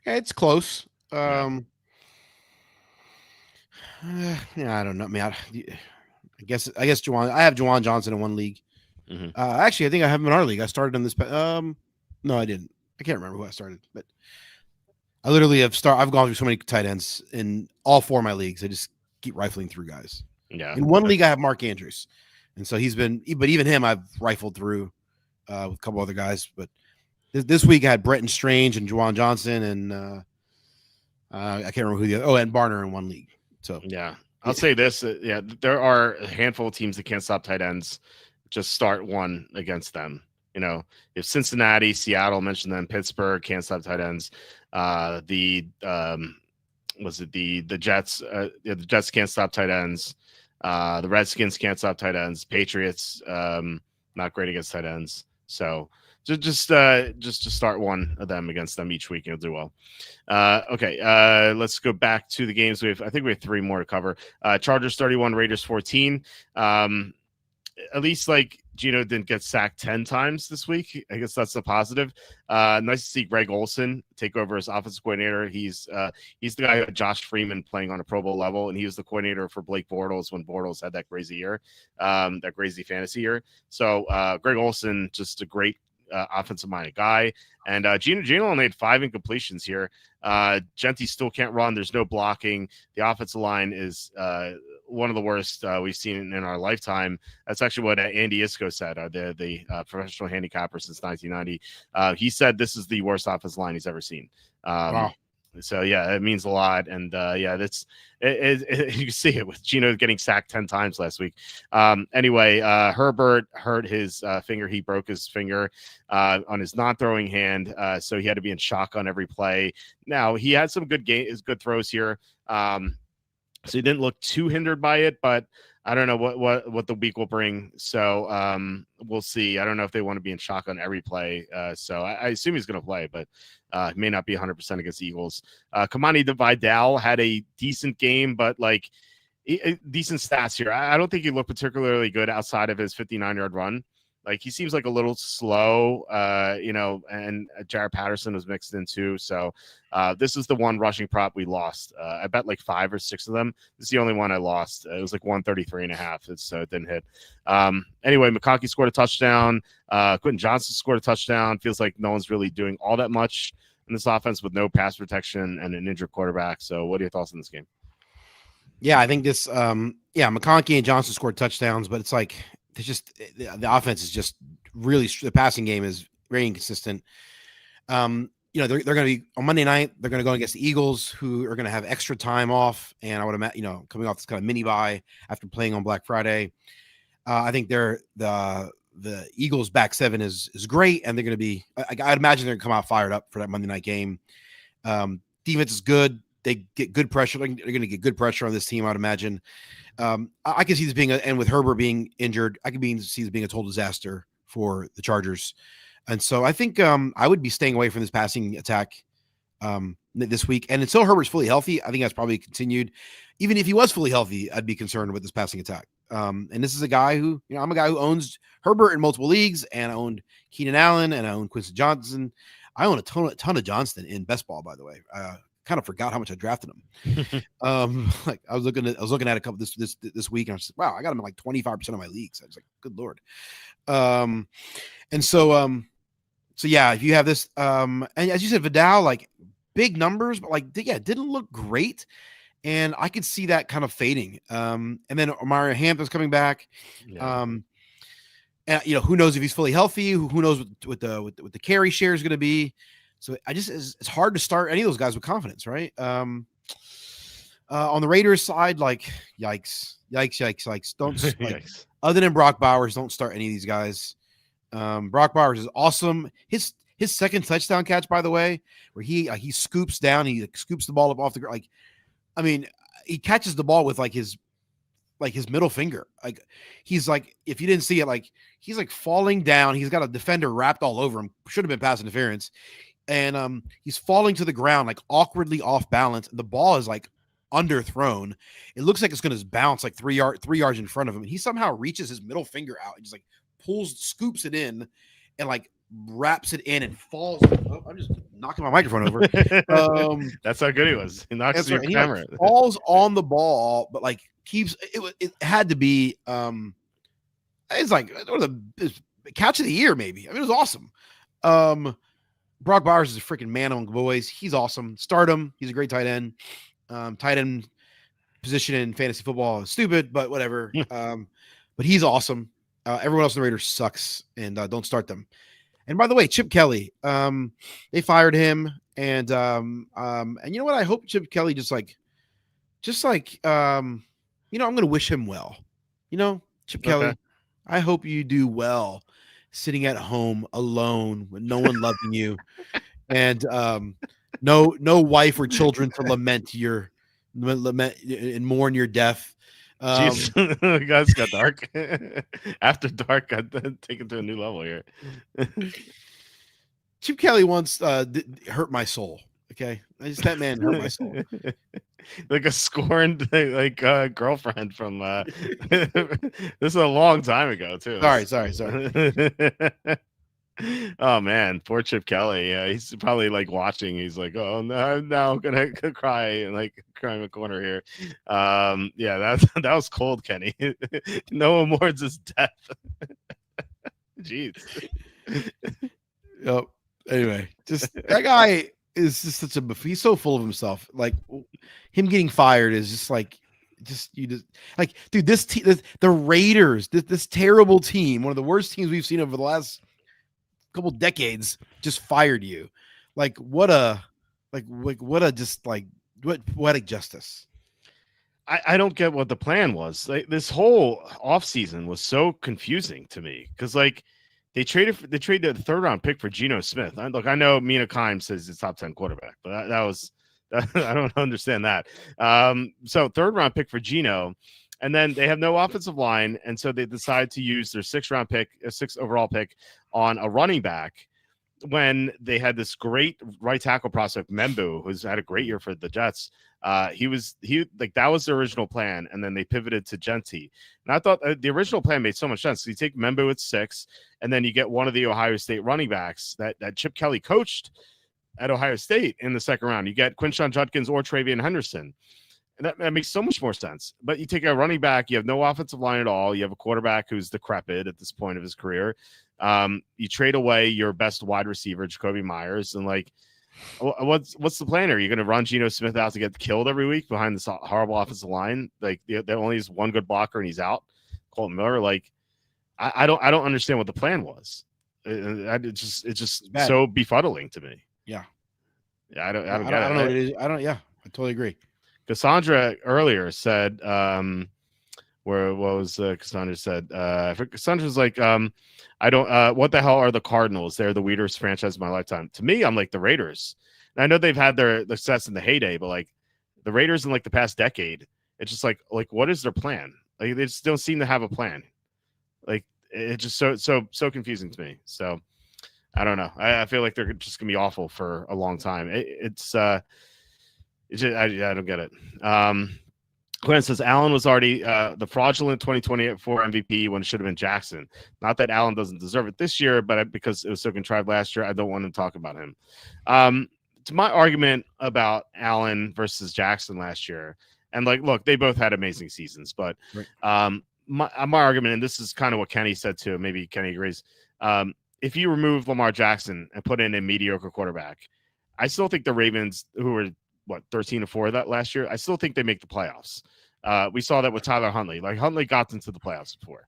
Yeah, it's close. I don't know. I guess Juwan. I have Juwan Johnson in one league. Mm-hmm. Actually, I think I have him in our league. I started on this. No, I didn't. I can't remember who I started, but I literally I've gone through so many tight ends in all 4 of my leagues. I just keep rifling through guys. Yeah. In one league, I have Mark Andrews, and so but even him, I've rifled through with a couple other guys. But this week, I had Bretton Strange and Juwan Johnson, and I can't remember who the other. Oh, and Barner in one league. So yeah, I'll say this. There are a handful of teams that can't stop tight ends. Just start one against them. If Cincinnati, Seattle, mentioned them, Pittsburgh can't stop tight ends. The Jets? The Jets can't stop tight ends. The Redskins can't stop tight ends. Patriots not great against tight ends. So Just to start one of them against them each week. You'll do well. Okay. Let's go back to the games. I think we have 3 more to cover. Chargers 31, Raiders 14. At least like Gino didn't get sacked 10 times this week. I guess that's a positive. Nice to see Greg Olson take over as offensive coordinator. He's the guy who had Josh Freeman playing on a Pro Bowl level, and he was the coordinator for Blake Bortles when Bortles had that crazy year, that crazy fantasy year. So Greg Olson, just a great offensive minded guy. And Gino only had 5 incompletions here. Genty still can't run. There's no blocking. The offensive line is one of the worst we've seen in our lifetime. That's actually what Andy Isco said, the professional handicapper since 1990. He said this is the worst offensive line he's ever seen. Wow. So yeah, it means a lot, and that's you can see it with Gino getting sacked 10 times last week. Anyway, Herbert hurt his finger. He broke his finger on his non-throwing hand, so he had to be in shotgun every play. Now he had some good throws here, so he didn't look too hindered by it, but I don't know what the week will bring. So we'll see. I don't know if they want to be in shotgun every play. So I assume he's going to play, but he may not be 100% against the Eagles. Kamani Vidal had a decent game, but like decent stats here. I don't think he looked particularly good outside of his 59-yard run. Like he seems like a little slow, and Jared Patterson was mixed in too. So this is the one rushing prop we lost. I bet like 5 or 6 of them. This is the only one I lost. It was like 133.5. So it didn't hit. Anyway, McConkey scored a touchdown. Quentin Johnson scored a touchdown. Feels like no one's really doing all that much in this offense with no pass protection and an injured quarterback. So what are your thoughts on this game? Yeah, I think this. McConkey and Johnson scored touchdowns, but it's like the offense is just really, the passing game is very inconsistent. They're going to be on Monday night. They're going to go against the Eagles, who are going to have extra time off. And I would imagine, coming off this kind of mini bye after playing on Black Friday, I think the Eagles back 7 is great. And they're going to be, I'd imagine they're going to come out fired up for that Monday night game. Defense is good. They get good pressure. They're going to get good pressure on this team, I'd imagine. I can see this being and with Herbert being injured, I can see this being a total disaster for the Chargers. And so I think I would be staying away from this passing attack this week. And until Herbert's fully healthy, I think that's probably continued. Even if he was fully healthy, I'd be concerned with this passing attack. And this is a guy who, I'm a guy who owns Herbert in multiple leagues, and I owned Keenan Allen, and I owned Quincy Johnson. I own a ton of Johnston in best ball, by the way. Kind of forgot how much I drafted him. Like I was looking at a couple this week, and I was like, wow, I got him in like 25% of my leagues. I was like, good Lord. And so yeah, if you have this, and as you said, Vidal, like big numbers, but like, yeah, didn't look great. And I could see that kind of fading. And then Mario Hampton's coming back. Yeah. And who knows if he's fully healthy, who knows what the carry share is going to be. So it's hard to start any of those guys with confidence, right? On the Raiders side, like yikes. Don't Yikes. Other than Brock Bowers, don't start any of these guys. Brock Bowers is awesome. His second touchdown catch, by the way, where he scoops down, he scoops the ball up off the ground. Like, I mean, he catches the ball with his middle finger. Like he's like, if you didn't see it, like he's like falling down. He's got a defender wrapped all over him. Should have been pass interference. And he's falling to the ground, like awkwardly off balance. The ball is like underthrown. It looks like it's going to bounce like 3 yards in front of him. And he somehow reaches his middle finger out and just like scoops it in and like wraps it in and falls. Oh, I'm just knocking my microphone over. That's how good he was. He knocks your camera. He, like, falls on the ball, but like keeps it. It had to be. It's like the catch of the year, maybe. I mean, it was awesome. Brock Bowers is a freaking man among boys. He's awesome. Start him. He's a great tight end. Tight end position in fantasy football is stupid, but whatever. But he's awesome. Everyone else in the Raiders sucks, and don't start them. And by the way, Chip Kelly, they fired him, and you know what? I hope Chip Kelly I'm going to wish him well. Chip Kelly, I hope you do well. Sitting at home alone with no one loving you, and no wife or children to lament and mourn your death. Guys, got dark. After dark got taken to a new level here. Chip Kelly once hurt my soul. Okay, that man hurt my soul. Like a scorned like girlfriend from this is a long time ago too. Sorry. Oh man, poor Chip Kelly. He's probably like watching. He's like, oh no, I'm gonna cry and like cry in the corner here. Yeah, that was cold, Kenny. No one mourns his death. Jeez. Yep. Anyway, just that guy is just such a he's so full of himself. Like him getting fired is just like dude, the Raiders, this terrible team, one of the worst teams we've seen over the last couple decades, just fired you. Like what a just like what poetic justice. I don't get what the plan was. Like this whole offseason was so confusing to me because like they traded the third round pick for Geno Smith. I know Mina Kimes says it's top 10 quarterback, but that was I don't understand that. So third round pick for Geno, and then they have no offensive line, and so they decide to use their sixth overall pick on a running back when they had this great right tackle prospect Membu, who's had a great year for the Jets. He like that was the original plan, and then they pivoted to Gentry. And I thought the original plan made so much sense. So you take Membu at 6, and then you get one of the Ohio State running backs that Chip Kelly coached at Ohio State in the second round. You get Quinshon Judkins or Travion Henderson. And that makes so much more sense. But you take a running back, you have no offensive line at all. You have a quarterback who's decrepit at this point of his career. You trade away your best wide receiver, Jacoby Myers, and like, what's the plan? Are you going to run Geno Smith out to get killed every week behind this horrible offensive line? Like, there only is one good blocker and he's out. Colton Miller. Like, I don't understand what the plan was. It's just so befuddling to me. Yeah. I don't know what it is. I totally agree. Cassandra earlier said, Cassandra said? Cassandra's like, I don't, what the hell are the Cardinals? They're the weirdest franchise of my lifetime. To me, I'm like the Raiders. And I know they've had their success in the heyday, but like the Raiders in like the past decade, it's just like what is their plan? Like they just don't seem to have a plan. Like it's just so confusing to me. So I don't know. I feel like they're just gonna be awful for a long time. I don't get it. Glenn says Allen was already the fraudulent 2024 MVP when it should have been Jackson. Not that Allen doesn't deserve it this year, but because it was so contrived last year, I don't want to talk about him. To my argument about Allen versus Jackson last year, and like, look, they both had amazing seasons, but right. My argument, and this is kind of what Kenny said too, maybe Kenny agrees. If you remove Lamar Jackson and put in a mediocre quarterback, I still think the Ravens, who were 13-4 that last year, I still think they make the playoffs. We saw that with Tyler Huntley. Like Huntley got into the playoffs before.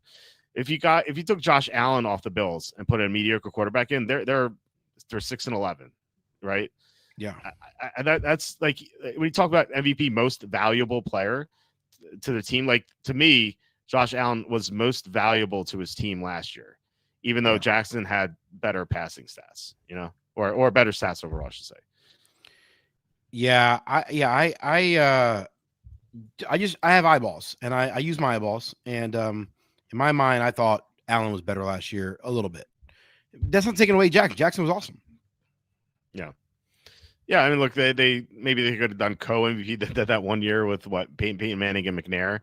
If you took Josh Allen off the Bills and put a mediocre quarterback in, they're 6-11, right? Yeah. That's like when you talk about MVP most valuable player to the team, like to me, Josh Allen was most valuable to his team last year, even though Jackson had better passing stats, or better stats overall, I should say. Yeah, I have eyeballs, and I use my eyeballs, and in my mind, I thought Allen was better last year a little bit. That's not taking away Jackson. Jackson was awesome. Yeah. I mean, look, they maybe they could have done co-MVP that 1 year with Peyton Manning and McNair.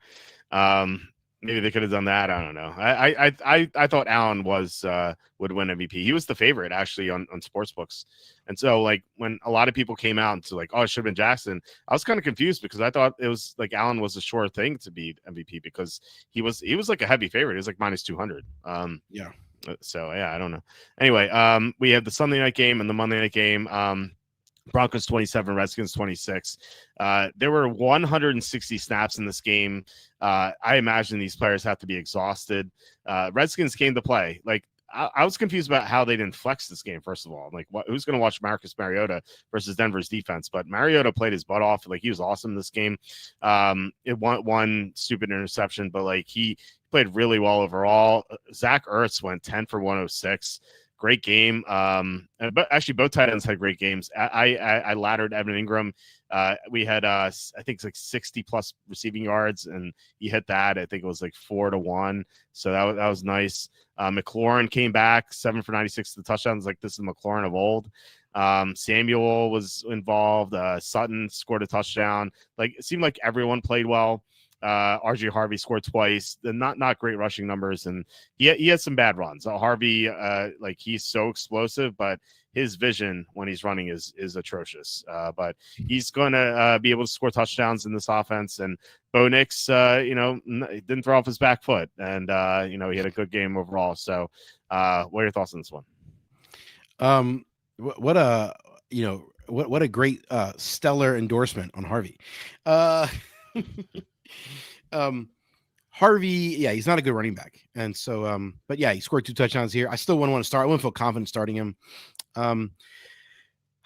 Maybe they could have done that. I don't know. I thought Allen would win MVP. He was the favorite actually on sportsbooks. And so like when a lot of people came out and to like, oh, it should have been Jackson, I was kind of confused because I thought it was like Allen was a sure thing to be MVP because he was like a heavy favorite. He was like minus 200. Yeah. So yeah, I don't know. Anyway, we have the Sunday night game and the Monday night game. Broncos 27, Redskins 26. There were 160 snaps in this game. I imagine these players have to be exhausted. Redskins came to play. Like I was confused about how they didn't flex this game. First of all, like who's going to watch Marcus Mariota versus Denver's defense? But Mariota played his butt off. Like he was awesome in this game. It one stupid interception, but like he played really well overall. Zach Ertz went 10 for 106. great game. But actually, both tight ends had great games. I laddered Evan Ingram. We had I think it's like 60 plus receiving yards, and he hit that. I think it was like 4-1. So that was nice. McLaurin came back 7 for 96 to the touchdowns. Like, this is McLaurin of old. Samuel was involved. Sutton scored a touchdown. Like, it seemed like everyone played well. RJ Harvey scored twice. Not great rushing numbers, and he had some bad runs. Harvey, like, he's so explosive, but his vision when he's running is atrocious. But he's going to be able to score touchdowns in this offense. And Bo Nix, didn't throw off his back foot, and he had a good game overall. So, what are your thoughts on this one? What a great stellar endorsement on Harvey. Harvey, yeah, he's not a good running back, and so but yeah, he scored 2 touchdowns here. I still wouldn't want to start. I wouldn't feel confident starting him. I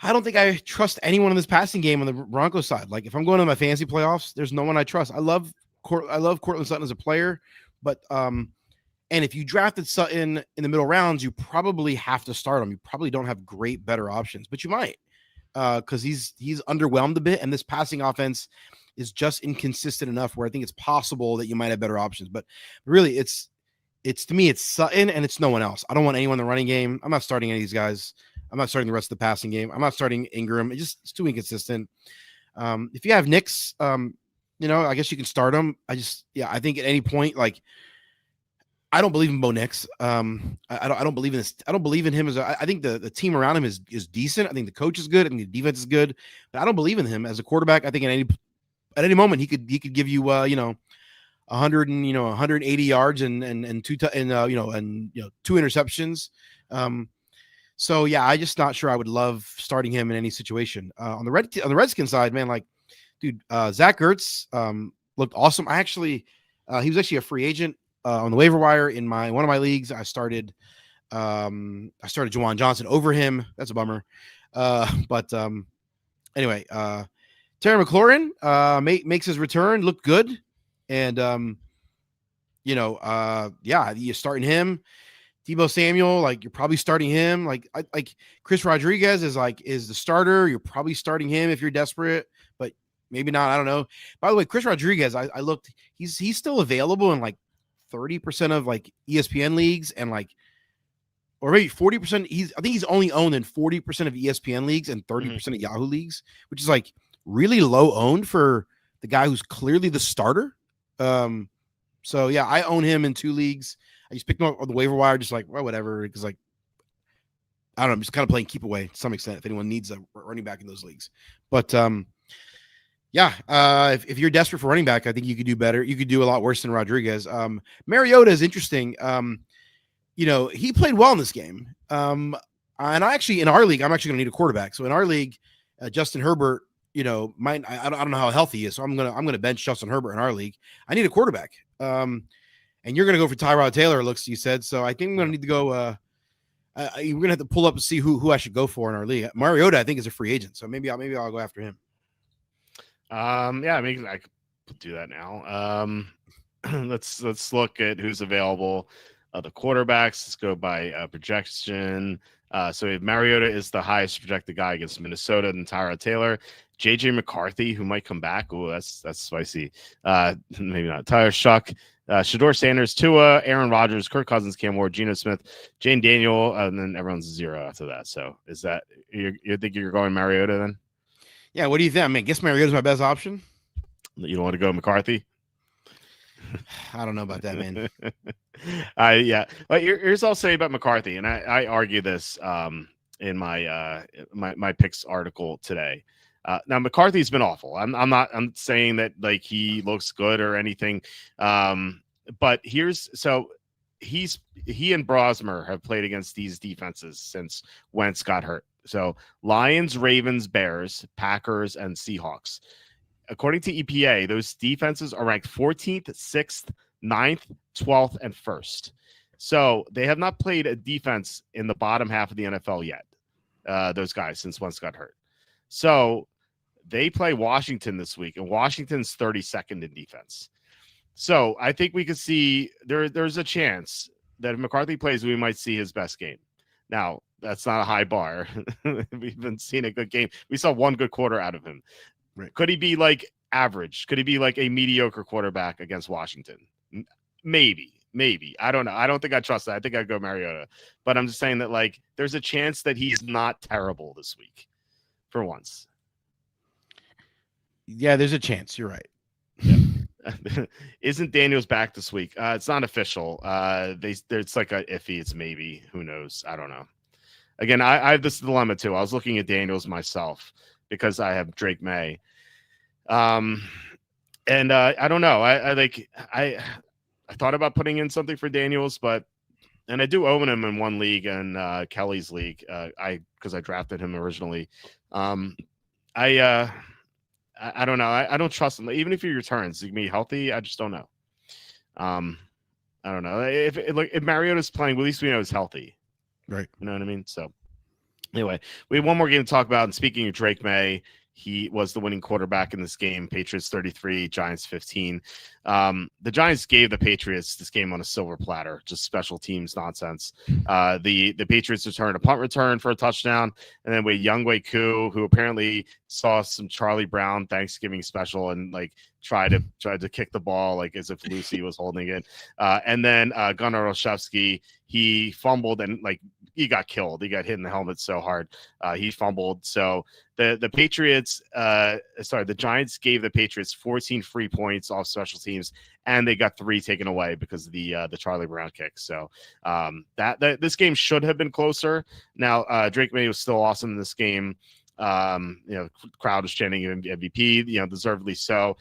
don't think I trust anyone in this passing game on the Broncos side. Like, if I'm going to my fantasy playoffs, there's no one I trust. I love Courtland Sutton as a player, but and if you drafted Sutton in the middle rounds, you probably have to start him. You probably don't have better options, but you might, because he's underwhelmed a bit, and this passing offense is just inconsistent enough where I think it's possible that you might have better options. But really, it's to me, it's Sutton and it's no one else. I don't want anyone in the running game. I'm not starting any of these guys. I'm not starting the rest of the passing game. I'm not starting Ingram. It's too inconsistent. If you have Nix, I guess you can start him. I think at any point, like, I don't believe in Bo Nix. I don't believe in this. I don't believe in him I think the team around him is decent. I think the coach is good. I think the defense is good, but I don't believe in him as a quarterback. I think at any moment he could give you 180 yards and 2 interceptions. So yeah, I'm just not sure I would love starting him in any situation. On the Redskins side, man, like, dude, Zach Ertz looked awesome. He was actually a free agent on the waiver wire in one of my leagues. I started Juwan Johnson over him. That's a bummer. But anyway, Terry McLaurin makes his return, looked good, and you're starting him. Deebo Samuel, like, you're probably starting him. Like Chris Rodriguez is the starter. You're probably starting him if you're desperate, but maybe not. I don't know. By the way, Chris Rodriguez, I looked. He's still available in like 30% of like ESPN leagues, and like, or maybe 40%. I think he's only owned in 40% of ESPN leagues and 30% of Yahoo leagues, which is like really low owned for the guy who's clearly the starter. So yeah, I own him in 2 leagues. I just picked him up on the waiver wire, just like, well, whatever, because, like, I don't know, I'm just kind of playing keep away to some extent if anyone needs a running back in those leagues. But if you're desperate for running back, I think you could do better. You could do a lot worse than Rodriguez. Mariota is interesting. He played well in this game. And in our league, I'm actually going to need a quarterback. So in our league, Justin Herbert, I don't know how healthy he is. So I'm gonna bench Justin Herbert in our league. I need a quarterback. And you're going to go for Tyrod Taylor, you said. So I think I'm going to need to go. We're going to have to pull up and see who I should go for in our league. Mariota, I think, is a free agent. So maybe I'll go after him. Maybe I could do that now. Let's look at who's available. The quarterbacks, let's go by projection. So if Mariota is the highest projected guy against Minnesota, and Tyrod Taylor. JJ McCarthy, who might come back. Oh, that's spicy. Maybe not. Tyler Shuck. Shador Sanders, Tua, Aaron Rodgers, Kirk Cousins, Cam Ward, Geno Smith, Jane Daniel, and then everyone's 0 after that. So is that you think you're going Mariota then? Yeah. What do you think? I mean, I guess Mariota's my best option. You don't want to go McCarthy? I don't know about that, man. Yeah. But here's all I'll say about McCarthy, and I argue this in my picks article today. Now McCarthy's been awful. I'm saying that like he looks good or anything. But he and Brosmer have played against these defenses since Wentz got hurt. So Lions, Ravens, Bears, Packers, and Seahawks. According to EPA, those defenses are ranked 14th, 6th, 9th, 12th, and 1st. So they have not played a defense in the bottom half of the NFL yet. Those guys since Wentz got hurt. So they play Washington this week, and Washington's 32nd in defense. So I think we could see there's a chance that if McCarthy plays, we might see his best game. Now, that's not a high bar. We've been seeing a good game. We saw one good quarter out of him. Right. Could he be like average? Could he be like a mediocre quarterback against Washington? Maybe. I don't know. I don't think I trust that. I think I'd go Mariota. But I'm just saying that, like, there's a chance that he's not terrible this week for once. Yeah, there's a chance. You're right. Yeah. Isn't Daniels back this week? It's not official. It's like a iffy. It's maybe. Who knows? I don't know. Again, I have this dilemma too. I was looking at Daniels myself because I have Drake May. And I don't know. I thought about putting in something for Daniels, and I do own him in one league and Kelly's league. Because I drafted him originally. I don't know. I don't trust him. Even if he returns, he can be healthy. I just don't know. I don't know. If Mariota's playing, well, at least we know he's healthy. Right. You know what I mean? So anyway, we have one more game to talk about. And speaking of Drake May, he was the winning quarterback in this game. Patriots 33, Giants 15. The Giants gave the Patriots this game on a silver platter, just special teams nonsense. The Patriots returned a punt return for a touchdown, and then with Younghoe Koo, who apparently saw some Charlie Brown Thanksgiving special and like tried to kick the ball like as if Lucy was holding it. And then Gunnar Olszewski, he fumbled and like he got killed. He got hit in the helmet so hard. He fumbled. So the Patriots, the Giants gave the Patriots 14 free points off special teams, and they got 3 taken away because of the Charlie Brown kick. So that this game should have been closer. Now Drake May was still awesome in this game. Crowd is chanting MVP, deservedly so.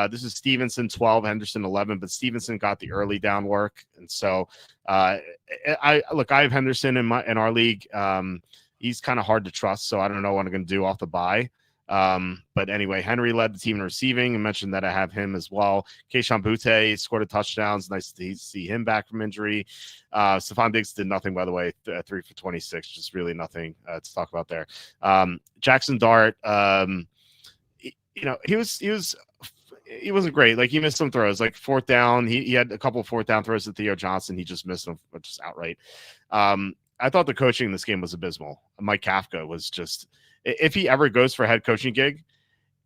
This is Stevenson 12, Henderson 11, but Stevenson got the early down work, and so I have Henderson in our league. He's kind of hard to trust, so I don't know what I'm going to do off the bye. But anyway, Henry led the team in receiving. I mentioned that I have him as well. Keishon Butte scored a touchdown. It's nice to see him back from injury. Stephon Diggs did nothing, by the way, 3 for 26, just really nothing to talk about there. Jackson Dart, he wasn't great. Like he missed some throws, like fourth down. He had a couple of fourth down throws to Theo Johnson. He just missed them just outright. I thought the coaching in this game was abysmal. Mike Kafka was just, if he ever goes for a head coaching gig,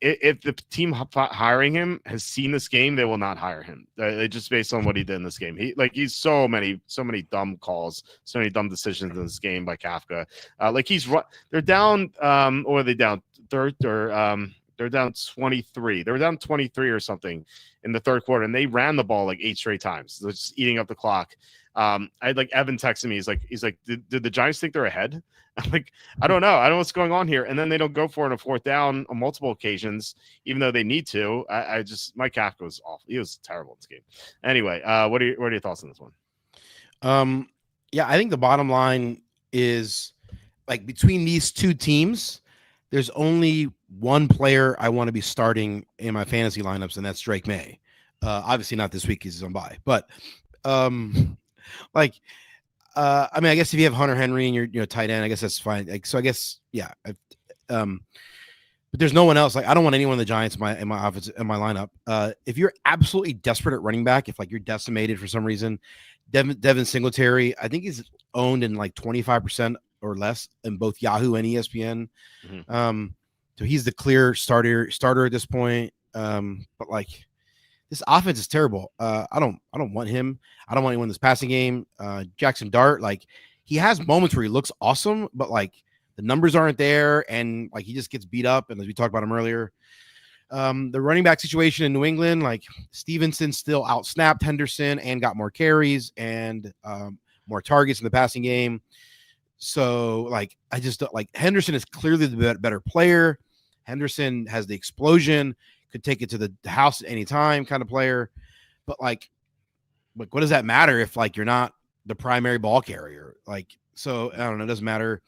if the team hiring him has seen this game, they will not hire him. Just based on what he did in this game. He's so many dumb calls, so many dumb decisions in this game by Kafka. They're down, or are they down third or they're down 23. They were down 23 or something in the third quarter, and they ran the ball like 8 straight times. They're just eating up the clock. I had like Evan texting me. He's like, did the Giants think they're ahead? I'm like, I don't know. I don't know what's going on here. And then they don't go for it on a fourth down on multiple occasions, even though they need to. Mike Kafka was awful. He was terrible in this game. Anyway, what are your thoughts on this one? Yeah, I think the bottom line is like between these two teams, there's only one player I want to be starting in my fantasy lineups, and that's Drake May. Obviously not this week because he's on bye, but I guess if you have Hunter Henry and you're tight end, I guess that's fine. Like, so I guess, yeah. But there's no one else. Like, I don't want anyone in the Giants in my offense, in my lineup. If you're absolutely desperate at running back, if like you're decimated for some reason, Devin Singletary, I think he's owned in like 25% or less in both Yahoo and ESPN. Mm-hmm. So he's the clear starter at this point. But like, this offense is terrible. I don't want him. I don't want anyone in this passing game. Jackson Dart, like he has moments where he looks awesome, but like the numbers aren't there, and like he just gets beat up. And as we talked about him earlier, the running back situation in New England, like Stevenson still outsnapped Henderson and got more carries and more targets in the passing game. So like I just don't like Henderson is clearly the better player. Henderson has the explosion. Could take it to the house at any time kind of player. But like what does that matter if like you're not the primary ball carrier? Like, so I don't know. It doesn't matter.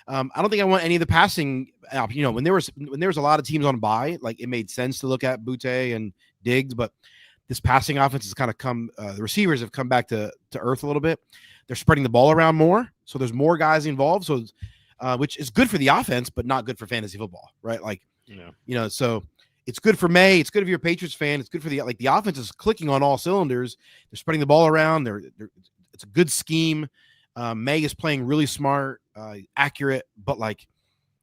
I don't think I want any of the passing. When there was a lot of teams on bye, like it made sense to look at Butte and Diggs, but this passing offense has kind of come. The receivers have come back to earth a little bit. They're spreading the ball around more, so there's more guys involved. So, which is good for the offense, but not good for fantasy football, right? Like, so. It's good for May. It's good if you're a Patriots fan. It's good for the offense is clicking on all cylinders. They're spreading the ball around. It's a good scheme. May is playing really smart. accurate, but like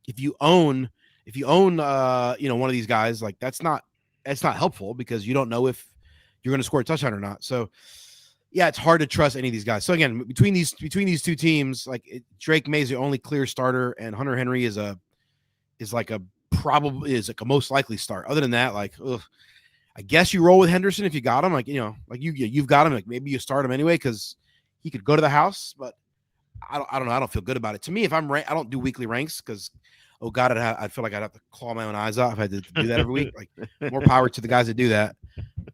if you own one of these guys, like that's not helpful because you don't know if you're going to score a touchdown or not. So yeah, it's hard to trust any of these guys. So again, between these two teams, like Drake May is the only clear starter, and Hunter Henry is like a most likely start. Other than that, like, I guess you roll with Henderson if you got him. Like, you've got him. Like maybe you start him anyway because he could go to the house. But I don't know. I don't feel good about it. To me, if I don't do weekly ranks because I'd feel like I'd have to claw my own eyes out if I had to do that every week. Like, more power to the guys that do that.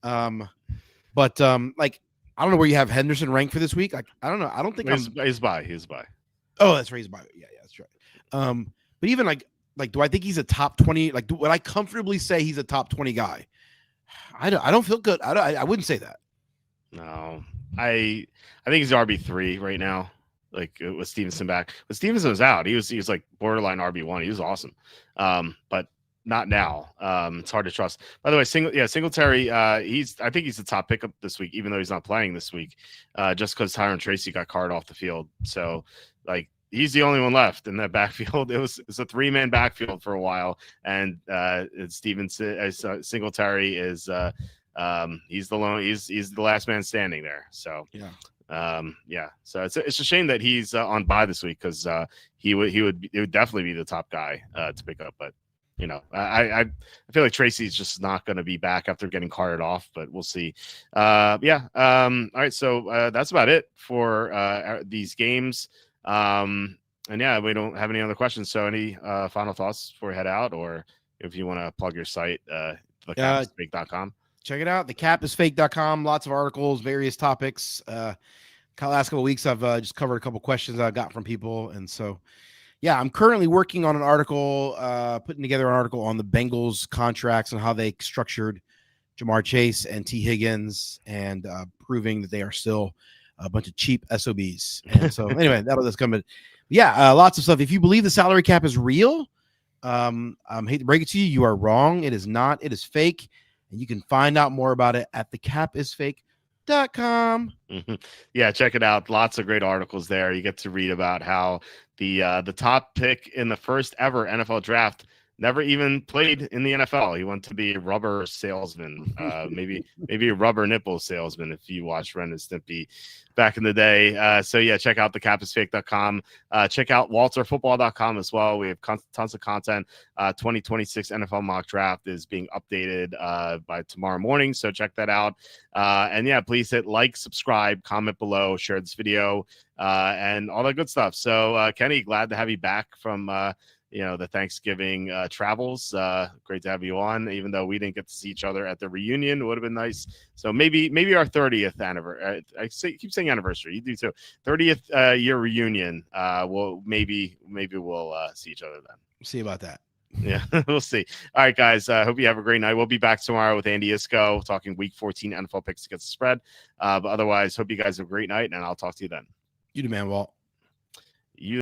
Like, I don't know where you have Henderson ranked for this week. Like, I don't know. I don't think he's by. Oh, that's right. He's by. Yeah, that's right. But even like, do I think he's a top 20? Like, would I comfortably say he's a top 20 guy? I don't feel good. I wouldn't say that. No, I think he's RB3 right now. Like with Stevenson back, but Stevenson was out. He was like borderline RB1. He was awesome, but not now. It's hard to trust. By the way, Singletary. I think he's the top pickup this week, even though he's not playing this week, just because Tyron Tracy got carted off the field. So like he's the only one left in that backfield. It's a 3-man backfield for a while, and Stevenson Singletary is he's the last man standing there. So yeah. So it's a shame that he's on bye this week because it would definitely be the top guy to pick up. But I feel like Tracy's just not going to be back after getting carted off, but we'll see. All right, so that's about it for these games. And yeah, we don't have any other questions. So any final thoughts before we head out, or if you want to plug your site, thecapsfake.com. Check it out, thecapsfake.com. Lots of articles, various topics. Last couple of weeks, I've just covered a couple questions I got from people. And so, yeah, I'm currently working on an article, putting together an article on the Bengals contracts and how they structured Jamar Chase and T. Higgins and proving that they are still a bunch of cheap SOBs. And so, anyway, that's coming. Yeah, lots of stuff. If you believe the salary cap is real, I hate to break it to you, you are wrong. It is not. It is fake. And you can find out more about it at thecapsfake.com. Yeah, check it out. Lots of great articles there. You get to read about how the top pick in the first ever NFL draft never even played in the NFL. He went to be a rubber salesman, maybe a rubber nipple salesman if you watched Ren and Stimpy back in the day. So yeah, check out thecapsfake.com. Check out walterfootball.com as well. We have tons of content. 2026 NFL mock draft is being updated by tomorrow morning, so check that out. And yeah, please hit like, subscribe, comment below, share this video, and all that good stuff. So Kenny, glad to have you back from the Thanksgiving travels. Great to have you on, even though we didn't get to see each other at the reunion. It would have been nice. So maybe our 30th anniversary. Keep saying anniversary. You do too. 30th year reunion. Maybe we'll see each other then. See about that. Yeah, we'll see. All right, guys. Hope you have a great night. We'll be back tomorrow with Andy Isco talking Week 14 NFL picks against the spread. But otherwise, hope you guys have a great night, and I'll talk to you then. You do, man, Walt.